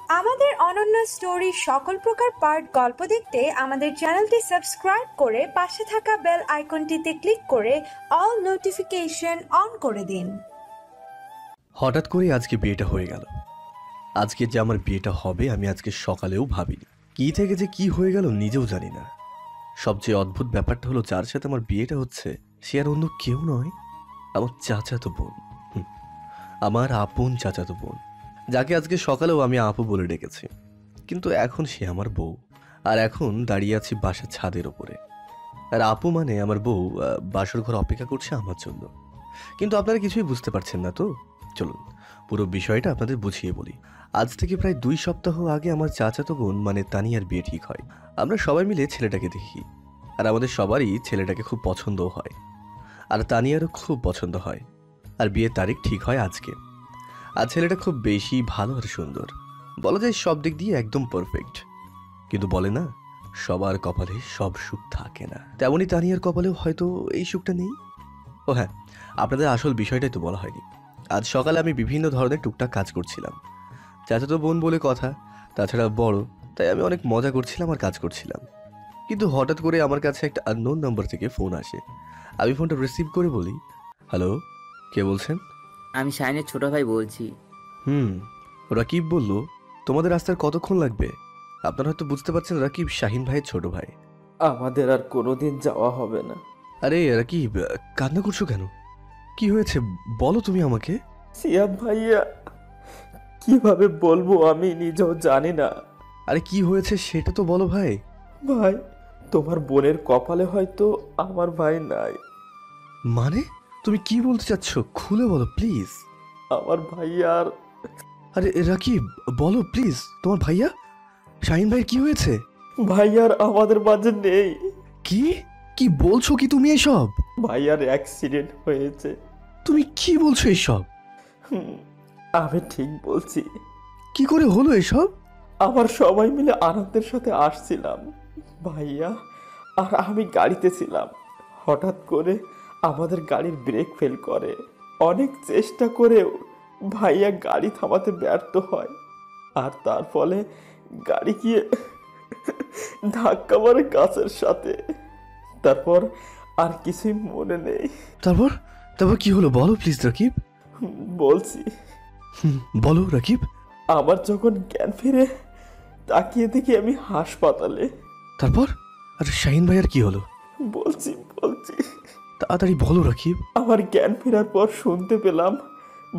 আমাদের অনন্য স্টোরি সকল প্রকার পার্ট গল্প দেখতে আমাদের চ্যানেলটি সাবস্ক্রাইব করে পাশে থাকা বেল আইকনটিতে ক্লিক করে অল নোটিফিকেশন অন করে দিন। হঠাৎ করে আজকে বিয়েটা হয়ে গেল। আজকে যে আমার বিয়েটা হবে আমি আজকে সকালেও ভাবিনি। কি থেকে যে কি হয়ে গেল নিজেও জানি না। সবচেয়ে অদ্ভুত ব্যাপারটা হলো যার সাথে আমার বিয়েটা হচ্ছে সে আর অন্য কেউ নয়, আমার চাচাতো বোন। আমার আপন চাচাতো বোন, যাকে আজকে সকালেও আমি আপু বলে ডেকেছি, কিন্তু এখন সে আমার বউ। আর এখন দাঁড়িয়ে আছি বাসার ছাদের ওপরে, আর আপু মানে আমার বউ বাসর ঘর অপেক্ষা করছে আমার জন্য। কিন্তু আপনারা কিছুই বুঝতে পারছেন না তো। চলুন পুরো বিষয়টা আপনাদের বুঝিয়ে বলি। আজ থেকে প্রায় 2 সপ্তাহ আগে আমার চাচাতো বোন মানে তানিয়ার বিয়ে ঠিক হয়। আমরা সবাই মিলে ছেলেটাকে দেখি, আর আমাদের সবারই ছেলেটাকে খুব পছন্দও হয়, আর তানিয়ারও খুব পছন্দ হয়। আর বিয়ের তারিখ ঠিক হয় আজকে। আর ছেলেটা খুব বেশি ভালো আর সুন্দর, বলা যায় সব দিক দিয়ে একদম পারফেক্ট। কিন্তু বলে না, সবার কপালে সব সুখ থাকে না, তেমনই তানিয়ার কপালেও হয়তো এই সুখটা নেই। ও হ্যাঁ, আপনাদের আসল বিষয়টাই তো বলা হয়নি। আজ সকালে আমি বিভিন্ন ধরনের টুকটাক কাজ করছিলাম। চাচাতো বোন বলে কথা, তাছাড়া বড়, তাই আমি অনেক মজা করছিলাম আর কাজ করছিলাম। কিন্তু হঠাৎ করে আমার কাছে একটা আননোন নাম্বার থেকে ফোন আসে। আমি ফোনটা রিসিভ করে বলি, হ্যালো, কে বলছেন? আমি শাহিনের ছোট ভাই বলছি। রাকিব বলল, তোমাদের রাস্তার কতক্ষণ লাগবে? আপনারা হয়তো বুঝতে পারছেন রাকিব শাহিন ভাইয়ের ছোট ভাই। আমাদের আর কোনোদিন যাওয়া হবে না। আরে রাকিব, কান্না করছো কেন? কি হয়েছে বলো তুমি আমাকে। সিয়াম ভাইয়া, কিভাবে বলবো আমি নিজেও জানি না। আরে কি হয়েছে সেটা তো বলো ভাই। ভাই, তোমার বোনের কপালে হয়তো আমার ভাই নাই। মানে তুমি কি বলতে চাচ্ছ, খুলে বলো প্লিজ। আমার ভাইয়ার আরে রাকিব, বলো প্লিজ, তোমার ভাইয়া শাহিন ভাইয়ের কি হয়েছে? ভাইয়ার আমাদের মাঝে নেই। কি কি বলছো কি তুমি এসব? ভাইয়ার অ্যাক্সিডেন্ট হয়েছে। তুমি কি বলছো এসব? আমি ঠিক বলছি। কি করে হলো এসব? আবার সবাই মিলে আনন্দের সাথে আসছিলাম, ভাইয়া আর আমি গাড়িতে ছিলাম। হঠাৎ করে আমাদের গাড়ির ব্রেক ফেল করে। অনেক চেষ্টা করেও ভাইয়া গাড়ি থামাতে ব্যর্থ হয়, আর তার ফলে গাড়ি গিয়ে ধাক্কা মারে গাছের সাথে। তারপর আর কিছুই মনে নেই। তারপর তারপর কি হলো বলো প্লিজ রাকিব। বলছি, বলো রাকিব। আমার যখন জ্ঞান ফিরে তাকিয়ে দেখি আমি হাসপাতালে। তারপর আর শাহিন ভাইয়ার কি হলো? বলছি তাড়াতাড়ি বলো রাকিব। আমার জ্ঞান ফেরার পর শুনতে পেলাম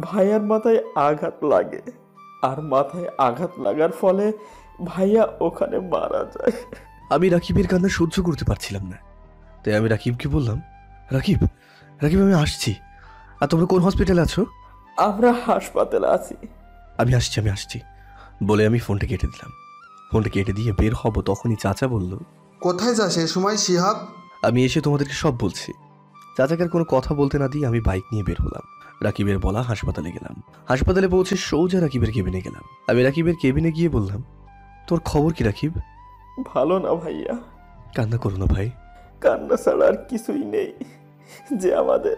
ভাইয়ার মাথায় আঘাত লাগে, আর মাথায় আঘাত লাগার ফলে ভাইয়া ওখানে মারা যায়। আমি রাকিবের কান্না সহ্য করতে পারছিলাম না, তাই আমি রাকিবকে বললাম, রাকিব রাকিব আমি আসছি। আর তোমরা কোন হসপিটালে আছো? আমরা হাসপাতালে আছি। আমি আসছি বলে আমি ফোনটা কেটে দিলাম। ফোনটা কেটে দিয়ে বের হব তখনই চাচা বলল, কোথায় যাস এ সময় শিহাব? আমি এসে তোমাদেরকে সব বলছি। চাচাকে আর কোনো কথা বলতে না দিয়ে আমি বাইক নিয়ে বের হলাম। রাকিবের বলা হাসপাতালে গেলাম। হাসপাতালে পৌঁছে সোজা রাকিবের কেবিনে গেলাম। আমি রাকিবের কেবিনে গিয়ে বললাম, তোর খবর কি রাকিব? ভালো না ভাইয়া। কান্না করো না ভাই। কান্না ছাড়া আর কিছুই নেই যে আমাদের।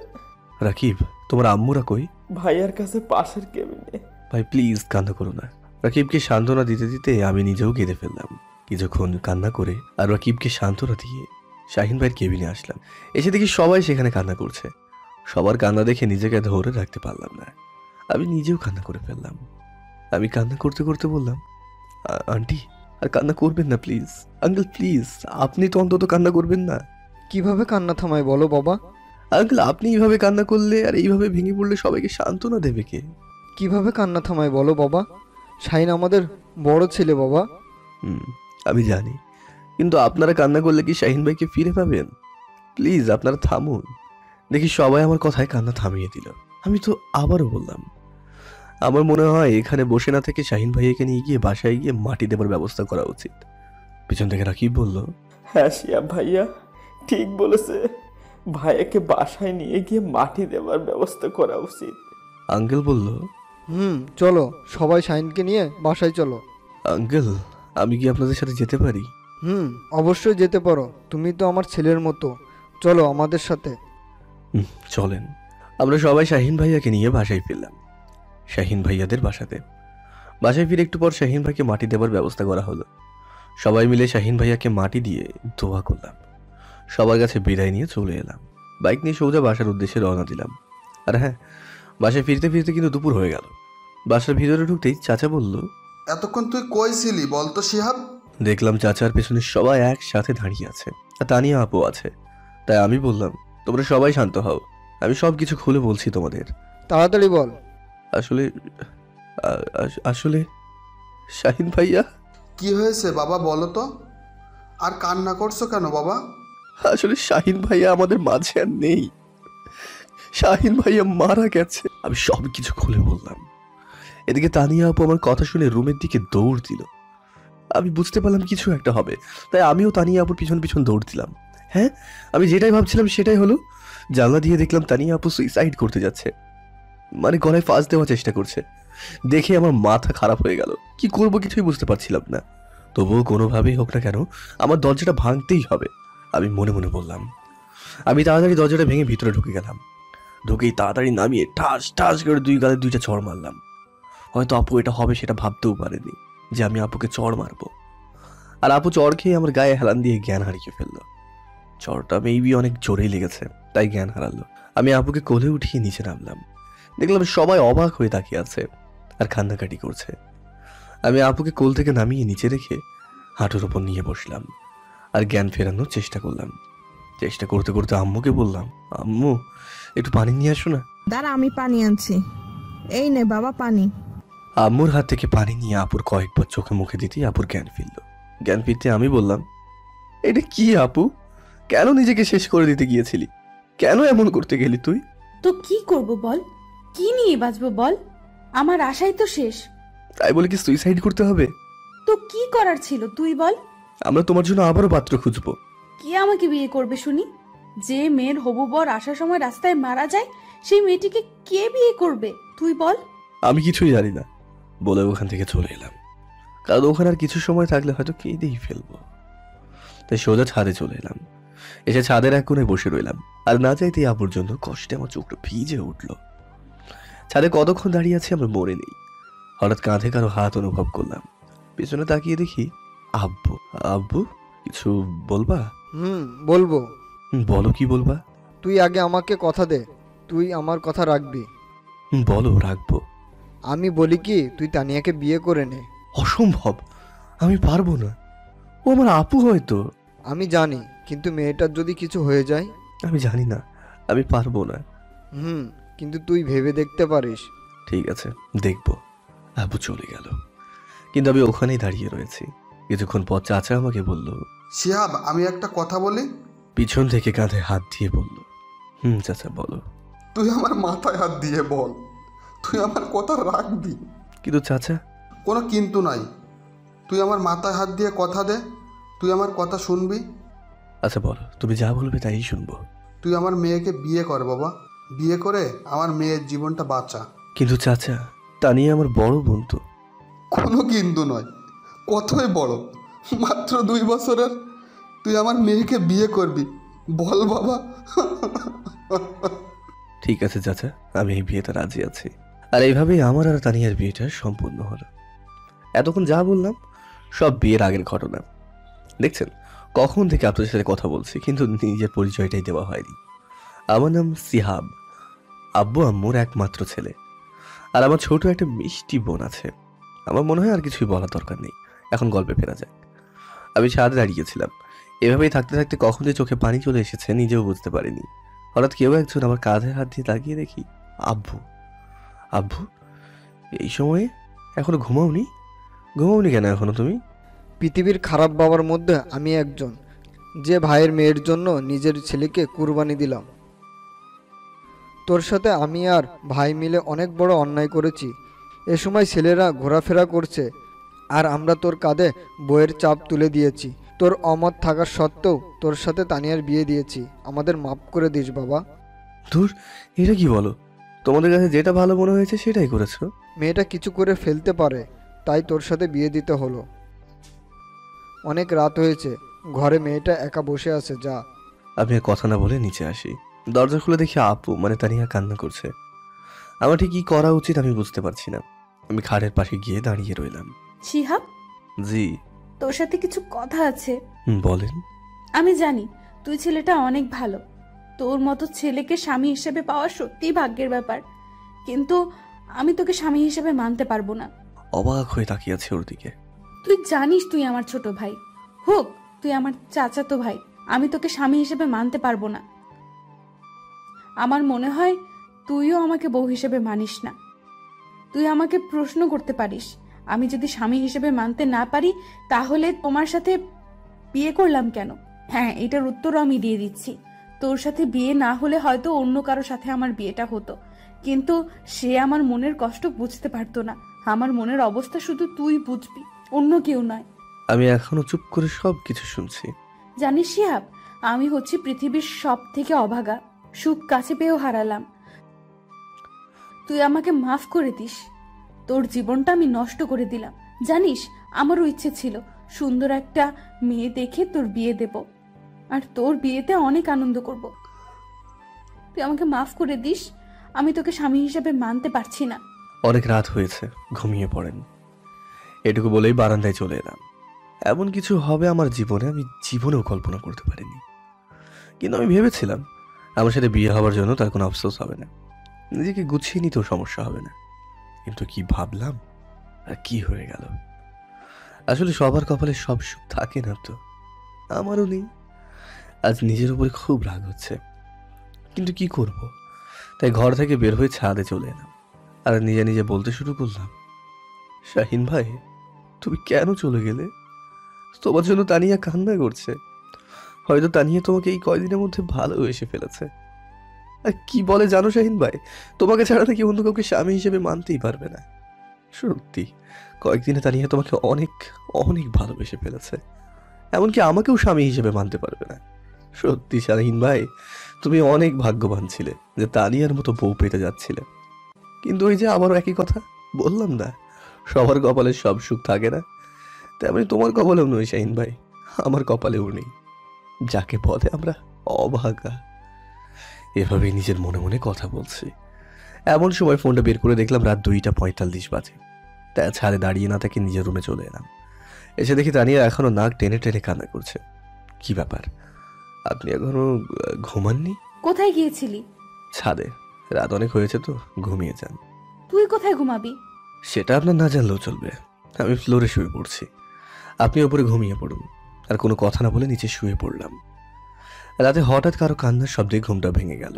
রাকিব, তোমার আম্মুরা কই? ভাইয়ার কাছে পাশের কেবিনে। ভাই প্লিজ কান্না করো না। রাকিবকে সান্ত্বনা দিতে দিতে আমি নিজেও কেঁদে ফেললাম। কিছুক্ষণ কান্না করে আর রাকিবকে সান্ত্বনা দিয়ে শাহিন ভাইয়ের কেবিনে আসলাম। এসে দেখি সবাই সেখানে কান্না করছে। সবার কান্না দেখে নিজেকে ধরে রাখতে পারলাম না, আমি নিজেও কান্না করে ফেললাম। আমি কান্না করতে করতে বললাম, আন্টি আর কান্না করবেন না প্লিজ। আঙ্কেল প্লিজ, আপনি তো অন্তত কান্না করবেন না। কিভাবে কান্না থামাই বলো বাবা? আঙ্কেল আপনি এইভাবে কান্না করলে আর এইভাবে ভেঙে পড়লে সবাইকে সান্ত্বনা দেবে কে? কিভাবে কান্না থামাই বলো বাবা? শাহিন আমাদের বড় ছেলে বাবা। আমি জানি, কিন্তু আপনারা কান্না করলে কি শাহিন ভাইকে ফিরে পাবেন? প্লিজ আপনারা থামুন। দেখি সবাই আমার কথায় কান্না থামিয়ে দিল। আমি তো আবারও বললাম, আমার মনে হয় এখানে বসে না থেকে শাহিন ভাইয়াকে নিয়ে গিয়ে বাসায় গিয়ে মাটি দেবার ব্যবস্থা করা উচিত। পিছন থেকে রাকিব বলল, হ্যাঁ শিয়াব ভাইয়া ঠিক বলেছে, ভাইয়াকে বাসায় নিয়ে গিয়ে মাটি দেওয়ার ব্যবস্থা করা উচিত। আঙ্কেল বলল, চলো সবাই শাহিনকে নিয়ে বাসায় চলো। আঙ্কেল আমি কি আপনাদের সাথে যেতে পারি? অবশ্যই যেতে পারো, তুমি তো আমার ছেলের মতো, চলো আমাদের সাথে। চলেন। আমরা সবাই শাহিন ভাইয়াকে নিয়ে বাসায় ফিরলাম, শাহিন ভাইয়াদের বাসাতে। বাসায় ফিরে একটু পর শাহিন ভাইকে মাটি দেওয়ার ব্যবস্থা করা হলো। সবাই মিলে শাহিন ভাইয়াকে মাটি দিয়ে দোয়া করলাম। সবার কাছে বিদায় নিয়ে চলে এলাম। বাইক নিয়ে সোজা বাসার উদ্দেশ্যে রওনা দিলাম। আর হ্যাঁ, বাসায় ফিরতে ফিরতে কিন্তু দুপুর হয়ে গেল। বাসার ভিতরে ঢুকতেই চাচা বলল, এতক্ষণ তুই কই ছিলি বলতো শিহাব? দেখলাম চাচার পেছনে সবাই একসাথে দাঁড়িয়ে আছে, আর তানিয়া আপু আছে। তাই আমি বললাম, তোমরা সবাই শান্ত হও, আমি সব কিছু খুলে বলছি তোমাদের। তাড়াতাড়ি বল। আসলে আসলে শাহিন ভাইয়া, কি হয়েছে বাবা বলো তো? আর কান্না করছো কেন বাবা? আসলে শাহিন ভাইয়া আমাদের মাঝে আর নেই। শাহিন ভাইয়া মারা গেছে। আমি সব কিছু খুলে বললাম। এদিকে তানিয়া আপু আমার কথা শুনে রুমের দিকে দৌড় দিল। আমি বুঝতে পারলাম কিছু একটা হবে, তাই আমিও তানিয়া আপুর পিছন পিছন দৌড় দিলাম। হ্যাঁ, আমি যেটাই ভাবছিলাম সেটাই হলো। জানলা দিয়ে দেখলাম তানিয়া আপু সুইসাইড করতে যাচ্ছে, মানে গলায় ফাঁস দেওয়ার চেষ্টা করছে। দেখে আমার মাথা খারাপ হয়ে গেল। কি করব কিছুই বুঝতে পারছিলাম না। তবুও কোনোভাবেই হোক না কেন আমার দরজাটা ভাঙতেই হবে, আমি মনে মনে বললাম। আমি তাড়াতাড়ি দরজাটা ভেঙে ভিতরে ঢুকে গেলাম। ঢুকেই তাড়াতাড়ি নামিয়ে ঠাস ঠাস করে দুই গালে দুইটা চড় মারলাম। হয়তো আপু এটা হবে সেটা ভাবতেও পারেনি যে আমি আপুকে চড় মারবো। আর আপু চড় খেয়ে আমার গায়ে হেলান দিয়ে জ্ঞান হারিয়ে ফেললো। চড়টা মেবি অনেক জোরেই লেগেছে, তাই জ্ঞান হারালো। আমি আপুকে কোলে উঠিয়ে নিচে নামলাম। দেখলাম সবাই অবাক হয়ে তাকিয়ে আছে আর কান্নাকাটি করছে। আমি আপুকে কোল থেকে নামিয়ে নিচে রেখে হাঁটুর ওপর নিয়ে বসলাম আর জ্ঞান ফেরানোর চেষ্টা করলাম। চেষ্টা করতে করতে আম্মুকে বললাম, আম্মু একটু পানি নিয়ে আসো না। দাঁড়া, আমি পানি আনছি। এই নে বাবা পানি। আম্মুর হাত থেকে পানি নিয়ে আপুর কয়েকবার চোখে মুখে দিতেই আপুর জ্ঞান ফিরল। জ্ঞান ফিরতে আমি বললাম, এটা কি আপু, কেন নিজেকে শেষ করে দিতে গিয়েছিলি? কেন এমন করতে গেলি তুই? তো কি করব বল, কি নিয়ে বাঁচবো বল? আমার আশাই তো শেষ। তাই বলে কি সুইসাইড করতে হবে? তো কি করার ছিল তুই বল? আমরা তোমার জন্য আবারও পাত্র খুঁজবো। কে আমাকে বিয়ে করবে শুনি? যে মেয়ের হবু বর আসার সময় রাস্তায় মারা যায়, সেই মেয়েটিকে কে বিয়ে করবে তুই বল? আমি কিছুই জানি না বলে ওখান থেকে চলে এলাম, কারণ ওখানে আর কিছু সময় থাকলে হয়তো কেঁদেই ফেলবো। তাই সোজা ছাদে চলে এলাম। এসে ছাদের এক কোণে বসে রইলাম। আর না চাইতেই আপুর জন্য কষ্টে আমার চোখটা ভিজে উঠলো। ছাদে কতক্ষণ দাঁড়িয়ে আছি আমার মনে নেই। হঠাৎ কাঁধে কারো হাত অনুভব করলাম। পিছনে তাকিয়ে দেখি আব্বু। আব্বু, কিছু বলবা? বলবো। বলো, কি বলবা? তুই আগে আমাকে কথা দে, তুই আমার কথা রাখবি। বলো, রাখবো। আমি বলি কি, তুই তানিয়াকে বিয়ে করে নে। অসম্ভব, আমি পারবো না। ও আমার আপু হয়তো। আমি জানি, কিন্তু মেয়েটার যদি কিছু হয়ে যায়? আমি জানি না, আমি পারবো না। কিন্তু তুই ভেবে দেখতে পারিস। ঠিক আছে, দেখবো। আবু চলে গেল, কিন্তু আমি ওখানেই দাঁড়িয়ে রয়েছি। কিছুক্ষণ পর চাচা আমাকে বলল, শিহাব আমি একটা কথা বলি? পিছন থেকে কাঁধে হাত দিয়ে বলল, চাচা বলো। তুই আমার মাথায় হাত দিয়ে বল, তুই আমার কথা রাখবি। কিন্তু চাচা। কোনো কিন্তু নাই, তুই আমার মাথায় হাত দিয়ে কথা দে, তুই আমার কথা শুনবি। আচ্ছা বলো, তুমি যা বলবে তাই শুনবো। তুই আমার মেয়েকে বিয়ে কর বাবা, বিয়ে করে আমার মেয়ের জীবনটা বাঁচা। কিন্তু চাচা, তা নিয়ে আমার বড় বোন তো। কোনো কিন্তু নয়, কতই বড়, মাত্র 2 বছরের। তুই আমার মেয়েকে বিয়ে করবি, বল বাবা। ঠিক আছে চাচা, আমি এই বিয়েতে রাজি আছি। আর এইভাবেই আমার আর তানিয়ার বিয়েটা সম্পূর্ণ হলো। এতক্ষণ যা বললাম সব বিয়ের আগের ঘটনা। দেখছেন কখন থেকে আপনাদের সাথে কথা বলছি, কিন্তু নিজের পরিচয়টাই দেওয়া হয়নি। আমার নাম সিহাব, আব্বু আম্মুর একমাত্র ছেলে। আর আমার ছোট একটা মিষ্টি বোন আছে। আমার মনে হয় আর কিছুই বলার দরকার নেই, এখন গল্পে ফেরা যাক। আমি ছাদে দাঁড়িয়েছিলাম। এভাবেই থাকতে থাকতে কখন যে চোখে পানি চলে এসেছে নিজেও বুঝতে পারিনি। হঠাৎ কেউ একজন আমার কাঁধে হাত দিয়ে তাকিয়ে দেখি আব্বু। আব্বু, এই সময়ে এখনো ঘুমাওনি? ঘুমাওনি কেন এখনো তুমি? পৃথিবীর খারাপ বাবার মধ্যে আমি একজন, যে ভাইয়ের মেয়ের জন্য নিজের ছেলেকে কুরবানি দিলাম। তোর সাথে আমি আর ভাই মিলে অনেক বড় অন্যায় করেছি। এ সময় ছেলেরা ঘোরাফেরা করছে আর আমরা তোর কাঁধে বইয়ের চাপ তুলে দিয়েছি। তোর অমত থাকার সত্ত্বেও তোর সাথে তানিয়ার বিয়ে দিয়েছি। আমাদের মাফ করে দিস বাবা। ধুর, এটা কি বলো? তোমাদের কাছে যেটা ভালো মনে হয়েছে সেটাই করেছো। মেয়েটা কিছু করে ফেলতে পারে, তাই তোর সাথে বিয়ে দিতে হলো। অনেক রাত হয়েছে, ঘরে মেয়েটা একা বসে আছে, যা। আমি আর কথা না বলে নিচে আসি। দরজা খুলে দেখি আপু মানে তানিয়া কান্না করছে। আমার ঠিক কি করা উচিত আমি বুঝতে পারছি না। আমি খাটের পাশে গিয়ে দাঁড়িয়ে রইলাম। শিহাব, জি। তোর সাথে কিছু কথা আছে। বলেন। আমি জানি তুই ছেলেটা অনেক ভালো, তোর মতো ছেলেকে স্বামী হিসেবে পাওয়া সত্যিই ভাগ্যের ব্যাপার, কিন্তু আমি তোকে স্বামী হিসেবে মানতে পারবো না। অবাক হয়ে তাকিয়ে আছে ওর দিকে। তুই জানিস তুই আমার ছোট ভাই, হোক তুই আমার চাচাতো ভাই, আমি তোকে স্বামী হিসেবে মানতে পারবো না। আমার মনে হয় তুইও আমাকে বউ হিসেবে মানিস না। তুই আমাকে প্রশ্ন করতে পারিস, আমি যদি স্বামী হিসেবে মানতে না পারি তাহলে তোমার সাথে বিয়ে করলাম কেন? হ্যাঁ, এটার উত্তরও আমি দিয়ে দিচ্ছি। তোর সাথে বিয়ে না হলে হয়তো অন্য কারো সাথে আমার বিয়েটা হতো, কিন্তু সে আমার মনের কষ্ট বুঝতে পারতো না। আমার মনের অবস্থা শুধু তুই বুঝবি, অন্য কেউ নয়। আমি এখনো চুপ করে সব কিছু শুনছি। জানিস শিহাব, আমি হচ্ছি পৃথিবীর সব থেকে অভাগা, সুখ কাছে পেয়েও হারালাম। তুই আমাকে মাফ করে দিস, তোর জীবনটা আমি নষ্ট করে দিলাম। জানিস, আমারও ইচ্ছে ছিল সুন্দর একটা মেয়ে দেখে তোর বিয়ে দেব, আর তোর বিয়েতে অনেক আনন্দ করব। তুই আমাকে মাফ করে দিস, আমি তোকে স্বামী হিসেবে মানতে পারছি না। অনেক রাত হয়েছে, ঘুমিয়ে পড়েন। এটুকু বলেই বারান্দায় চলে এলাম। এমন কিছু হবে আমার জীবনে আমি জীবনেও কল্পনা করতে পারিনি, কিন্তু আমি ভেবেছিলাম আমার সাথে বিয়ে হওয়ার জন্য তার কোনো আফসোস হবে না, নিজেকে গুছিয়ে নিতেও সমস্যা হবে না। কিন্তু কি ভাবলাম আর কি হয়ে গেল। আসলে সবার কপালে সব সুখ থাকে না তো, আমারও নেই। আজ নিজের উপরে খুব রাগ হচ্ছে, কিন্তু কি করব, তাই ঘর থেকে বের হয়ে ছাদে চলে এলাম আর নিজে নিজে বলতে শুরু করলাম, শাহিন ভাই তুমি কেন চলে গেলে? তোমার জন্য তানিয়া কান্না করছে, হয়তো তানিয়া তোমাকে এই কয়দিনের মধ্যে ভালোবেসে ফেলেছে। আর কি বলে জানো শাহিন ভাই, তোমাকে ছাড়া নাকি অন্য কাউকে স্বামী হিসেবে মানতেই পারবে না। সত্যি কয়েকদিনে তানিয়া তোমাকে অনেক অনেক ভালোবেসে ফেলেছে, এমনকি আমাকেও স্বামী হিসেবে মানতে পারবে না। সত্যি শাহিন ভাই, তুমি অনেক ভাগ্যবান ছিলে যে তানিয়ার মতো বউ পেতে যাচ্ছিলে। কিন্তু ওই যে আবারও একই কথা বললাম না, সবার কপালে সব সুখ থাকে না, তেমনি তোমার কপালেও নয় শাহিন ভাই, আমার কপালেও নেই। যাকে বলে আমরা অভাগা। এভাবেই নিজের মনে মনে কথা বলছি। এমন সময় ফোনটা বের করে দেখলাম রাত 2:45 বাজে। তাই ছাদে দাঁড়িয়ে না থেকে নিজের রুমে চলে এলাম। এসে দেখি তানিয়া এখনো নাক টেনে টেনে কান্না করছে। কি ব্যাপার, আপনি এখনো ঘুমাননি? কোথায় গিয়েছিলি? ছাদে, রাত অনেক হয়েছে তো, ঘুমিয়ে যান। তুই কোথায় ঘুমাবি? সেটা আপনার না জানলেও চলবে, আমি ফ্লোরে শুয়ে পড়ছি, আপনি ওপরে ঘুমিয়ে পড়ুন। আর কোনো কথা না বলে নিচে শুয়ে পড়লাম। রাতে হঠাৎ কারো কান্নার শব্দে ঘুমটা ভেঙে গেল।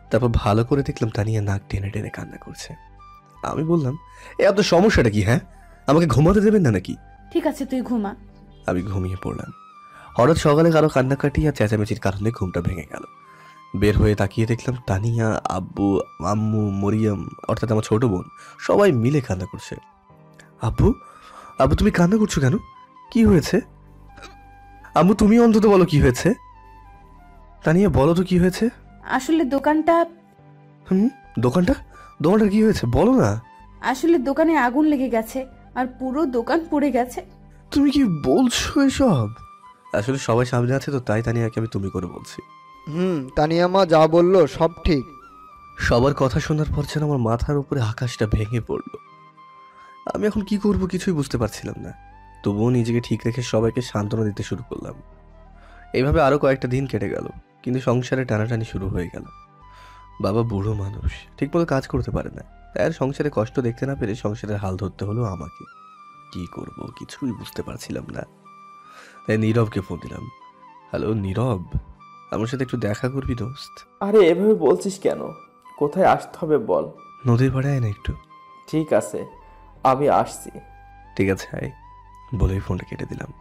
তারপর ভালো করে দেখলাম তানিয়া নাক টেনে টেনে কান্না করছে। আমি বললাম, এ আপনার সমস্যাটা কি? হ্যাঁ, আমাকে ঘুমাতে দেবেন না নাকি? ঠিক আছে, তুই ঘুমা। আমি ঘুমিয়ে পড়লাম। হঠাৎ সকালে কারো কান্নাকাটি আর চেঁচামেচির কারণে ঘুমটা ভেঙে গেল। বের হয়ে তাকিয়ে দেখলাম তানিয়া, আব্বু, আম্মু, মরিয়ম অর্থাৎ আমার ছোট বোন সবাই মিলে কান্না করছে। আব্বু, আব্বু তুমি কান্না করছো কেন? কি হয়েছে? আম্মু তুমি অন্তত বলো কি হয়েছে। তানিয়া বলো তো কি হয়েছে। আসলে দোকানটা দোকানটার কি হয়েছে বলো না। আসলে দোকানে আগুন লেগে গেছে আর পুরো দোকান পুড়ে গেছে। তুমি কি বলছো এসব? আসলে সবাই সামনে আছে তো তাই তানিয়াকে আমি তুমি করে বলছি। তানিয়া মা যা বললো সব ঠিক। সবার কথা শোনার পর যেন আমার মাথার উপরে আকাশটা ভেঙে পড়লো। আমি এখন কি করব কিছুই বুঝতে পারছিলাম না। তবুও নিজেকে ঠিক রেখে সবাইকে সান্ত্বনা দিতে শুরু করলাম। এইভাবে আরো কয়েকটা দিন কেটে গেল, কিন্তু সংসারে টানাটানি শুরু হয়ে গেল। বাবা বুড়ো মানুষ, ঠিকমতো কাজ করতে পারে না, তাই আর সংসারে কষ্ট দেখতে না পেরে সংসারের হাল ধরতে হলো আমাকে। কি করব কিছুই বুঝতে পারছিলাম না। তাই নীরবকে ফোন দিলাম। হ্যালো নীরব, আমার সাথে একটু দেখা করবি দোস্ত? আরে এভাবে বলছিস কেন? কোথায় আসতে হবে বল। নদীর পাড়ে আয় না একটু। ঠিক আছে, আমি আসছি। ঠিক আছে আয় বলেই ফোনটা কেটে দিলাম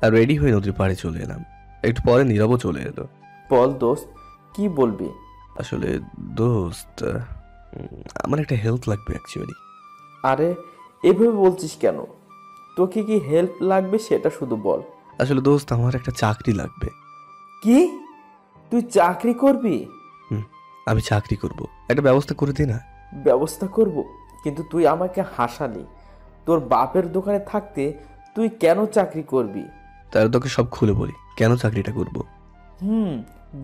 আর রেডি হয়ে নদীর পাড়ে চলে এলাম। একটু পরে নীরবও চলে এলো। বল দোস্ত, কি বলবি? আসলে দোস্ত, আমার একটা হেল্প লাগবে অ্যাকচুয়ালি। আরে এভাবে বলছিস কেন? তোকে কি হেল্প লাগবে সেটা শুধু বল। আসলে দোস্ত আমার একটা চাকরি লাগবে। কি? তুই চাকরি করবি? আমি চাকরি করব, একটা ব্যবস্থা করে দে না। ব্যবস্থা করব? কিন্তু তুই আমাকে হাসালি। তোর বাপের দোকানে থাকতে তুই কেন চাকরি করবি? তার তোকে সব খুলে বলি কেন চাকরিটা করব।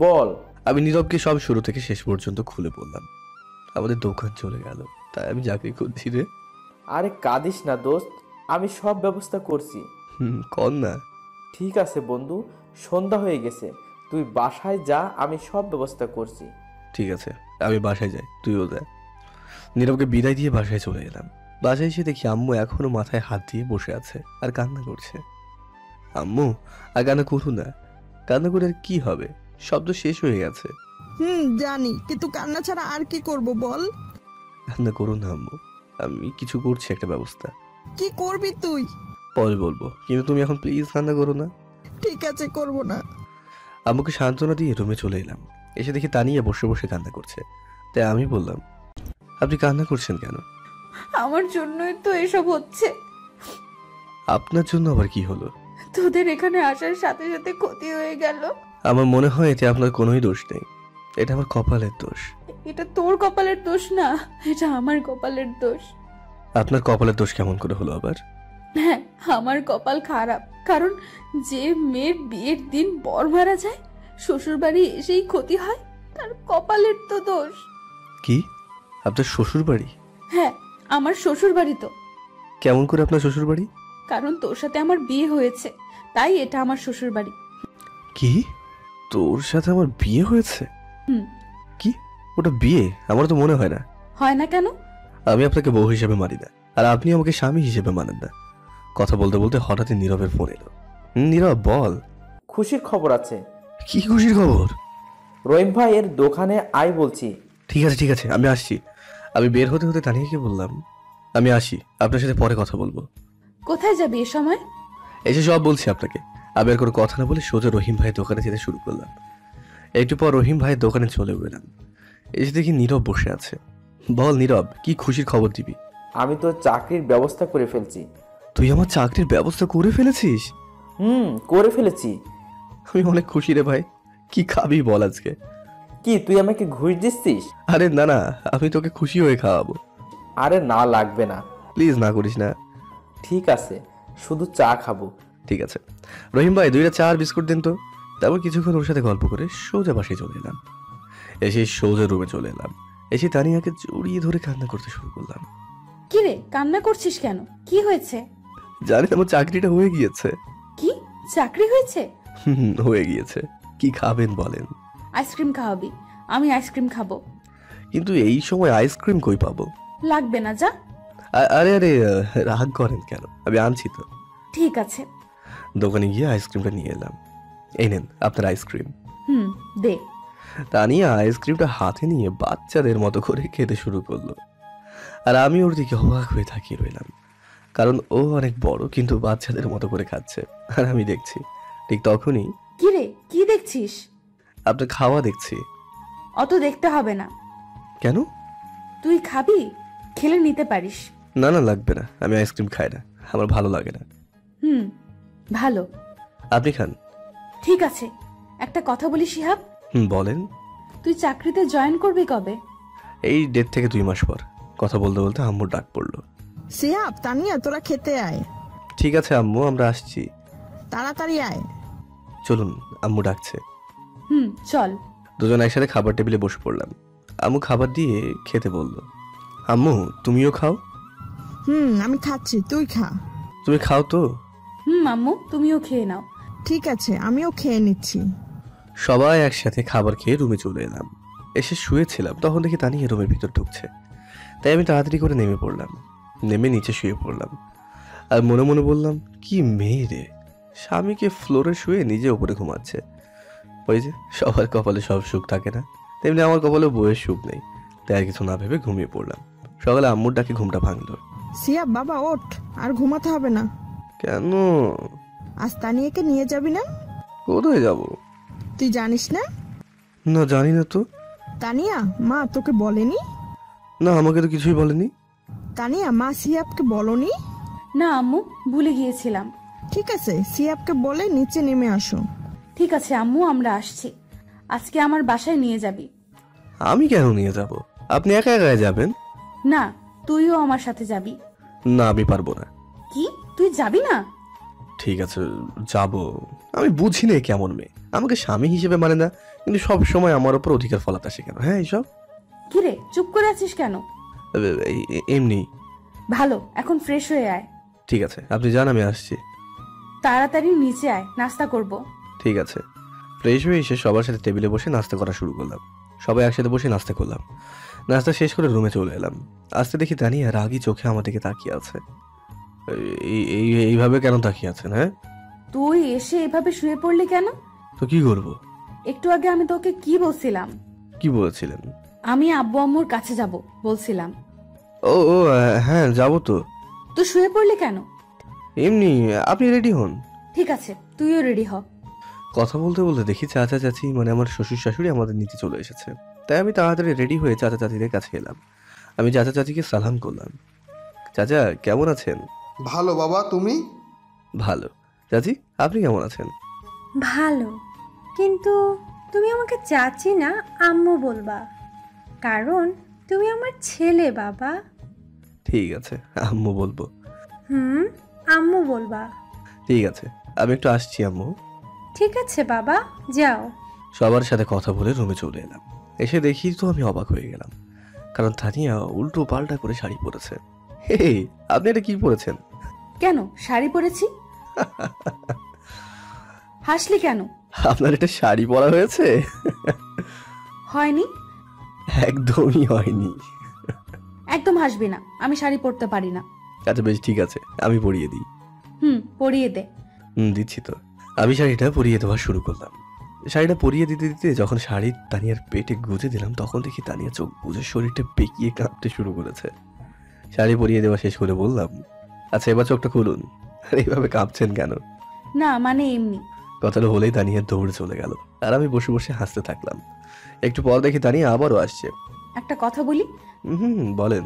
বল। আমি নীরবকে সব শুরু থেকে শেষ পর্যন্ত খুলে বললাম। আমাদের দোকান চলে গেল, তাই আমি চাকরি করছি রে। আরে কাঁদিস না দোস্ত, আমি সব ব্যবস্থা করছি। কর না। ঠিক আছে বন্ধু, সন্ধ্যা হয়ে গেছে, তুই বাসায় যা, আমি সব ব্যবস্থা করছি। ঠিক আছে, আমি বাসায় যাই, তুইও যা। নীরবকে বিদায় দিয়ে বাসায় চলে এলাম। বাসায় এসে দেখি আম্মু এখনো মাথায় হাত দিয়ে বসে আছে আর কান্না করছে। আম্মু, আর কান্না করু না, কান্না করে আর কি হবে, শব্দ শেষ হয়ে গেছে। জানি, কিন্তু কান্না ছাড়া আর কি করব বল। কান্না করুন না আম্মু, আমি কিছু করছি, একটা ব্যবস্থা। কি করবি তুই? পরে বলবো, কিন্তু তুমি এখন প্লিজ কান্না করো না। ঠিক আছে, করব না। আম্মুকে সান্ত্বনা দিয়ে রুমে চলে এলাম। এসে দেখি তানিয়া বসে বসে কান্না করছে। তাই আমি বললাম, আপনি কান্না করছেন কেন? আমার জন্যই তো এসব হচ্ছে। আপনার জন্য আবার কি হলো? তোদের এখানে আসার সাথে সাথে ক্ষতি হয়ে গেল। আমার মনে হয় এতে আপনার কোনোই দোষ নেই, এটা আমার কপালের দোষ। এটা তোর কপালের দোষ না, এটা আমার কপালের দোষ। আপনার কপালের দোষ কেমন করে হলো আবার? হ্যাঁ, আমার কপাল খারাপ, কারণ যে মেয়ের বিয়ের দিন বর মারা যায়, শ্বশুর বাড়ি এসেই ক্ষতি হয়, তার কপালের তো দোষ। কি, আপনার শ্বশুর বাড়ি? হ্যাঁ, আমার শ্বশুর বাড়ি তো। কেমন করে আপনার শ্বশুর বাড়ি? কারণ তোর সাথে আমার বিয়ে হয়েছে, তাই এটা আমার শ্বশুর বাড়ি। কি, তোর সাথে আমার বিয়ে হয়েছে? কি, ওটা বিয়ে? আমার তো মনে হয় না। হয় না কেন? আমি আপনাকে বউ হিসেবে মানি না, আর আপনি আমাকে স্বামী হিসেবে মানেন না। কথা বলতে বলতে হঠাৎই নীরবের ফোন এলো। নীরব, বল। খুশির খবর আছে। কি খুশির খবর? রহিম ভাই এর দোকানে আয় বলছি। ঠিক আছে ঠিক আছে, আমি আসছি। আমি বের হতে হতে তানিয়াকে বললাম, আমি আসি, আপনার সাথে পরে কথা বলবো। কোথায় যাবি এ সময়? এসে সব বলছি আপনাকে। আমি আর কোনো কথা না বলে সোজা রহিম ভাইয়ের দোকানে যেতে শুরু করলাম। একটু পর রহিম ভাইয়ের দোকানে চলে গেলাম। এসে দেখি নীরব বসে আছে। বল নীরব, কি খুশির খবর দিবি? আমি তো চাকরির ব্যবস্থা করে ফেলছি। তুই আমার চাকরির ব্যবস্থা করে ফেলেছিস? করে ফেলেছি। আমি অনেক খুশি রে ভাই। কি খাবি বল আজকে? কি তুই আমাকে ঘুষ দিচ্ছিস? আরে না না, আমি তোকে খুশি হয়ে খাওয়াবো। আরে না, লাগবে না, প্লিজ না করিস না। ঠিক আছে, শুধু চা খাবো। ঠিক আছে রহিম ভাই, 2টা চা আর বিস্কুট দিন তো। তারপর কিছুক্ষণ ওর সাথে গল্প করে সোজা বাসায় চলে এলাম। এসে সোজা রুমে চলে এলাম। এসে তানিয়াকে জড়িয়ে ধরে কান্না করতে শুরু করলাম। কি রে, কান্না করছিস কেন? কি হয়েছে? জানি আমার চাকরিটা হয়ে গিয়েছে। কি, চাকরি হয়েছে? হয়ে গিয়েছে। কি খাবেন বলেন? আইসক্রিম খাওয়াবি? আমি আইসক্রিম খাবো। কিন্তু এই সময় আইসক্রিম কই পাবো? লাগবে না, যা। আরে আরে, রাগ করেন কেন, আমি আনছি তো। ঠিক আছে। দোকানে গিয়ে আইসক্রিমটা নিয়ে এলাম। এই নেন আপনার আইসক্রিম। দে। তানিয়া আইসক্রিমটা হাতে নিয়ে বাচ্চাদের মতো করে খেতে শুরু করলো। আর আমি ওর দিকে অবাক হয়ে তাকিয়ে রইলাম, কারণ ও অনেক বড় কিন্তু বাচ্চাদের মতো করে খাচ্ছে, আর আমি দেখছি। ঠিক তখনই, কি রে, কি দেখছিস? আপনার খাওয়া দেখছি। অত দেখতে হবে না। কেন? তুই খাবি? খেলে নিতে পারিস। না না, লাগবে না, আমি আইসক্রিম খাই না, আমার ভালো লাগে না। ভালো। আপনি খান। ঠিক আছে, একটা কথা বলি শিহাব। বলেন। তুই চাকরিতে জয়েন করবি কবে? এই 1.5 থেকে 2 মাস পর। কথা বলতে বলতে আম্মুর ডাক পড়লো। সিহাব, তানিয়া, তোরা খেতে আয়। ঠিক আছে আম্মু, আমরা আসছি। তাড়াতাড়ি আয়। চলুন, আম্মু ডাকছে। চল। দুজন একসাথে খাবার টেবিলে বসে পড়লাম। আম্মু খাবার দিয়ে খেতে বলল। আম্মু, তুমিও খাও। আমি খাচ্ছি, তুই খা। তুমি খাও তো। আম্মু, তুমিও খেয়ে নাও। ঠিক আছে, আমিও খেয়ে নিচ্ছি। সবাই একসাথে খাবার খেয়ে রুমে চলে এলাম। এসে শুয়েছিলাম, তখন দেখি তানিয়া রুমের ভিতর ঢুকছে। তাই আমি তাড়াতাড়ি করে নেমে পড়লাম। নেমে নিচে শুয়ে পড়লাম। আর মনে মনে বললাম, কি মেয়ে রে, স্বামীকে ফ্লোরে শুয়ে নিজে উপরে ঘুমাচ্ছে। ওই যে সবার কপালে সব সুখ থাকে না, তেমনি আমার কপালে বইয়ের সুখ নেই। তাই আর কিছু না ভেবে ঘুমিয়ে পড়লাম। সকালে আম্মুর ডাকে ঘুমটা ভাঙলো। সিহাব বাবা, ওঠ, আর ঘুমাতে হবে না। কেন? আজ তানিয়াকে নিয়ে যাবি না? কোথায় যাব? তুই জানিস না? না, জানি না তো। তানিয়া, মা তোকে বলেনি? না, আমাকে তো কিছুই বলেনি। তানিয়া, মা সিহাবকে বলনি? না আম্মু, ভুলে গিয়েছিলাম। ঠিক আছে, সিহাবকে বলে নিচে নেমে আসো। ঠিক আছে আম্মু, আমরা আসছি। আজকে আমার বাসায় নিয়ে যাবি। আমি কেন নিয়ে যাব? আপনি একা একা যাবেন? না, তুইও আমার সাথে যাবি। না, আমি পারবো না। কি, তুই যাবি না? ঠিক আছে, যাব। আমি বুঝি না কেমন মেয়ে, আমাকে স্বামী হিসেবে মানে না, কিন্তু সব সময় আমার উপর অধিকার ফলাতে আসে কেন? হ্যাঁ, এইসব কিরে, চুপ করে আছিস কেন? এমনি। ভালো, এখন ফ্রেশ হয়ে আয়। ঠিক আছে, আপনি যান, আমি আসছি। তাড়াতাড়ি নিচে আয়, নাস্তা করব। ঠিক আছে। ফ্রেশ হয়ে এসে সবার সাথে টেবিলে বসে নাস্তা করা শুরু করলাম। সবাই একসাথে বসে নাস্তা করলাম। নাস্তা শেষ করে রুমে চলে এলাম। আসতে দেখি তানিয়া রাগী চোখে আমার দিকে তাকিয়ে আছে। এইভাবে কেন তাকিয়ে আছেন? হ্যাঁ, তুই এসে এভাবে শুয়ে পড়লি কেন? তো কি করব? একটু আগে আমি তোকে কি বলছিলাম? কি বলেছিলেন? আমি আব্বু আম্মুর কাছে যাব বলছিলাম। ও ও হ্যাঁ, যাবো তো। তুই শুয়ে পড়লি কেন? এমনি, আপনি রেডি হন। ঠিক আছে, তুইও রেডি হ। কথা বলতে বলতে দেখি চাচা চাচি মানে আমার শ্বশুর শাশুড়ি আমাদের নিতে চলে এসেছে। তাই আমি তাড়াতাড়ি রেডি হয়ে চাচা চাচিদের কাছে এলাম। আমি চাচা চাচিকে সালাম করলাম। চাচা কেমন আছেন? ভালো বাবা, তুমি? ভালো। চাচি আপনি কেমন আছেন? ভালো, কিন্তু তুমি আমাকে চাচি না আম্মু বলবা, কারণ তুমি আমার ছেলে বাবা। ঠিক আছে, আম্মু বলবো। আম্মু বলবা। ঠিক আছে, আমি একটু আসছি আম্মু। ঠিক আছে বাবা, যাও। সবার সাথে কথা বলে রুমে চলে এলাম। এসে দেখি তো আমি অবাক হয়ে গেলাম, কারণ তানিয়া উল্টো পাল্টা করে শাড়ি পরেছে। হে, আপনি এটা কি পরেছেন? কেন শাড়ি পরেছি? হাসলি কেন? আপনার এটা শাড়ি পরা হয়েছে? হয়নি। একদমই হয়নি। একদম হাসবি না, আমি শাড়ি পরতে পারি না। আচ্ছা বেশ, ঠিক আছে, আমি পরিয়ে দিই। পরিয়ে দে। দিচ্ছি তো। আমি শাড়িটা পরিয়ে দেওয়া শুরু করলাম। শাড়িটা পরিয়ে দিতে দিতে যখন শাড়ি তানিয়ার পেটে গুজে দিলাম, তখন দেখি তানিয়া চোখ বুজে শরীরটা বেঁকিয়ে কাঁপতে শুরু করেছে। শাড়ি পরিয়ে দেওয়া শেষ করে বললাম, আচ্ছা এবার চোখটা খুলুন। আর এইভাবে কাঁপছেন কেন? না মানে এমনি। কথাটা বলেই তানিয়া দৌড়ে চলে গেল, আর আমি বসে বসে হাসতে থাকলাম। একটু পর দেখি তানিয়া আবারও আসছে। একটা কথা বলি? বলেন।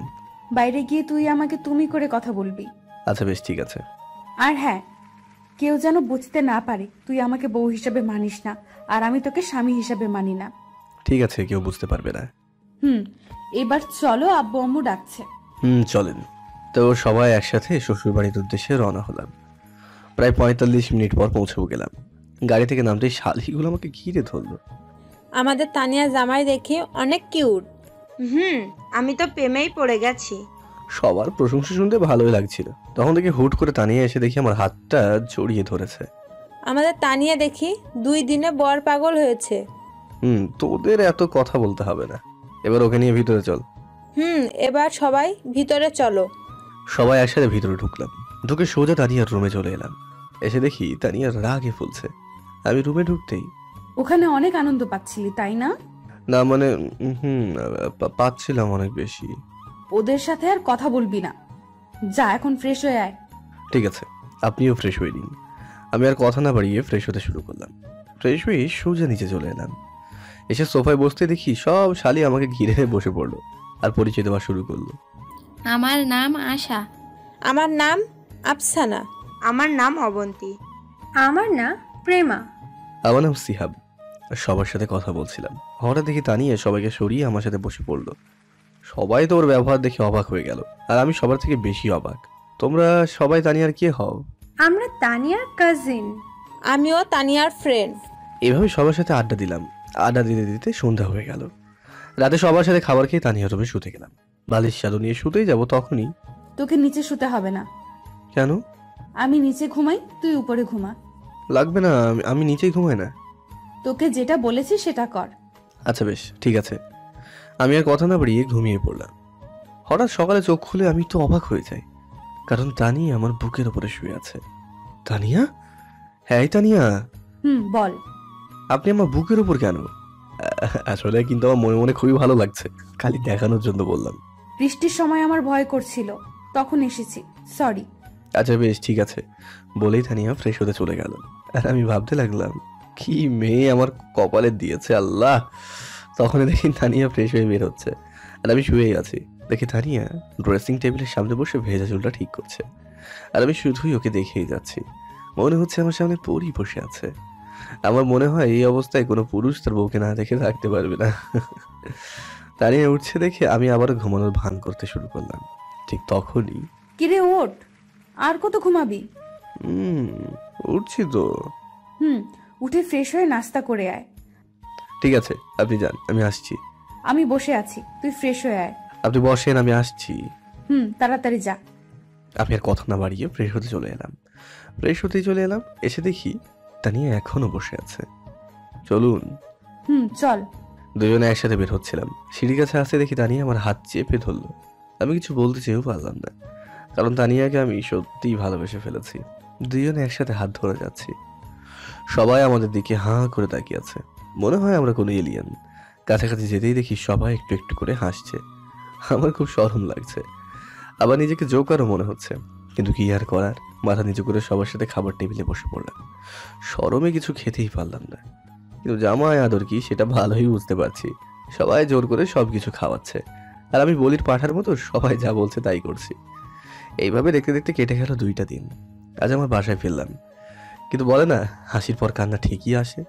বাইরে গিয়ে তুই আমাকে তুমি করে কথা বলবি। আচ্ছা বেশ, ঠিক আছে। আর হ্যাঁ, কেউ যেন বুঝতে না পারে তুই আমাকে বউ হিসেবে মানিস না, আর আমি তোকে স্বামী হিসেবে মানি না। ঠিক আছে, কেউ বুঝতে পারবে না। এবার চলো, আব্বু আম্মু ডাকছে। চলেন। তো সবাই একসাথে শ্বশুর বাড়ির উদ্দেশ্যে রওনা হলাম। প্রায় 45 মিনিট পর পৌঁছেও গেলাম। গাড়ি থেকে নামতেই শালিগুলো আমাকে ঘিরে ধরলো। আমাদের তানিয়া জামাই দেখি অনেক কিউট। আমি তো প্রেমেই পড়ে গেছি। সবার প্রশংসা শুনতে ভালোই লাগছিল, তখন থেকে হুট করে তানিয়া এসে দেখি আমার হাতটা জড়িয়ে ধরেছে। আমাদের তানিয়া দেখি 2 দিনে বর পাগল হয়েছে। তোদের এত কথা বলতে হবে না, এবার ওকে নিয়ে ভিতরে চল। এবার সবাই ভিতরে চলো। সবাই একসাথে ভিতরে ঢুকলাম। ঢুকে সোজা তানিয়ার রুমে চলে এলাম। এসে দেখি তানিয়ার রাগে ফুলছে। আমি রুমে ঢুকতেই, ওখানে অনেক আনন্দ পাচ্ছিলি তাই না? না মানে পাচ্ছিলাম অনেক বেশি। ওদের সাথে আর কথা বলবি না, যা এখন ফ্রেশ হয়ে আয়। ঠিক আছে, আপনিও ফ্রেশ হয়ে নিন। আমি আর কথা না বাড়িয়ে ফ্রেশ হতে শুরু করলাম। ফ্রেশ হয়ে সোজা নিচে চলে এলাম। এসে সোফায় বসতে দেখি সব শালি আমাকে ঘিরে বসে পড়লো আর পরিচয় দেওয়া শুরু করলো। আমার নাম আশা। আমার নাম আফসানা। আমার নাম অবন্তী। আমার নাম প্রেমা। আমার নাম সিহাব। সবার সাথে কথা বলছিলাম, হঠাৎ দেখি তানিয়া সবাইকে সরিয়ে আমার সাথে বসে পড়লো। সবাই তো ওর ব্যবহার দেখে অবাক হয়ে গেল, আর আমি সবার থেকে বেশি অবাক। তোমরা সবাই তানিয়ার কে হও? আমরা তানিয়ার কাজিন। আমিও তানিয়ার ফ্রেন্ড। এভাবে সবার সাথে আড্ডা দিলাম। আড্ডা দিতে দিতে সন্ধ্যা হয়ে গেল। রাতে সবার সাথে খাবার খেয়ে তানিয়ার রুমে শুতে গেলাম। বালিশ চাদর নিয়ে শুতেই যাব, তখনই তোকে নিচে শুতে হবে না। কেন? আমি নিচে ঘুমাই, তুই উপরে ঘুমা। লাগবে না, আমি নিচেই ঘুমাই না। তোকে যেটা বলেছি সেটা কর। আচ্ছা বেশ, ঠিক আছে। আমি আর কথা না বাড়িয়ে ঘুমিয়ে পড়লাম। হঠাৎ সকালে চোখ খুলে আমি তো অবাক হয়ে যাই, কারণ তানিয়া আমার বুকের উপরে শুয়ে আছে। তানিয়া? হ্যাঁ তানিয়া। বল। আপনি আমার বুকের উপর কেন? আসলে কিন্তু আমার মনে মনে খুবই ভালো লাগছে, খালি দেখানোর জন্য বললাম। বৃষ্টির সময় আমার ভয় করছিল, তখন এসেছি, সরি। আচ্ছা বেশ, ঠিক আছে বলেই তানিয়া ফ্রেশ হতে চলে গেল। আর আমি ভাবতে লাগলাম, কি মেয়ে আমার কপালে দিয়েছে আল্লাহ। তখন দেখি তানিয়া ফ্রেশ হয়ে বের হচ্ছে, আর আমি শুয়েই আছি। দেখি তানিয়া ড্রেসিং টেবিলের সামনে বসে ভেজা চুলটা ঠিক করছে, আর আমি শুধুই ওকে দেখেই যাচ্ছি। মনে হচ্ছে আমার সামনে পরী বসে আছে। আমার মনে হয় এই অবস্থায় কোনো পুরুষ তার বউকে না দেখে থাকতে পারবে না। তানিয়া উঠছে দেখে আমি আবার ঘুমানোর ভান করতে শুরু করলাম। ঠিক তখনই, কিরে ওঠ, আর কত ঘুমাবি? উঠছি তো। উঠে ফ্রেশ হয়ে নাস্তা করে আয়। ঠিক আছে, আপনি যান, আমি আসছি। আমি বসে আছি, তুই ফ্রেশ হয়ে আয়। আপনি বসেন, আমি আসছি। তাড়াতাড়ি যা। আমি আর কথা না বাড়িয়ে ফ্রেশ হতে চলে এলাম। এসে দেখি তানিয়া এখনো বসে আছে। চলুন। চল। দুজনে একসাথে বের হচ্ছিলাম। সিঁড়ি কাছে আসতে দেখি তানিয়া আমার হাত চেপে ধরলো। আমি কিছু বলতে চেয়েও পারলাম না, কারণ তানিয়াকে আমি সত্যিই ভালোবেসে ফেলেছি। দুজনে একসাথে হাত ধরে যাচ্ছি। সবাই আমাদের দিকে হাঁ করে তাকিয়ে আছে, মনে হয় আমরা কোনো এলিয়ান। কাছাকাছি যেতেই দেখি সবাই একটু একটু করে হাসছে। আমার খুব শরম লাগছে, আবার নিজেকে জোকারও মনে হচ্ছে, কিন্তু কি আর করার। মাথা নিচু করে সবার সাথে খাবার টেবিলে বসে পড়লাম। শরমে কিছু খেতেই পারলাম না, কিন্তু জামাই আদর কি সেটা ভালোই বুঝতে পারছি। সবাই জোর করে সবকিছু খাওয়াচ্ছে, আর আমি বলির পাঠার মতো সবাই যা বলছে তাই করছি। এইভাবে দেখতে দেখতে কেটে গেল 2টা দিন। আজ আমার বাসায় ফিরলাম, কিন্তু বলে না, হাসির পর কান্না ঠিকই আসে।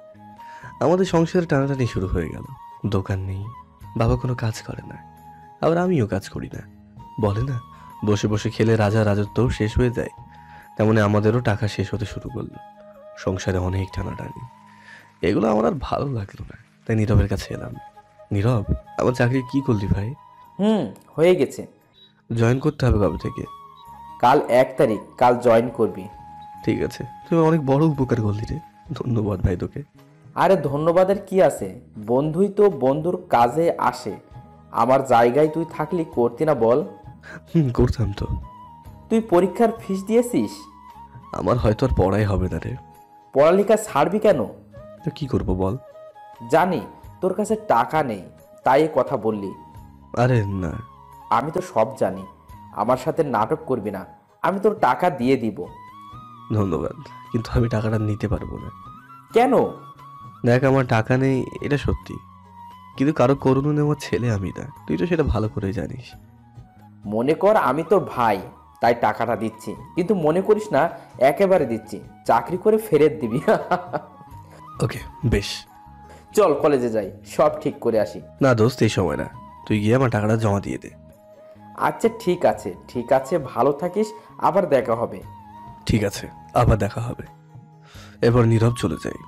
আমাদের সংসারে টানাটানি শুরু হয়ে গেল। দোকান নেই, বাবা কোনো কাজ করে না, আবার আমিও কাজ করি না। বলে না, বসে বসে খেলে রাজা রাজত্বও শেষ হয়ে যায়, তেমনি আমাদেরও টাকা শেষ হতে শুরু করলো। সংসারে অনেক টানাটানি। এগুলো আমার আর ভালো লাগলো না, তাই নীরবের কাছে এলাম। নীরব, আমার চাকরি কি করলি ভাই? হয়ে গেছে। জয়েন করতে হবে কবে থেকে? কাল 1 তারিখ, কাল জয়েন করবি। ঠিক আছে, তুমি অনেক বড় উপকার করলি রে, ধন্যবাদ ভাই তোকে। আরে ধন্যবাদের কি আছে, বন্ধুই তো বন্ধুর কাজে আসে। আমার জায়গায় তুই থাকলি করতি না বল? করতাম তো। তুই পরীক্ষার ফিস দিয়েছিস? আমার হয়তো আর পড়াই হবে না রে। পড়ালেখা ছাড়বি কেন? তো কি করবো বল? জানি তোর কাছে টাকা নেই, তাই কথা বললি। আরে না, আমি তো সব জানি। আমার সাথে নাটক করবি না, আমি তোর টাকা দিয়ে দিব। ধন্যবাদ, কিন্তু আমি টাকাটা নিতে পারবো না। কেন? দেখ, আমার টাকা নেই এটা সত্যি, কিন্তু কারো করুণা নেওয়ার ছেলে আমি না, তুই তো সেটা ভালো করে জানিস। মনে কর আমি তোর ভাই, তাই টাকাটা দিচ্ছি, কিন্তু মনে করিস না একেবারে দিচ্ছি, চাকরি করে ফেরত দিবি। ওকে, বেশ। চল কলেজে যাই, সব ঠিক করে আসি। না দোস্ত, এই সময় না, তুই গিয়ে আমার টাকাটা জমা দিয়ে দে। আচ্ছা ঠিক আছে, ঠিক আছে, ভালো থাকিস, আবার দেখা হবে। ঠিক আছে, আবার দেখা হবে। এবার নীরব চলে যাই।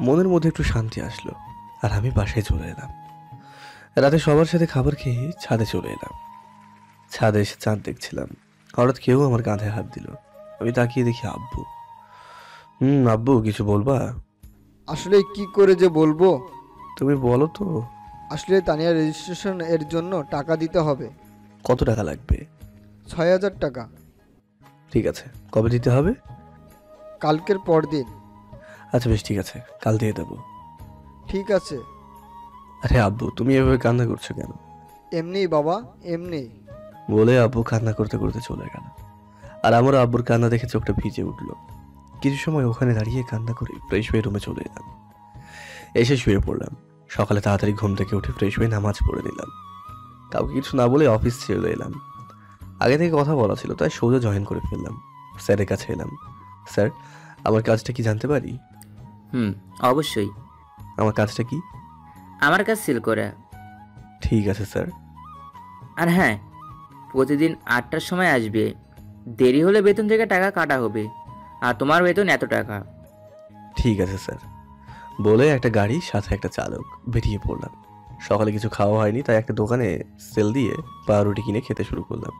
মনের মধ্যে একটু শান্তি আসলো, আর আমি বাসায় চলে এলাম। রাতে সবার সাথে খাবার খেয়ে ছাদে চলে এলাম। ছাদে এসে চাঁদ দেখছিলাম, হঠাৎ কেউ আমার কাঁধে হাত দিল। আমি তাকিয়ে দেখি আব্বু। আব্বু, কিছু বলবা? আসলে কি করে যে বলবো। তুমি বলো তো। আসলে তানিয়া রেজিস্ট্রেশন এর জন্য টাকা দিতে হবে। কত টাকা লাগবে? 6000 টাকা। ঠিক আছে, কবে দিতে হবে? কালকের পর দিন। আচ্ছা বেশ, ঠিক আছে, কাল দিয়ে দেবো। ঠিক আছে। আরে আব্বু, তুমি এভাবে কান্না করছো কেন? এমনি বাবা, এমনি। বলে আব্বু কান্না করতে করতে চলে গেল, আর আমারও আব্বুর কান্না দেখে চোখটা ভিজে উঠলো। কিছু সময় ওখানে দাঁড়িয়ে কান্না করে ফ্রেশ হয়ে রুমে চলে এলাম। এসে শুয়ে পড়লাম। সকালে তাড়াতাড়ি ঘুম থেকে উঠে ফ্রেশ হয়ে নামাজ পড়ে নিলাম। কাউকে কিছু না বলে অফিস চলে এলাম। আগে থেকে কথা বলা ছিল, তাই সোজা জয়েন করে ফেললাম। স্যারের কাছে এলাম। স্যার, আমার কাজটা কি জানতে পারি? অবশ্যই। আমার কাজটা কি? আমার কাজ সেল করা। ঠিক আছে স্যার। আর হ্যাঁ, প্রতিদিন 8টার সময় আসবে। দেরি হলে বেতন থেকে টাকা কাটা হবে, আর তোমার বেতন এত টাকা। ঠিক আছে স্যার। বলে একটা গাড়ি সাথে একটা চালক, বেরিয়ে পড়লাম। সকালে কিছু খাওয়া হয়নি, তাই একটা দোকানে সেল দিয়ে পাউরুটি কিনে খেতে শুরু করলাম,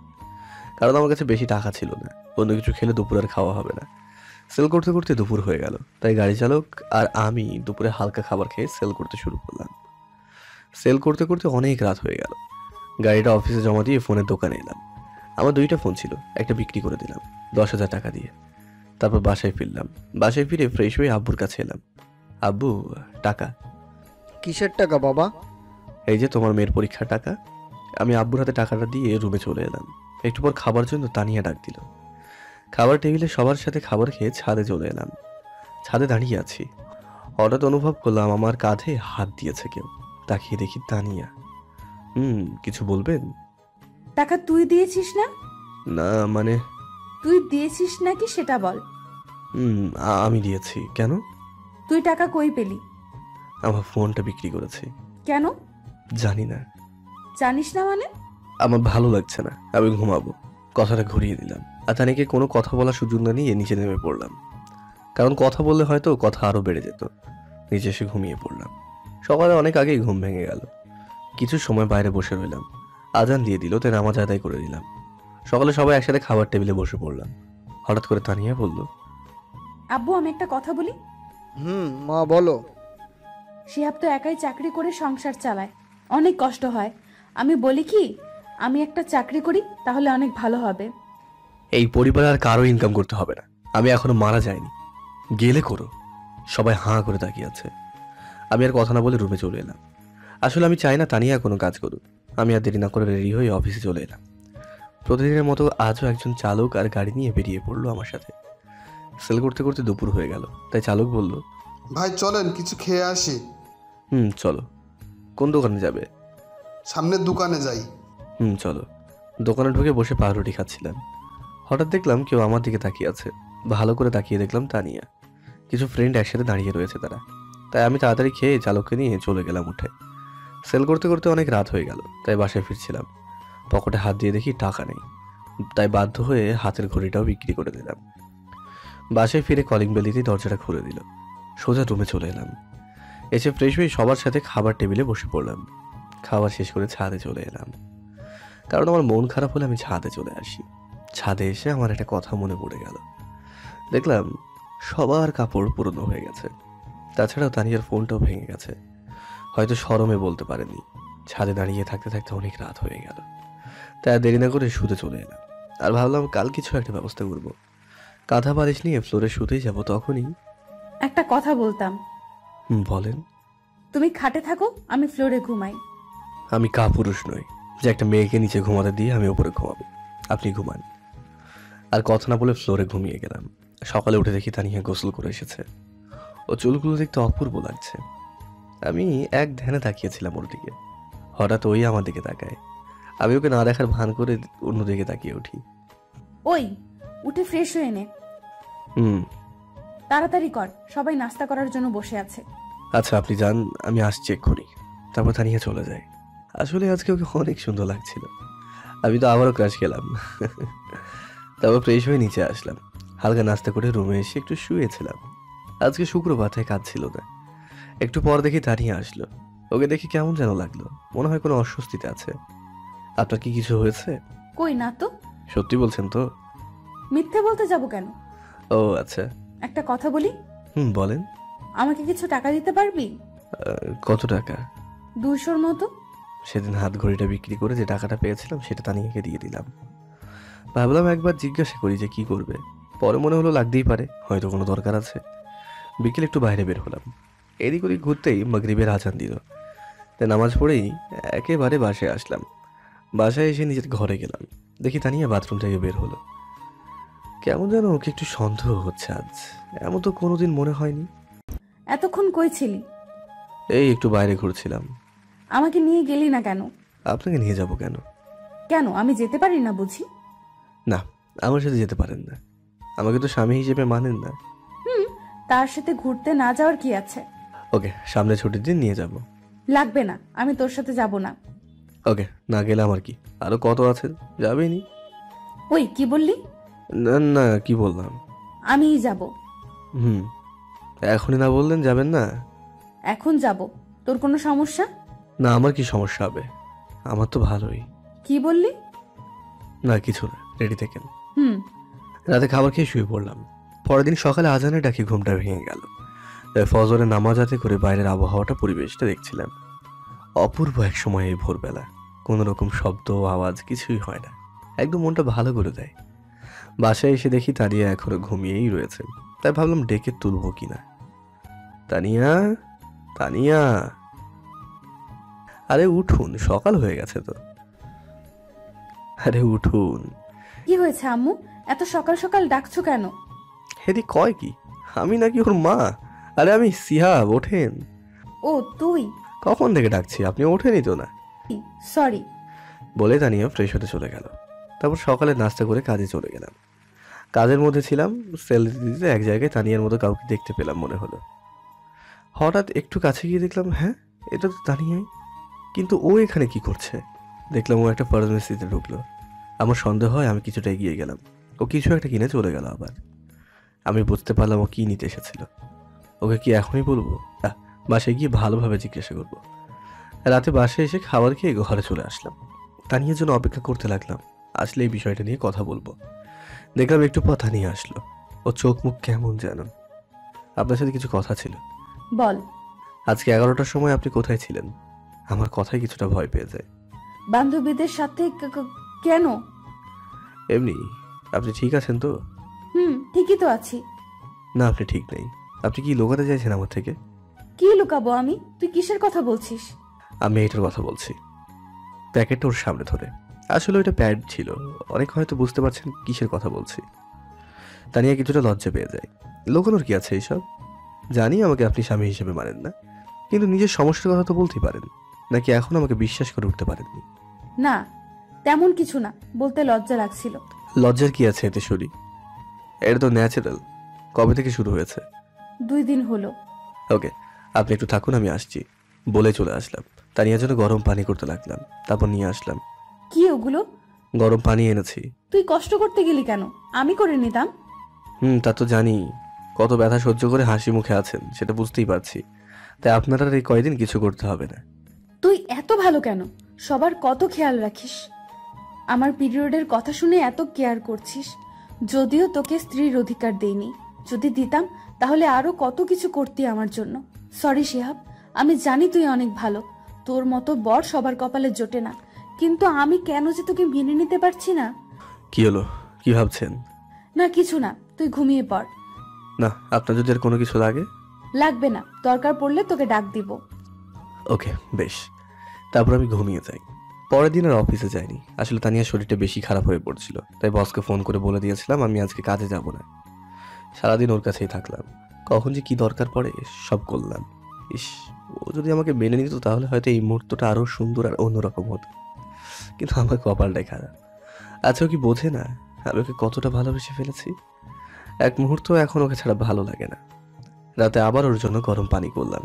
কারণ আমার কাছে বেশি টাকা ছিল না। অন্য কিছু খেলে দুপুর আর খাওয়া হবে না। সেল করতে করতে দুপুর হয়ে গেল, তাই গাড়ি চালক আর আমি দুপুরে হালকা খাবার খেয়ে সেল করতে শুরু করলাম। সেল করতে করতে অনেক রাত হয়ে গেল। গাড়িটা অফিসে জমা দিয়ে ফোনের দোকানে এলাম। আমার 2টা ফোন ছিল, একটা বিক্রি করে দিলাম 10,000 টাকা দিয়ে। তারপর বাসায় ফিরলাম। বাসায় ফিরে ফ্রেশ হয়ে আব্বুর কাছে এলাম। আব্বু, টাকা। কিসের টাকা বাবা? এই যে তোমার মেয়ের পরীক্ষার টাকা। আমি আব্বুর হাতে টাকাটা দিয়ে রুমে চলে এলাম। একটু পর খাবার জন্য তানিয়া ডাক দিল। খাবার টেবিলে সবার সাথে খাবার খেয়ে ছাদে চলে এলাম। ছাদে দাঁড়িয়ে আছি, হঠাৎ অনুভব করলাম আমার কাঁধে হাত দিয়েছে কেউ। তাকিয়ে দেখি তানিয়া। কিছু বলবেন? টাকা তুই দিয়েছিস না? না মানে। তুই দিয়েছিস নাকি সেটা বল। আমি দিয়েছি। কেন? তুই টাকা কই পেলি? আমার ফোনটা বিক্রি করেছি। কেন? জানি না। জানিস না মানে? আমার ভালো লাগছে না, আমি ঘুমাবো। কথাটা ঘুরিয়ে দিলাম, আর তানিকে কোনো কথা বলার সুযোগ না নিয়ে নিচে নেমে পড়লাম, কারণ কথা বললে হয়তো কথা আরো বেড়ে যেত। নিচে এসে ঘুমিয়ে পড়লাম। সকালে অনেক আগেই ঘুম ভেঙে গেল। কিছু সময় বাইরে বসে রইলাম। আজান দিয়ে দিল, তাই নামাজ আদায় করে দিলাম। সকালে সবাই একসাথে খাবার টেবিলে বসে পড়লাম। হঠাৎ করে তানিয়া বলল, আব্বু আমি একটা কথা বলি। মা বলো। শিহাব তো একাই চাকরি করে সংসার চালায়, অনেক কষ্ট হয়। আমি বলি কি, আমি একটা চাকরি করি, তাহলে অনেক ভালো হবে। এই পরিবারে আর কারো ইনকাম করতে হবে না, আমি এখনো মারা যাইনি, গেলে করো। সবাই হাঁ করে তাকিয়ে আছে। আমি আর কথা না বলে রুমে চলে এলাম। আসলে আমি চাই না তানিয়া কোনো কাজ করুক। আমি আর দেরি না করে রেডি হয়ে অফিসে চলে এলাম। প্রতিদিনের মতো আজও একজন চালক আর গাড়ি নিয়ে বেরিয়ে পড়লো আমার সাথে। সেল করতে করতে দুপুর হয়ে গেল, তাই চালক বলল, ভাই চলেন কিছু খেয়ে আসি। চলো। কোন দোকানে যাবে? সামনের দোকানে যাই। চলো। দোকানে ঢুকে বসে পাউরুটি খাচ্ছিলাম। হঠাৎ দেখলাম কেউ আমার দিকে তাকিয়ে আছে। ভালো করে তাকিয়ে দেখলাম তানিয়া। কিছু ফ্রেন্ড একসাথে দাঁড়িয়ে রয়েছে তারা। তাই আমি তাড়াতাড়ি খেয়ে চালককে নিয়ে চলে গেলাম উঠে। সেল করতে করতে অনেক রাত হয়ে গেল, তাই বাসায় ফিরছিলাম। পকেটে হাত দিয়ে দেখি টাকা নেই, তাই বাধ্য হয়ে হাতের ঘড়িটাও বিক্রি করে দিলাম। বাসায় ফিরে কলিং বেল দিতেই দরজাটা খুলে দিল। সোজা রুমে চলে এলাম। এসে ফ্রেশ হয়ে সবার সাথে খাবার টেবিলে বসে পড়লাম। খাবার শেষ করে ছাদে চলে এলাম, কারণ আমার মন খারাপ হলে আমি ছাদে চলে আসি। ছাদে এসে আমার একটা কথা মনে পড়ে গেল। দেখলাম সবার কাপড় পুরনো হয়ে গেছে, তাছাড়াও তানিয়ার ফোনটাও ভেঙে গেছে। হয়তো শরমে বলতে পারেনি। ছাদে দাঁড়িয়ে থাকতে থাকতে অনেক রাত হয়ে গেল, তাই আর দেরি না করে শুতে চলে এলাম। আর ভাবলাম কাল কিছু একটা ব্যবস্থা করবো। কাঁথা বালিশ নিয়ে ফ্লোরে শুতেই যাব, তখনই একটা কথা বলতাম। বলেন। তুমি খাটে থাকো, আমি ফ্লোরে ঘুমাই। আমি কাপুরুষ নই যে একটা মেয়েকে নিচে ঘুমাতে দিয়ে আমি উপরে ঘুমাবো। আপনি ঘুমান। আর কথা না বলে ফ্লোরে ঘুমিয়ে গেলাম। সকালে উঠে দেখি তানিয়া গোসল করে এসেছে। ও চুলগুলো দেখতে অপূর্ব লাগছে। আমি এক ধ্যানে তাকিয়েছিলাম ওর দিকে। হঠাৎ ওই আমার দিকে তাকায়। আমি ওকে না দেখার ভান করে অন্যদিকে তাকিয়ে উঠি। ওই উঠে ফ্রেশ হয়ে নে। তাড়াতাড়ি কর, সবাই নাস্তা করার জন্য বসে আছে। আচ্ছা আপনি যান, আমি আসছি এক্ষুনি। তারপর তানিয়া চলে যায়। আসলে আজকে ওকে অনেক সুন্দর লাগছিল। আমি তো আবারও ক্রাশ খেলাম। তারপর ফ্রেশ হয়ে নিচে আসলাম। হালকা নাস্তা করে রুমে এসে একটু শুয়েছিলাম। আজকে শুক্রবার, তাই কাজ ছিল না। একটু পর দেখি তানিয়া আসলো। ওকে দেখি কেমন যেন লাগলো, মনে হয় কোনো অস্বস্তিতে আছে। আপনার কি কিছু হয়েছে? কই না তো। সত্যি বলছেন তো? মিথ্যে বলতে যাব কেন? ও আচ্ছা। একটা কথা বলি। বলেন। আমাকে কিছু টাকা দিতে পারবি? কত টাকা? 200-র মতো। সেদিন হাত ঘড়িটা বিক্রি করে যে টাকাটা পেয়েছিলাম সেটা তানিয়াকে দিয়ে দিলাম। ভাবলাম একবার জিজ্ঞাসা করি যে কি করবে। পরে মনে হলো লাগতেই পারে, হয়তো কোনো দরকার আছে। বিকেলে একটু বাইরে বের হলাম। এদিক ওদিক ঘুরতেই মাগরিবের আজান দিল। তাই নামাজ পড়েই একেবারে বাসায় আসলাম। বাসায় এসে নিজের ঘরে গেলাম। দেখি তানিয়া বাথরুম থেকে বের হলো। কেমন যেন ওকে একটু সন্দেহ হচ্ছে আজ। এমন তো কোনোদিন মনে হয়নি। এতক্ষণ কই ছিলি? এই একটু বাইরে ঘুরছিলাম। আমাকে নিয়ে গেলি না কেন? আপনাকে নিয়ে যাব কেন? কেন, আমি যেতে পারি না বুঝি? না, আমার সাথে যেতে পারেন না। আমাকে তো স্বামী হিসেবে মানেন না। তার সাথে ঘুরতে না যাওয়ার কি আছে? ওকে, সামনে ছুটির দিন নিয়ে যাব। লাগবে না, আমি তোর সাথে যাব না। ওকে, না গেলে আমার কি, আরো কত আছে, যাবেনি। ওই কি বললি? না না, কি বললাম? আমিই যাব। এখনই না বললেন যাবেন না? এখন যাব। তোর কোনো সমস্যা? না, আমার কি সমস্যা হবে? আমার তো ভালোই। কি বললি? না কিছু না, রেডি থাকেন। রাতে খাবার খেয়ে শুয়ে পড়লাম। পরের দিন সকালে আজানে ডাকি ঘুমটা ভেঙে গেল। তাই ফজরের নামাজ আদায় করে বাইরের আবহাওয়াটা, পরিবেশটা দেখছিলাম। অপূর্ব এক সময় এই ভোরবেলা। কোনো রকম শব্দ আওয়াজ কিছুই হয় না, একদম মনটা ভালো করে দেয়। বাসায় এসে দেখি তানিয়া এখনো ঘুমিয়েই রয়েছে। তাই ভাবলাম ডেকে তুলবো কিনা। তানিয়া, তানিয়া, আরে উঠুন, সকাল হয়ে গেছে তো। আরে উঠুন। কি হয়েছে আম্মু, এত সকাল সকাল ডাকছো কেন? হেদি কয় কি, আমি নাকি ওর মা? আরে আমি শিহাব, ওঠেন। ও তুই? কখন থেকে ডাকছি, আপনি ওঠেনি তো না। সরি বলে তানিয়া ফ্রেশ হতে চলে গেল। তারপর সকালে নাস্তা করে কাজে চলে গেলাম। কাজের মধ্যে ছিলাম, সেল দিতে এক জায়গায় তানিয়ার মতো কাউকে দেখতে পেলাম মনে হলো। হঠাৎ একটু কাছে গিয়ে দেখলাম, হ্যাঁ এটা তো তানিয়াই। কিন্তু ও এখানে কি করছে? দেখলাম ও একটা ফার্মেসিতে ঢুকলো। আমার সন্দেহ হয়, আমি কিছুটা এগিয়ে গেলাম। ও কিছু একটা কিনে চলে গেল। আবার আমি বুঝতে পারলাম ও কি নিতে এসেছিল। ওকে কি এখনই বলবো? বাসায় গিয়ে ভালোভাবে জিজ্ঞাসা করবো। রাতে বাসায় এসে খাবার খেয়ে ঘরে চলে আসলাম। তানিয়ার জন্য অপেক্ষা করতে লাগলাম। আসলে এই বিষয়টা নিয়ে কথা বলবো। দেখলাম একটু পর তানিয়া আসলো। ও চোখ মুখ কেমন যেন। আপনার সাথে কিছু কথা ছিল। বল। আজকে 11টার সময় আপনি কোথায় ছিলেন? আমার কথায় কিছুটা ভয় পেয়ে যায়। বান্ধবীদের সাথে কেন? এমনি। আপনি ঠিক আছেন তো? ঠিকই তো আছি। না, আপনি ঠিক নেই। আপনি কি লুকাতে চাইছেন আমার থেকে? কি লুকাবো আমি? তুই কিসের কথা বলছিস? আমি এইটার কথা বলছি। প্যাকেটটা ওর সামনে ধরে। আসলে ওইটা প্যাড ছিল। অনেক হয়তো বুঝতে পারছেন কিসের কথা বলছি। তানিয়া কিছুটা লজ্জা পেয়ে যায়। লুকানোর কি আছে এইসব? জানি আমাকে আপনি স্বামী হিসেবে মানেন না, কিন্তু নিজের সমস্যার কথা তো বলতেই পারেন, নাকি এখন আমাকে বিশ্বাস করে উঠতে পারেননি? না, তেমন কিছু না, বলতে লজ্জা লাগছিল। লজ্জার কি আছে এতে শুনি? এটা তো ন্যাচারাল। কবে থেকে শুরু হয়েছে? 2 দিন হলো। ওকে, আপনি একটু থাকুন, আমি আসছি বলে চলে আসলাম। তানিয়ার জন্য গরম পানি করতে লাগলাম, তারপর নিয়ে আসলাম। কি ওগুলো? গরম পানি এনেছি। তুই কষ্ট করতে গেলি কেন? আমি করে নিতাম। তা তো জানি। কত ব্যথা সহ্য করে হাসি মুখে আছেন সেটা বুঝতেই পারছি। তাই আপনারা এই কয়দিন কিছু করতে হবে না। তুই এত ভালো কেন? সবার কত খেয়াল রাখিস। আমার পিরিয়ডের কথা শুনে এত কেয়ার করছিস। যদিও তোকে স্ত্রীর অধিকার দেইনি, যদি দিতাম তাহলে আরো কত কিছু করতি আমার জন্য। সরি শিহাব, আমি জানি তুই অনেক ভালো, তোর মতো বর সবার কপালে জোটে না, কিন্তু আমি কেন যে তোকে মেনে নিতে পারছি না। কি হলো? কি ভাবছেন? না কিছু না, তুই ঘুমিয়ে পড়। না, আপনার যদি আর কোনো কিছু লাগে? লাগবে না, দরকার পড়লে তোকে ডাক দিব। ওকে, বেশ। তারপর আমি ঘুমিয়ে যাই। পরের দিন আর অফিসে যাইনি। আসলে তানিয়ার শরীরটা বেশি খারাপ হয়ে পড়ছিল, তাই বসকে ফোন করে বলে দিয়েছিলাম আমি আজকে কাজে যাব না। সারাদিন ওর কাছেই থাকলাম। কখন যে কি দরকার পড়ে সব করলাম। ইস, ও যদি আমাকে মেনে নিত তাহলে হয়তো এই মুহূর্তটা আরো সুন্দর আর অন্যরকম হতো, কিন্তু আমার কপালটাই খারাপ। আচ্ছা, ও কি বোঝে না আমি ওকে কতটা ভালোবেসে ফেলেছি? এক মুহূর্ত এখন ওকে ছাড়া ভালো লাগে না। রাতে আবার ওর জন্য গরম পানি করলাম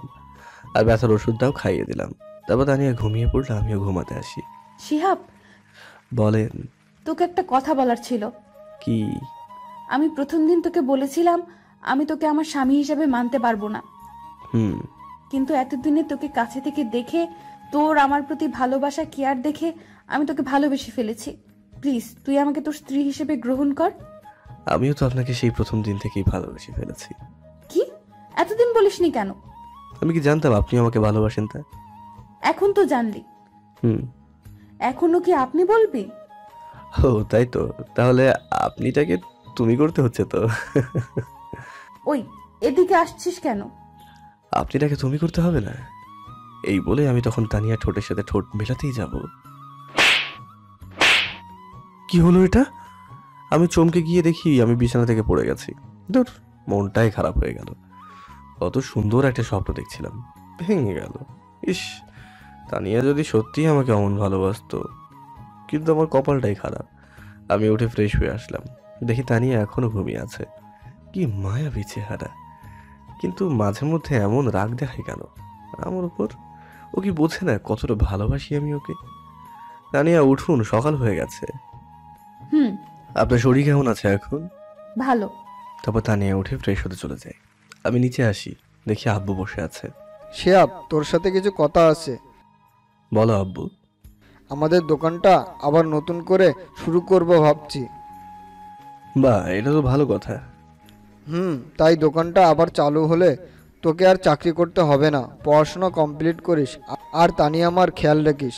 আর ব্যথার ওষুধটাও খাইয়ে দিলাম। তারপর তানিয়া ঘুমিয়ে পড়লে আমিও ঘুমাতে আসি। শিহাব, বলেন। তোকে একটা কথা বলার ছিল। কি? আমি প্রথম দিন তোকে বলেছিলাম আমি তোকে আমার স্বামী হিসেবে মানতে পারবো না, কিন্তু এতদিনে তোকে কাছে থেকে দেখে, তোর আমার প্রতি ভালোবাসা কেয়ার দেখে আমি তোকে ভালোবেসে ফেলেছি। প্লিজ তুই আমাকে তোর স্ত্রী হিসেবে গ্রহণ কর। আমিও তো আপনাকে সেই প্রথম দিন থেকেই ভালোবেসে ফেলেছি। কি? এতদিন বলিসনি কেন? আমি কি জানতাম আপনি আমাকে ভালোবাসেন তা? এখন তো জানলি। এখনো কি আপনি বলবি? ও তাই তো, তাহলে আপনিটাকে তুমি করতে হচ্ছে তো। ওই এদিকে আসছিস কেন? আপনিটাকে তুমি করতে হবে না এই বলে আমি তখন তানিয়া ঠোঁটের সাথে ঠোঁট মেলাতেই যাব। কি হলো এটা? আমি চমকে গিয়ে দেখি আমি বিছানা থেকে পড়ে গেছি। ধুর, মনটাই খারাপ হয়ে গেল। কত সুন্দর একটা স্বপ্ন দেখছিলাম, ভেঙে গেল। ইস, তানিয়া যদি সত্যি আমাকে অমন ভালোবাসতো। কিন্তু আমার কপালটাই খারাপ। আমি উঠে ফ্রেশ হয়ে আসলাম, দেখি তানিয়া এখনো ঘুমিয়ে আছে। কি মায়াবী চেহারা, কিন্তু মাঝে মধ্যে এমন রাগ দেখায় কেন আমার উপর? ও কি বোঝে না কতটা ভালোবাসি আমি ওকে? তানিয়া উঠুন, সকাল হয়ে গেছে। আপনার শরীর কেমন আছে এখন? ভালো। তারপর তানিয়া উঠে ফ্রেশ হতে চলে যায়। আমি নিচে আসি, দেখি আব্বু বসে আছে। শিহাব, তোর সাথে কিছু কথা আছে। বলো আব্বু। আমাদের দোকানটা আবার নতুন করে শুরু করব ভাবছি। বাহ, এটা তো ভালো কথা। তাই দোকানটা আবার চালু হলে তোকে আর চাকরি করতে হবে না, পড়াশোনা কমপ্লিট করিস আর তানিয়া আমার খেয়াল রাখিস।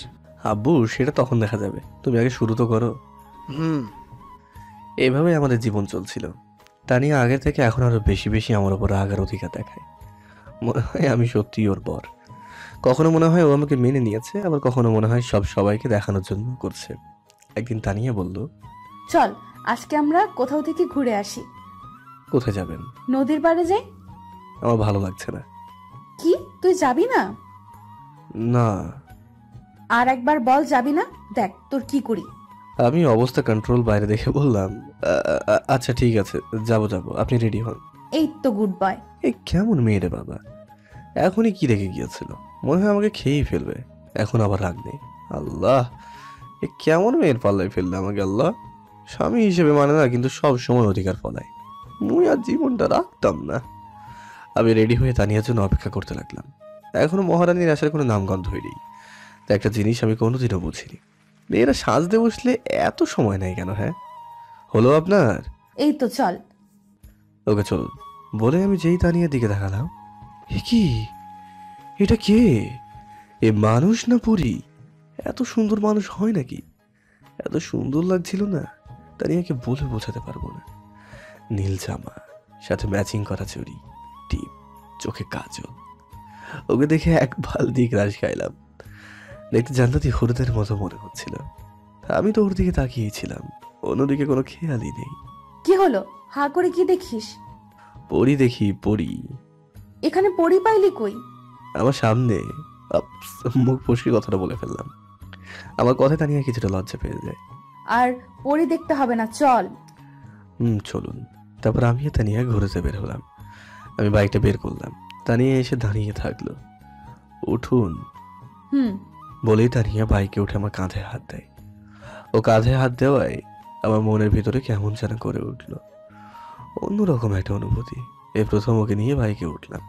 আব্বু, সেটা তখন দেখা যাবে, তুমি আগে শুরু তো করো। এইভাবে আমাদের জীবন চলছিল। তানিয়া আগের থেকে এখন আরো বেশি বেশি আমার উপর রাগ আর অধিকার দেখায়। মনে হয় আমি সত্যি ওর বর। কখনো মনে হয় ও আমাকে মেনে নিয়েছে, আবার কখনো মনে হয় সব সবাইকে দেখানোর জন্য করছে। একদিন তানিয়া বলল, চল আজকে আমরা কোথাও থেকে ঘুরে আসি। কোথায় যাবেন? নদীর পাড়ে যাই। আমার ভালো লাগছে না। কি, তুই যাবি না? না। আর একবার বল যাবি না, দেখ তোর কি করি। আমি অবস্থা কন্ট্রোল বাইরে দেখে বললাম, আচ্ছা ঠিক আছে, যাবো, আপনি রেডি হন। এই তো গুড বয়। এই কেমন মেয়ে রে বাবা, এখনই কি রেখে গিয়েছিল, মনে হয় আমাকে খেয়েই ফেলবে। এখন আবার রাগ নেই। আল্লাহ, এ কেমন মেয়ের পাল্লায় ফেললে আমাকে আল্লাহ। স্বামী হিসেবে মানে না, কিন্তু সব সময় অধিকার ফলায়। মুই আর জীবনটা রাখতাম না। আমি রেডি হয়ে তানিয়ার জন্য অপেক্ষা করতে লাগলাম। এখনো মহারানীর আসার কোনো নামগন্ধ হয়নি। তা একটা জিনিস আমি কোনোদিনও বুঝিনি, মেয়েরা সাজতে বসলে এত সময় নেয় কেন? হ্যাঁ, হলো আপনার? এই তো চল। ওকে চলুন বলে আমি যেই তানিয়ার দিকে দেখালাম, এ কি, এটা কে? এ মানুষ না পরি? এত সুন্দর মানুষ হয় নাকি? এত সুন্দর লাগছিল না, তানিয়াকে বলে বোঝাতে পারবো না। নীল জামা, সাথে ম্যাচিং করা চুড়ি, টিপ, চোখে কাজল। ওকে দেখে এক বালতি গ্রাস খাইলাম। দেখতে জান্নাতি হরিদের মতো মনে হচ্ছিল। আমি তো ওর দিকে তাকিয়েছিলাম, অন্যদিকে কোনো খেয়ালই নেই। কি হলো, হা করে কি দেখিস? পরি দেখি, পরি। এখানে পরি পাইলি কই? আমার সামনে। মুখ ফসকে কথাটা বলে ফেললাম। আমার কথা তানিয়া কিছুটা লজ্জা পেয়ে যায়। আর পরি দেখতে হবে না, চল। চলুন। তারপর আমি তানিয়া ঘুরেতে বের হলাম। আমি বাইকটা বের করলাম, তানিয়া এসে দাঁড়িয়ে থাকলো। উঠুন বলেই তানিয়া বাইকে উঠে আমার কাঁধে হাত দেয়। ও কাঁধে হাত দেওয়ায় আমার মনের ভিতরে কেমন যেন করে উঠলো, অন্যরকম একটা অনুভূতি। এই প্রথম ওকে নিয়ে বাইকে উঠলাম।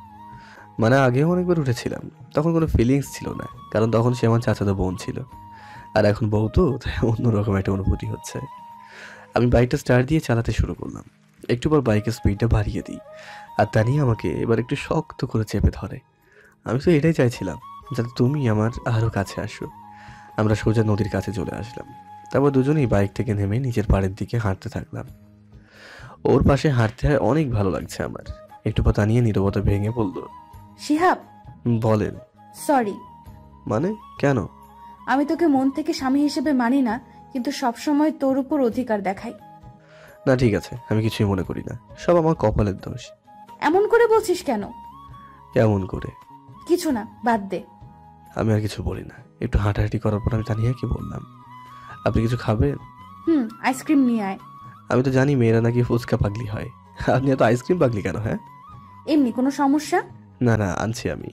মানে আগেও অনেকবার উঠেছিলাম, তখন কোনো ফিলিংস ছিল না, কারণ তখন সে আমার চাচাতো বোন ছিল। আর এখন বউ তো, তাই অন্যরকম একটা অনুভূতি হচ্ছে। আমি বাইকটা স্টার্ট দিয়ে চালাতে শুরু করলাম। একটু পর বাইকের স্পিডটা বাড়িয়ে দিই, আর তানিয়া আমাকে এবার একটু শক্ত করে চেপে ধরে। আমি তো এটাই চাইছিলাম, যাতে তুমি আমার আরও কাছে আসো। আমরা সোজা নদীর কাছে চলে আসলাম। তারপর দুজনেই বাইক থেকে নেমে নিজের পাড়ের দিকে হাঁটতে থাকলাম। ওর পাশে হাঁটতে অনেক ভালো লাগছে আমার। একটু পর তানিয়া নীরবতা ভেঙে বলল, শিহাব। বলেন। সরি। মানে কেন? আমি তোকে মন থেকে স্বামী হিসেবে মানি না, কিন্তু সবসময় তোর উপর অধিকার দেখাই। না ঠিক আছে, আমি কিছুই মনে করি না, সব আমার কপালের দোষ। এমন করে বলছিস কেন? কেমন করে? কিছু না, বাদ দে। আমি আর কিছু বলি না। একটু হাঁটাহাঁটি করার পর আমি তানিয়াকে বললাম, আপনি কিছু খাবেন? আইসক্রিম নিয়ে আয়। আমি তো জানি মেয়েরা নাকি ফুচকা পাগলি হয়, আপনি এত আইসক্রিম পাগলি কেন? হ্যাঁ, এমনি কোনো সমস্যা? না না, আনছি আমি।